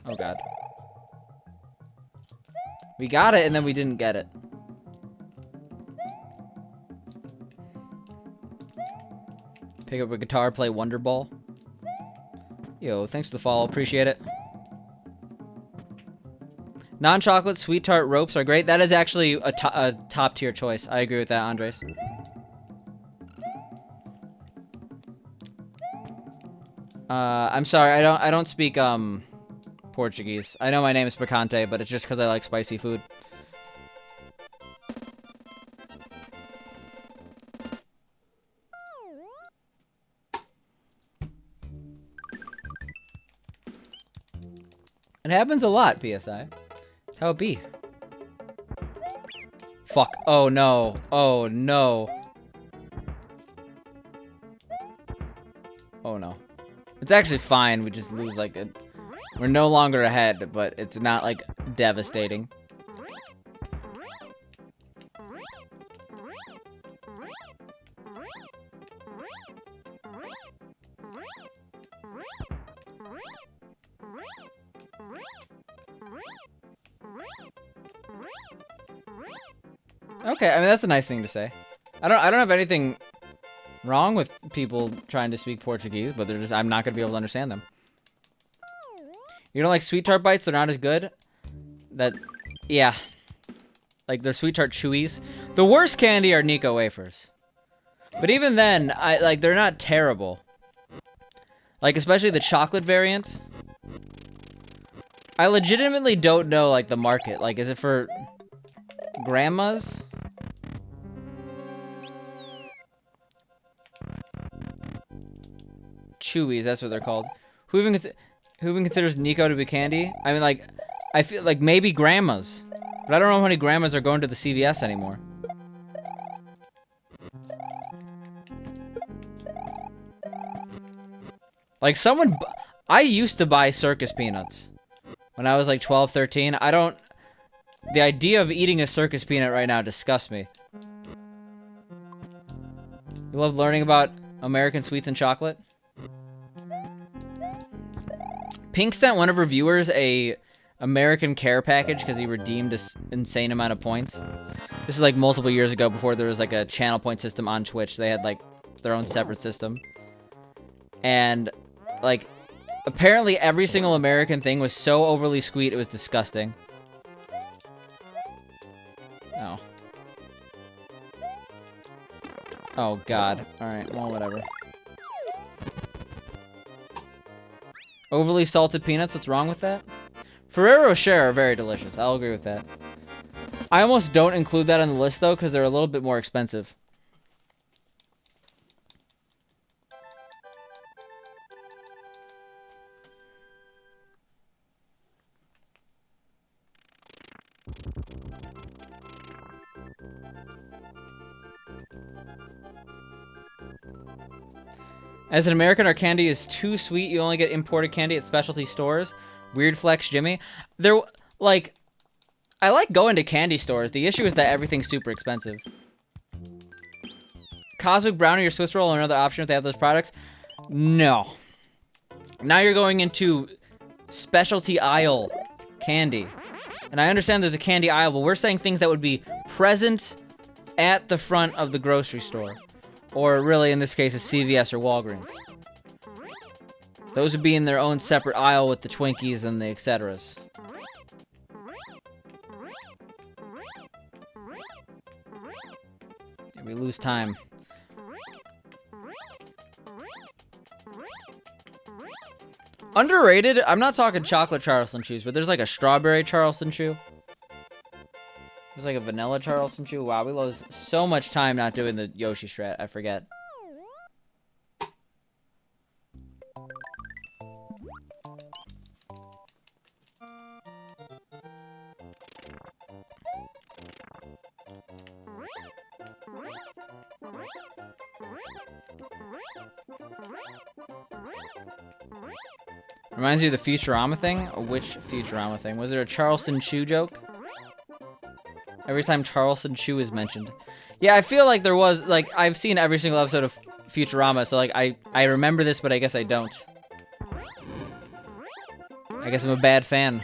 Oh god. We got it and then we didn't get it. Pick up a guitar, play Wonder Ball. Yo, thanks for the follow, appreciate it. Non-chocolate sweet tart ropes are great. That is actually a top tier choice. I agree with that, Andres. I'm sorry, I don't speak Portuguese. I know my name is Picante, but it's just because I like spicy food. It happens a lot, PSI. How it be? Fuck. Oh no. Oh no. It's actually fine. We just lose like we're no longer ahead, but it's not like devastating. Okay, I mean that's a nice thing to say. I don't have anything wrong with people trying to speak Portuguese, but I'm not gonna be able to understand them. You don't like sweet tart bites? They're not as good. Yeah. Like they're sweet tart chewies. The worst candy are Nico wafers. But even then, they're not terrible. Like especially the chocolate variant. I legitimately don't know like the market. Like is it for grandmas? Chewies, that's what they're called. Who even considers Nico to be candy? I mean, like, I feel like maybe grandmas. But I don't know how many grandmas are going to the CVS anymore. Like, I used to buy circus peanuts. When I was like 12, 13. The idea of eating a circus peanut right now disgusts me. You love learning about American sweets and chocolate? Pink sent one of her viewers a American Care package because he redeemed an insane amount of points. This is like multiple years ago before there was like a channel point system on Twitch. They had like their own separate system. And like apparently every single American thing was so overly sweet it was disgusting. Oh. Oh god. Alright, well whatever. Overly salted peanuts, what's wrong with that? Ferrero Rocher are very delicious. I'll agree with that. I almost don't include that on the list, though, because they're a little bit more expensive. As an American, our candy is too sweet. You only get imported candy at specialty stores. Weird flex, Jimmy. I like going to candy stores. The issue is that everything's super expensive. Cosmic Brownie or Swiss Roll are another option if they have those products. No. Now you're going into specialty aisle candy. And I understand there's a candy aisle, but we're saying things that would be present at the front of the grocery store. Or really, in this case, a CVS or Walgreens. Those would be in their own separate aisle with the Twinkies and the etceteras. Yeah, we lose time. Underrated? I'm not talking chocolate Charleston Chews, but there's like a strawberry Charleston Chew. There's like a vanilla Charleston Chew. Wow, we lose so much time not doing the Yoshi strat. I forget. Reminds you of the Futurama thing? Which Futurama thing? Was there a Charleston Chew joke? Every time Charleston Chew is mentioned. Yeah, I feel like there was, like, I've seen every single episode of Futurama, so, like, I remember this, but I guess I don't. I guess I'm a bad fan.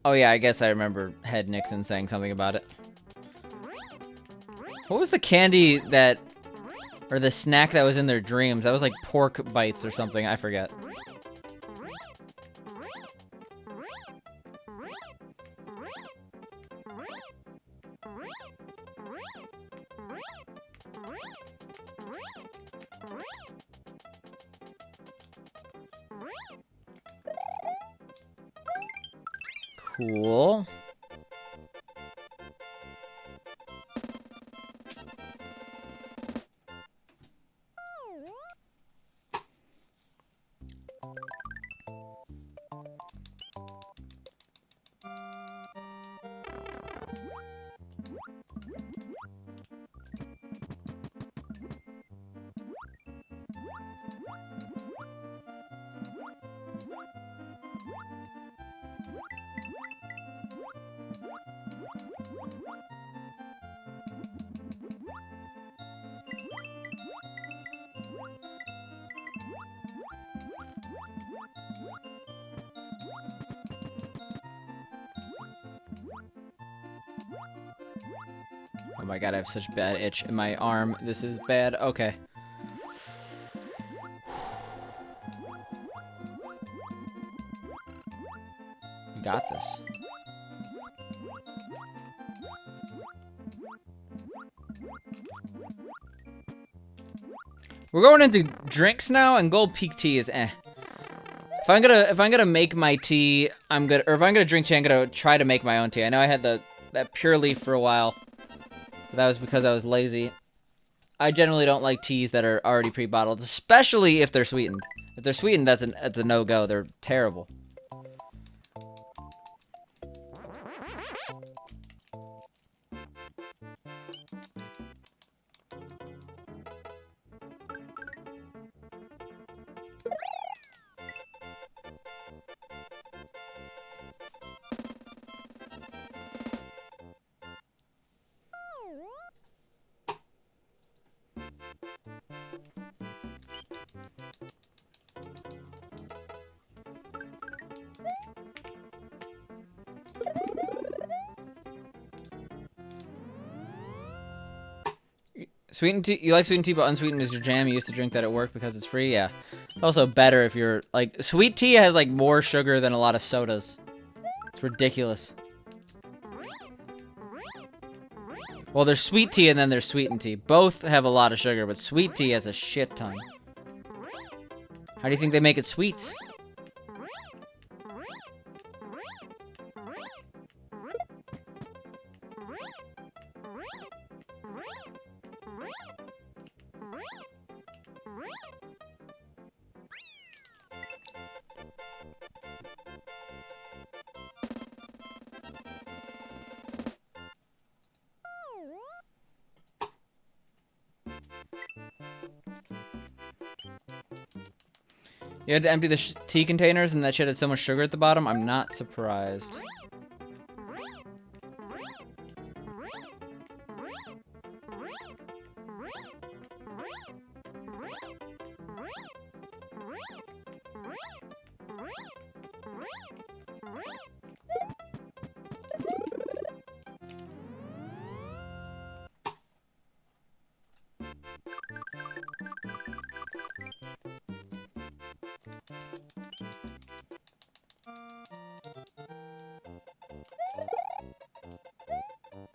Oh yeah, I guess I remember Head Nixon saying something about it. What was the candy that, or the snack that was in their dreams? That was like pork bites or something, I forget. Cool. Oh my god, I have such bad itch in my arm. This is bad. Okay. You got this. We're going into drinks now, and Gold Peak tea is eh. If I'm gonna make my tea, or if I'm gonna drink tea, I'm gonna try to make my own tea. I know I had that Pure Leaf for a while, but that was because I was lazy. I generally don't like teas that are already pre-bottled, especially if they're sweetened. If they're sweetened, that's a no-go. They're terrible. Sweetened tea? You like sweetened tea, but unsweetened is your jam. You used to drink that at work because it's free? Yeah. It's also better if you're, like, sweet tea has, like, more sugar than a lot of sodas. It's ridiculous. Well, there's sweet tea and then there's sweetened tea. Both have a lot of sugar, but sweet tea has a shit ton. How do you think they make it sweet? You had to empty the tea containers and that shit had so much sugar at the bottom? I'm not surprised.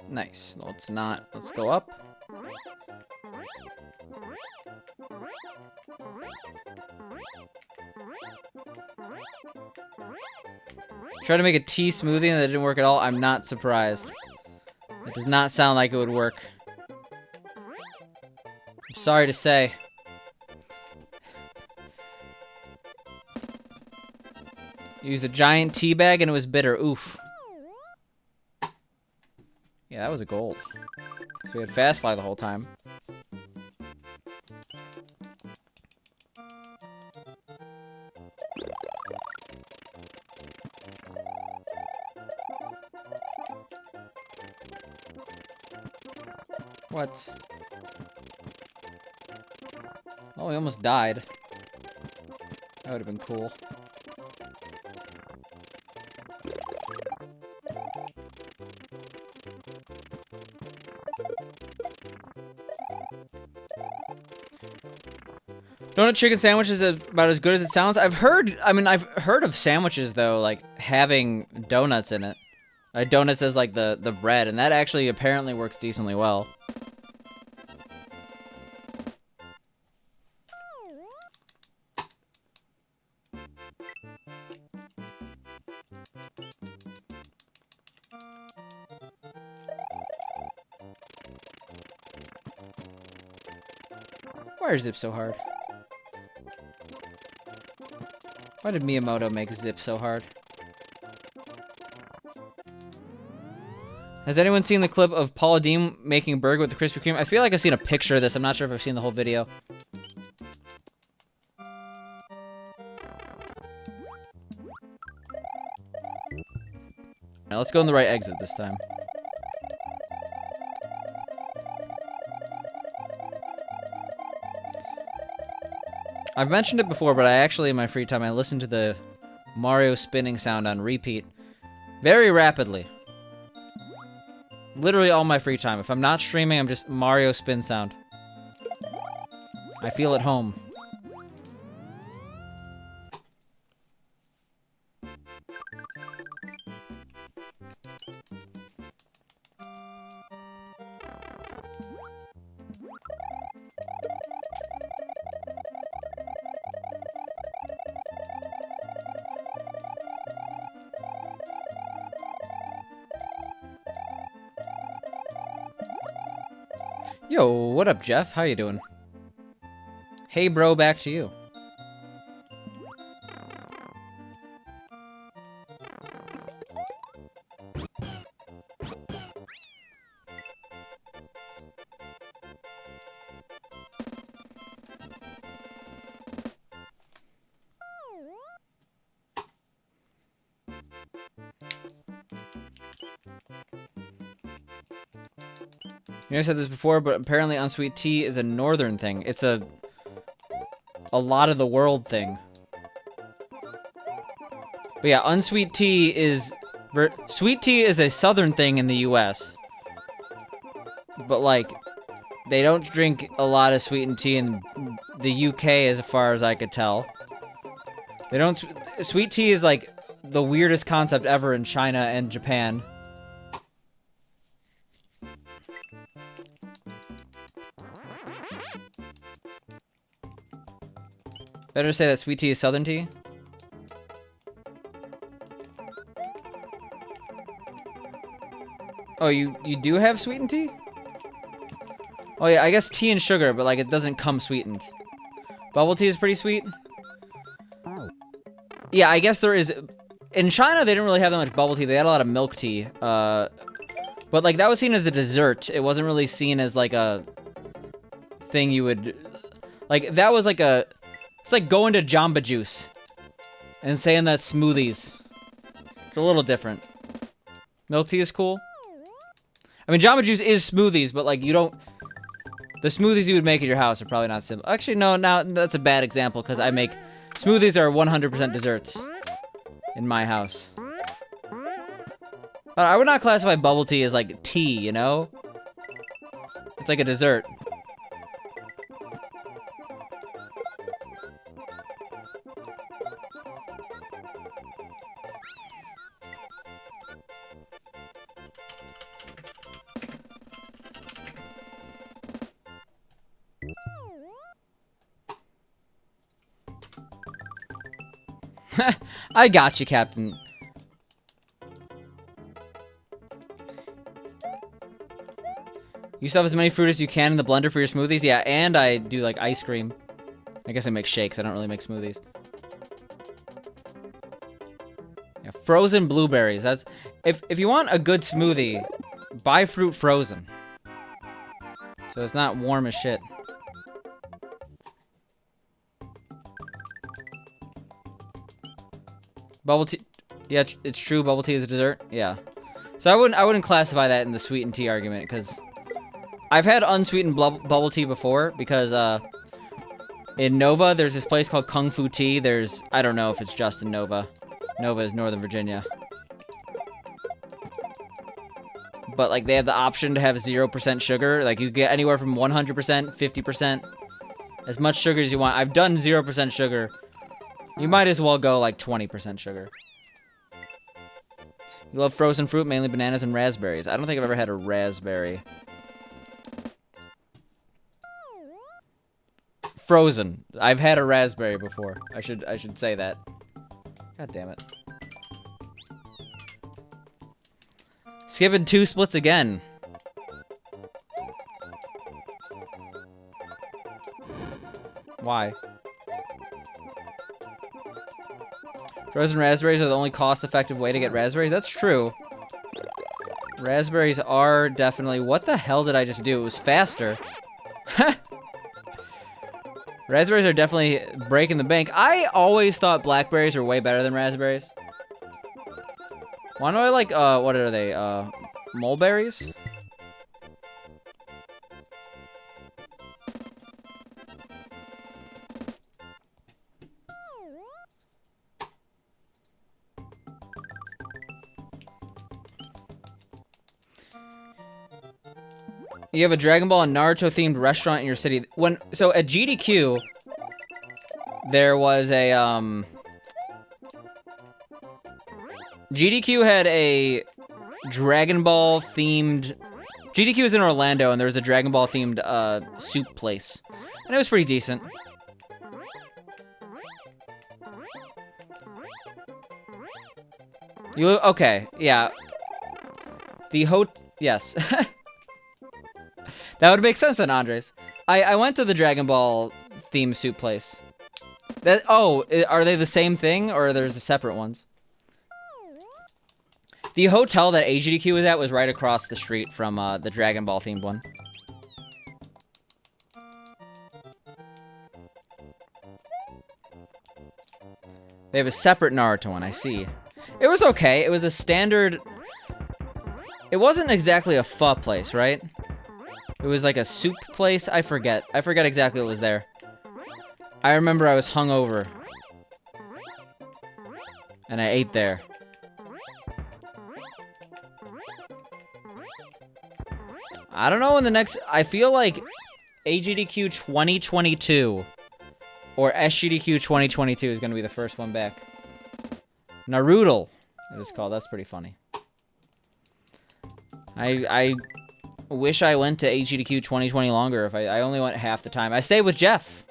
Nice. Let's go up. Try to make a tea smoothie and that didn't work at all. I'm not surprised. It does not sound like it would work. I'm sorry to say. Used a giant tea bag and it was bitter. Oof. Yeah, that was a gold. So we had Fast Fly the whole time. What? Oh, he almost died. That would have been cool. Donut chicken sandwich is about as good as it sounds. I've heard of sandwiches though, like having donuts in it. Donuts as like the bread, and that actually apparently works decently well. Why is Zip so hard? Why did Miyamoto make Zip so hard? Has anyone seen the clip of Paula Deen making a burger with the Krispy Kreme? I feel like I've seen a picture of this. I'm not sure if I've seen the whole video. Now let's go in the right exit this time. I've mentioned it before, but I actually, in my free time, I listen to the Mario spinning sound on repeat very rapidly. Literally all my free time. If I'm not streaming, I'm just Mario spin sound. I feel at home. Yo, what up, Jeff? How you doing? Hey, bro, back to you. You know, I said this before, but apparently unsweet tea is a northern thing. It's a lot of the world thing. But yeah, unsweet tea is... Sweet tea is a southern thing in the US. But, like, they don't drink a lot of sweetened tea in the UK as far as I could tell. They don't... Sweet tea is, like, the weirdest concept ever in China and Japan. Better say that sweet tea is southern tea? Oh, you do have sweetened tea? Oh yeah, I guess tea and sugar, but like it doesn't come sweetened. Bubble tea is pretty sweet. Yeah, I guess there is... In China, they didn't really have that much bubble tea. They had a lot of milk tea. But like that was seen as a dessert. It wasn't really seen as like a thing you would... Like that was like a... It's like going to Jamba Juice and saying that smoothies. It's a little different. Milk tea is cool. I mean, Jamba Juice is smoothies, but like you don't... The smoothies you would make at your house are probably not simple. Actually, no, now that's a bad example because I make... Smoothies are 100% desserts in my house. But I would not classify bubble tea as like tea, you know? It's like a dessert. I got you, Captain. You stuff as many fruit as you can in the blender for your smoothies? Yeah, and I do, like, ice cream. I guess I make shakes. I don't really make smoothies. Yeah, frozen blueberries. That's... If you want a good smoothie, buy fruit frozen. So it's not warm as shit. Bubble tea, yeah, it's true. Bubble tea is a dessert. Yeah, so I wouldn't classify that in the sweetened tea argument because I've had unsweetened bubble tea before because in Nova there's this place called Kung Fu Tea. I don't know if it's just in Nova. Nova is Northern Virginia, but like they have the option to have 0% sugar. Like you get anywhere from 100%, 50%, as much sugar as you want. I've done 0% sugar. You might as well go like 20% sugar. You love frozen fruit, mainly bananas and raspberries. I don't think I've ever had a raspberry. Frozen. I've had a raspberry before. I should say that. God damn it. Skipping 2 splits again. Why? Frozen raspberries are the only cost-effective way to get raspberries? That's true. Raspberries are definitely... What the hell did I just do? It was faster. Raspberries are definitely breaking the bank. I always thought blackberries were way better than raspberries. Why do I like, what are they? Mulberries? You have a Dragon Ball and Naruto themed restaurant in your city. So at GDQ, there was a GDQ had a Dragon Ball themed. GDQ was in Orlando, and there was a Dragon Ball themed soup place, and it was pretty decent. Okay? Yeah. Yes. That would make sense then, Andres. I went to the Dragon Ball themed soup place. Are they the same thing, or there's separate ones? The hotel that AGDQ was at was right across the street from the Dragon Ball themed one. They have a separate Naruto one, I see. It was okay. It was a standard... It wasn't exactly a pho place, right? It was like a soup place. I forget. I forget exactly what was there. I remember I was hungover. And I ate there. I don't know when the next... I feel like AGDQ 2022 or SGDQ 2022 is going to be the first one back. Naruto, it is called. That's pretty funny. I wish I went to AGDQ 2020 longer. If I only went half the time. I stayed with Jeff.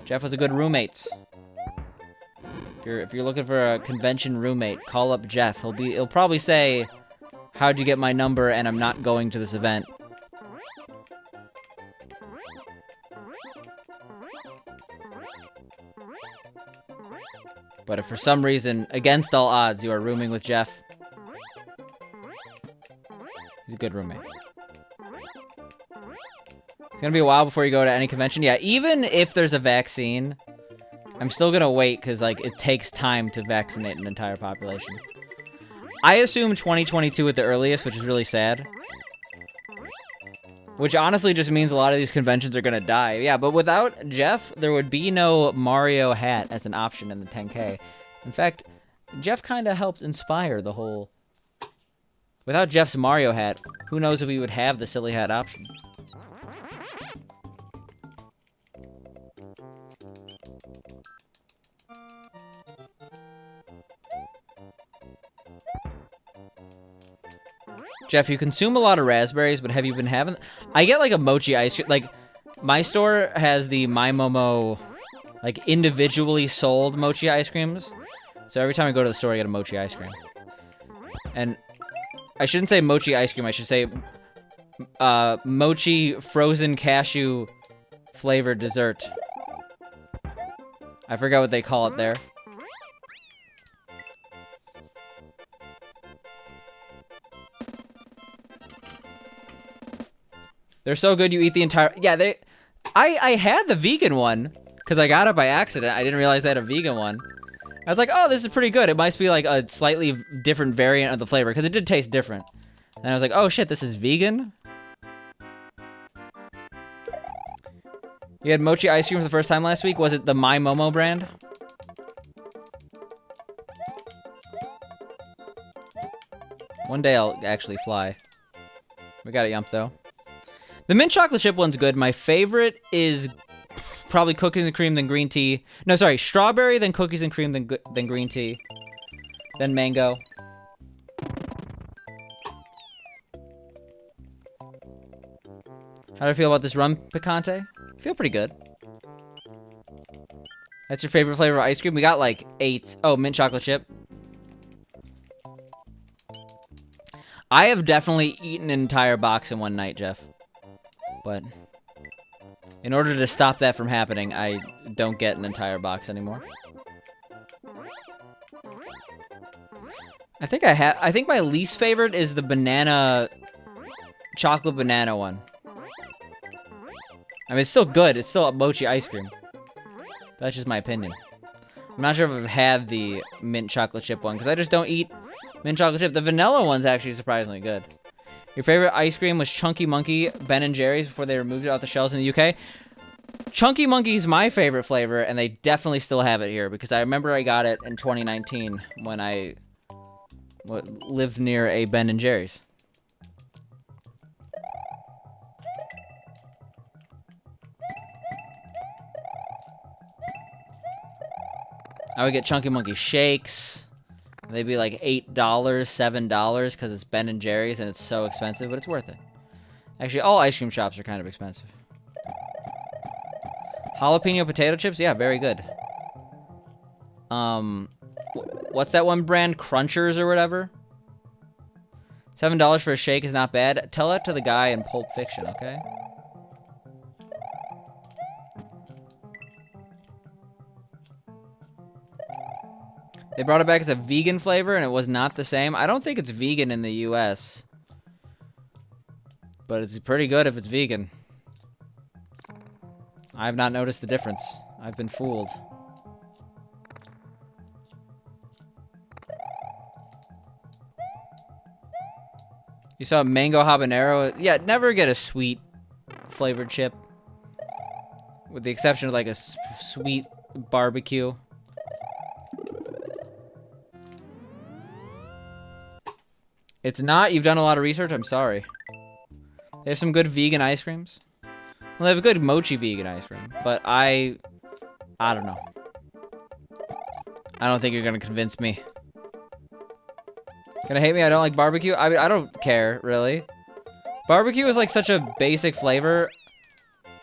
Jeff was a good roommate. If you're looking for a convention roommate, call up Jeff. He'll probably say, "How'd you get my number?" and I'm not going to this event. But if for some reason, against all odds, you are rooming with Jeff, he's a good roommate. It's gonna be a while before you go to any convention. Yeah, even if there's a vaccine, I'm still gonna wait because, like, it takes time to vaccinate an entire population. I assume 2022 at the earliest, which is really sad. Which honestly just means a lot of these conventions are gonna die. Yeah, but without Jeff, there would be no Mario hat as an option in the 10K. In fact, Jeff kind of helped inspire the whole... Without Jeff's Mario hat, who knows if we would have the silly hat option. Jeff, you consume a lot of raspberries, but have you been having... I get, like, a mochi ice cream. Like, my store has the My Momo, like, individually sold mochi ice creams. So every time I go to the store, I get a mochi ice cream. And I shouldn't say mochi ice cream. I should say mochi frozen cashew flavored dessert. I forgot what they call it there. They're so good you eat the entire... Yeah, I had the vegan one, because I got it by accident. I didn't realize I had a vegan one. I was like, oh, this is pretty good. It must be like a slightly different variant of the flavor, because it did taste different. And I was like, oh shit, this is vegan? You had mochi ice cream for the first time last week? Was it the My Momo brand? One day I'll actually fly. We got a yump, though. The mint chocolate chip one's good. My favorite is probably cookies and cream, then green tea. No, sorry, strawberry, then cookies and cream, then green tea. Then mango. How do I feel about this rum picante? I feel pretty good. That's your favorite flavor of ice cream? We got like 8. Oh, mint chocolate chip. I have definitely eaten an entire box in one night, Jeff. But in order to stop that from happening, I don't get an entire box anymore. I think my least favorite is the banana... chocolate banana one. I mean, it's still good. It's still a mochi ice cream. That's just my opinion. I'm not sure if I've had the mint chocolate chip one, because I just don't eat mint chocolate chip. The vanilla one's actually surprisingly good. Your favorite ice cream was Chunky Monkey Ben & Jerry's before they removed it off the shelves in the UK. Chunky Monkey's my favorite flavor, and they definitely still have it here, because I remember I got it in 2019 when I lived near a Ben & Jerry's. I would get Chunky Monkey shakes. They'd be like $8, $7 because it's Ben and Jerry's and it's so expensive, but it's worth it. Actually, all ice cream shops are kind of expensive. Jalapeno potato chips? Yeah, very good. What's that one brand? Crunchers or whatever? $7 for a shake is not bad. Tell that to the guy in Pulp Fiction, okay? They brought it back as a vegan flavor, and it was not the same. I don't think it's vegan in the U.S. But it's pretty good if it's vegan. I've not noticed the difference. I've been fooled. You saw mango habanero? Yeah, never get a sweet flavored chip. With the exception of like a sweet barbecue. It's not? You've done a lot of research? I'm sorry. They have some good vegan ice creams. Well, they have a good mochi vegan ice cream. But I don't know. I don't think you're gonna convince me. Gonna hate me? I don't like barbecue? I don't care, really. Barbecue is like such a basic flavor.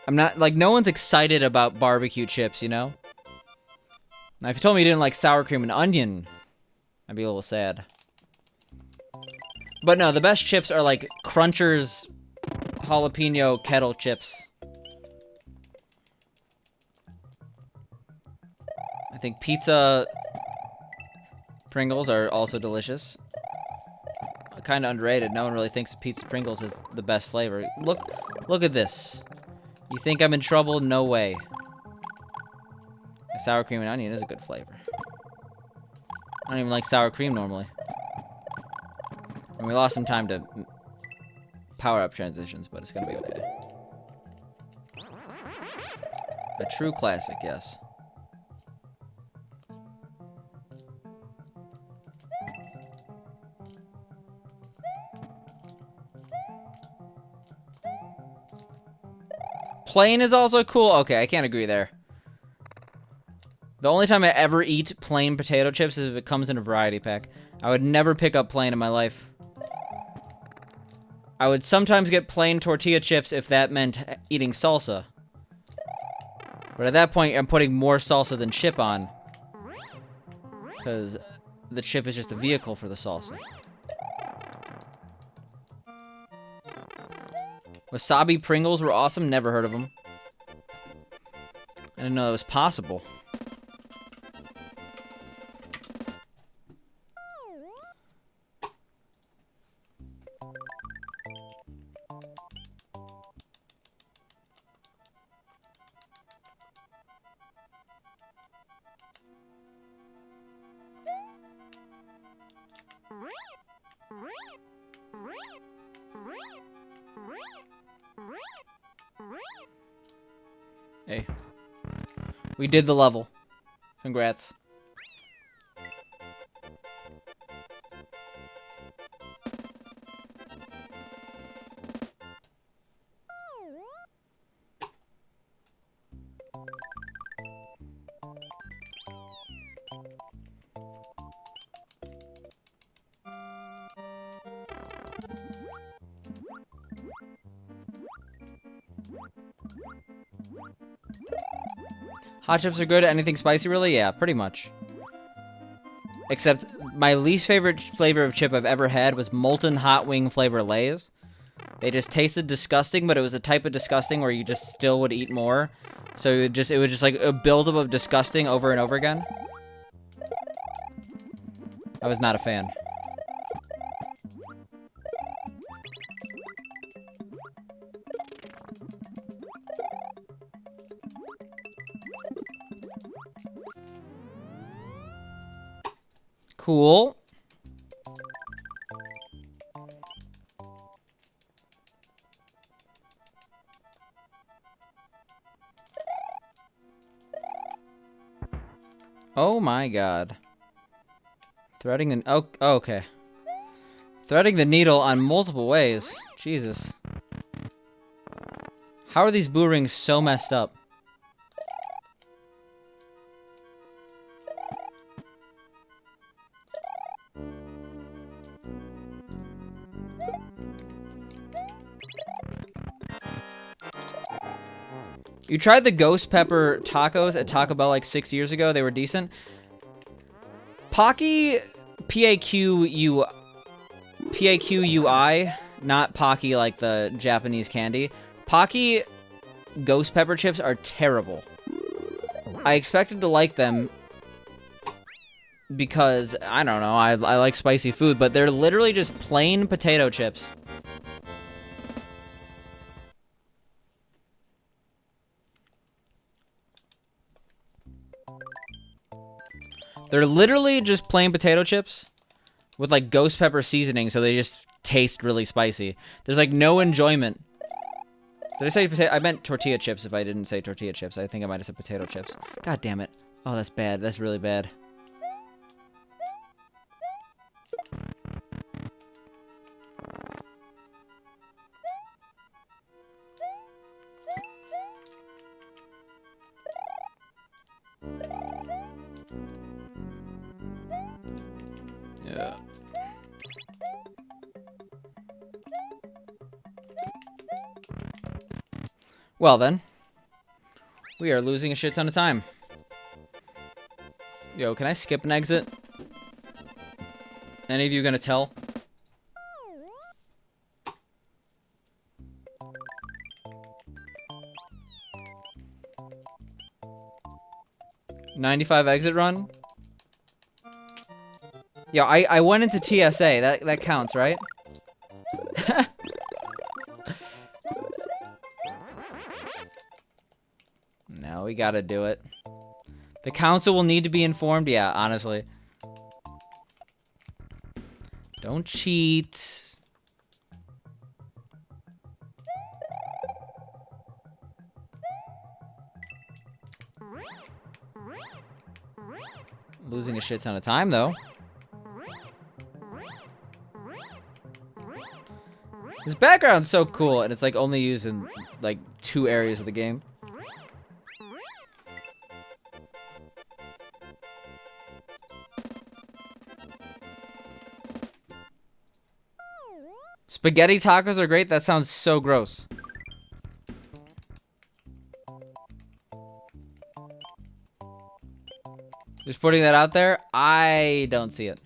I'm not, like, no one's excited about barbecue chips, you know? Now, if you told me you didn't like sour cream and onion, I'd be a little sad. But no, the best chips are like Crunchers jalapeno kettle chips. I think pizza Pringles are also delicious. Kind of underrated. No one really thinks pizza Pringles is the best flavor. Look at this. You think I'm in trouble? No way. Sour cream and onion is a good flavor. I don't even like sour cream normally. And we lost some time to power up transitions, but it's gonna be okay. A true classic, yes. Plain is also cool. Okay, I can't agree there. The only time I ever eat plain potato chips is if it comes in a variety pack. I would never pick up plain in my life. I would sometimes get plain tortilla chips if that meant eating salsa. But at that point, I'm putting more salsa than chip on. Because the chip is just a vehicle for the salsa. Wasabi Pringles were awesome. Never heard of them. I didn't know that was possible. Hey. We did the level. Congrats. Hot chips are good. Anything spicy, really? Yeah, pretty much. Except my least favorite flavor of chip I've ever had was molten hot wing flavor Lay's. They just tasted disgusting, but it was a type of disgusting where you just still would eat more. So it would just like a buildup of disgusting over and over again. I was not a fan. Cool. Oh my god. Threading the... Oh, okay. Threading the needle on multiple ways. Jesus. How are these boo rings so messed up? You tried the ghost pepper tacos at Taco Bell like 6 years ago. They were decent. Pocky, P-A-Q-U-I, not Pocky like the Japanese candy. Pocky ghost pepper chips are terrible. I expected to like them because, I don't know, I like spicy food, but they're literally just plain potato chips. They're literally just plain potato chips with like ghost pepper seasoning, so they just taste really spicy. There's like no enjoyment. Did I say potato? I meant tortilla chips if I didn't say tortilla chips. I think I might have said potato chips. God damn it. Oh, that's bad. That's really bad. Yeah. Well then, we are losing a shit ton of time. Yo, can I skip an exit? Any of you gonna tell? $95 exit run? Yo, I went into TSA. That counts, right? No, we gotta do it. The council will need to be informed. Yeah, honestly. Don't cheat. Losing a shit ton of time, though. This background's so cool, and it's like only used in like 2 areas of the game. Spaghetti tacos are great. That sounds so gross. Just putting that out there, I don't see it.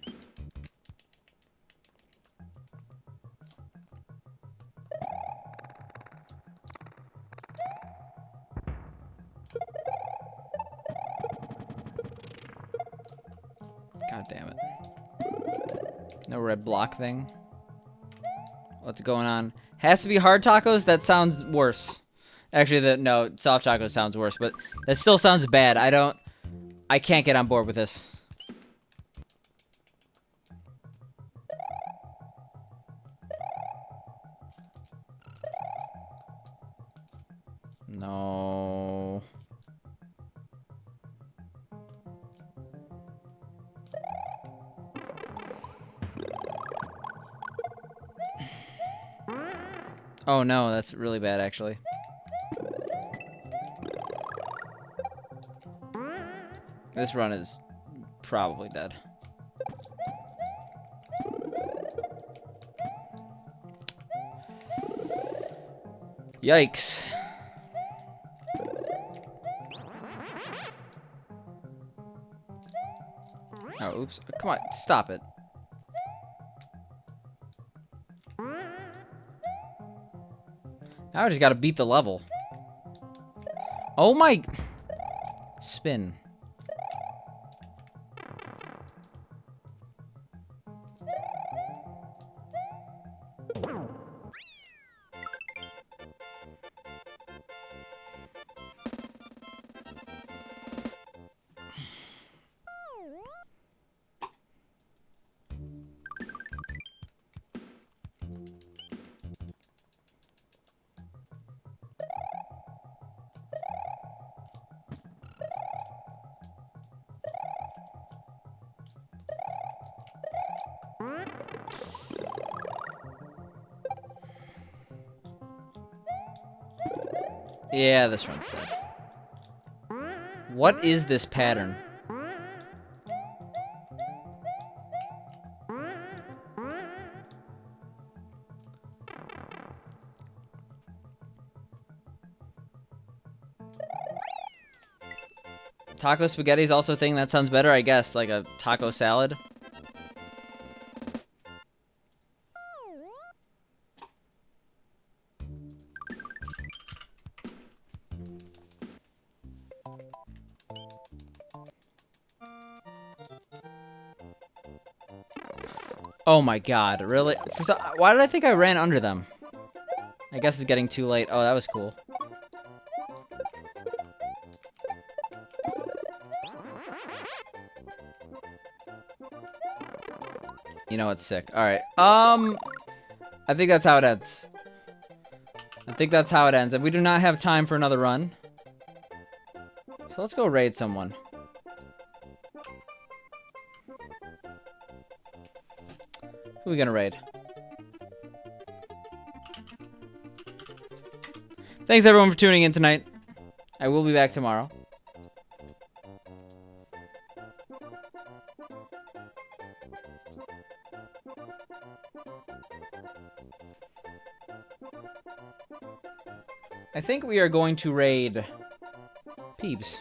God damn it. No red block thing. What's going on? Has to be hard tacos? That sounds worse. Actually, no, soft tacos sounds worse, but that still sounds bad. I can't get on board with this. No. Oh no, that's really bad actually. This run is probably dead. Yikes. Oh, oops. Come on, stop it. Now I just gotta beat the level. Oh my... Spin. Yeah, this run's dead. What is this pattern? Taco spaghetti is also a thing. That sounds better, I guess. Like a taco salad. Oh my god, really? Why did I think I ran under them? I guess it's getting too late. Oh, that was cool. You know what's sick? Alright. I think that's how it ends. I think that's how it ends. And we do not have time for another run. So let's go raid someone. Who are we gonna raid? Thanks everyone for tuning in tonight. I will be back tomorrow. I think we are going to raid Peebs.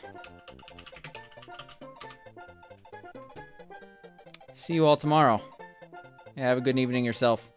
See you all tomorrow. Yeah, have a good evening yourself.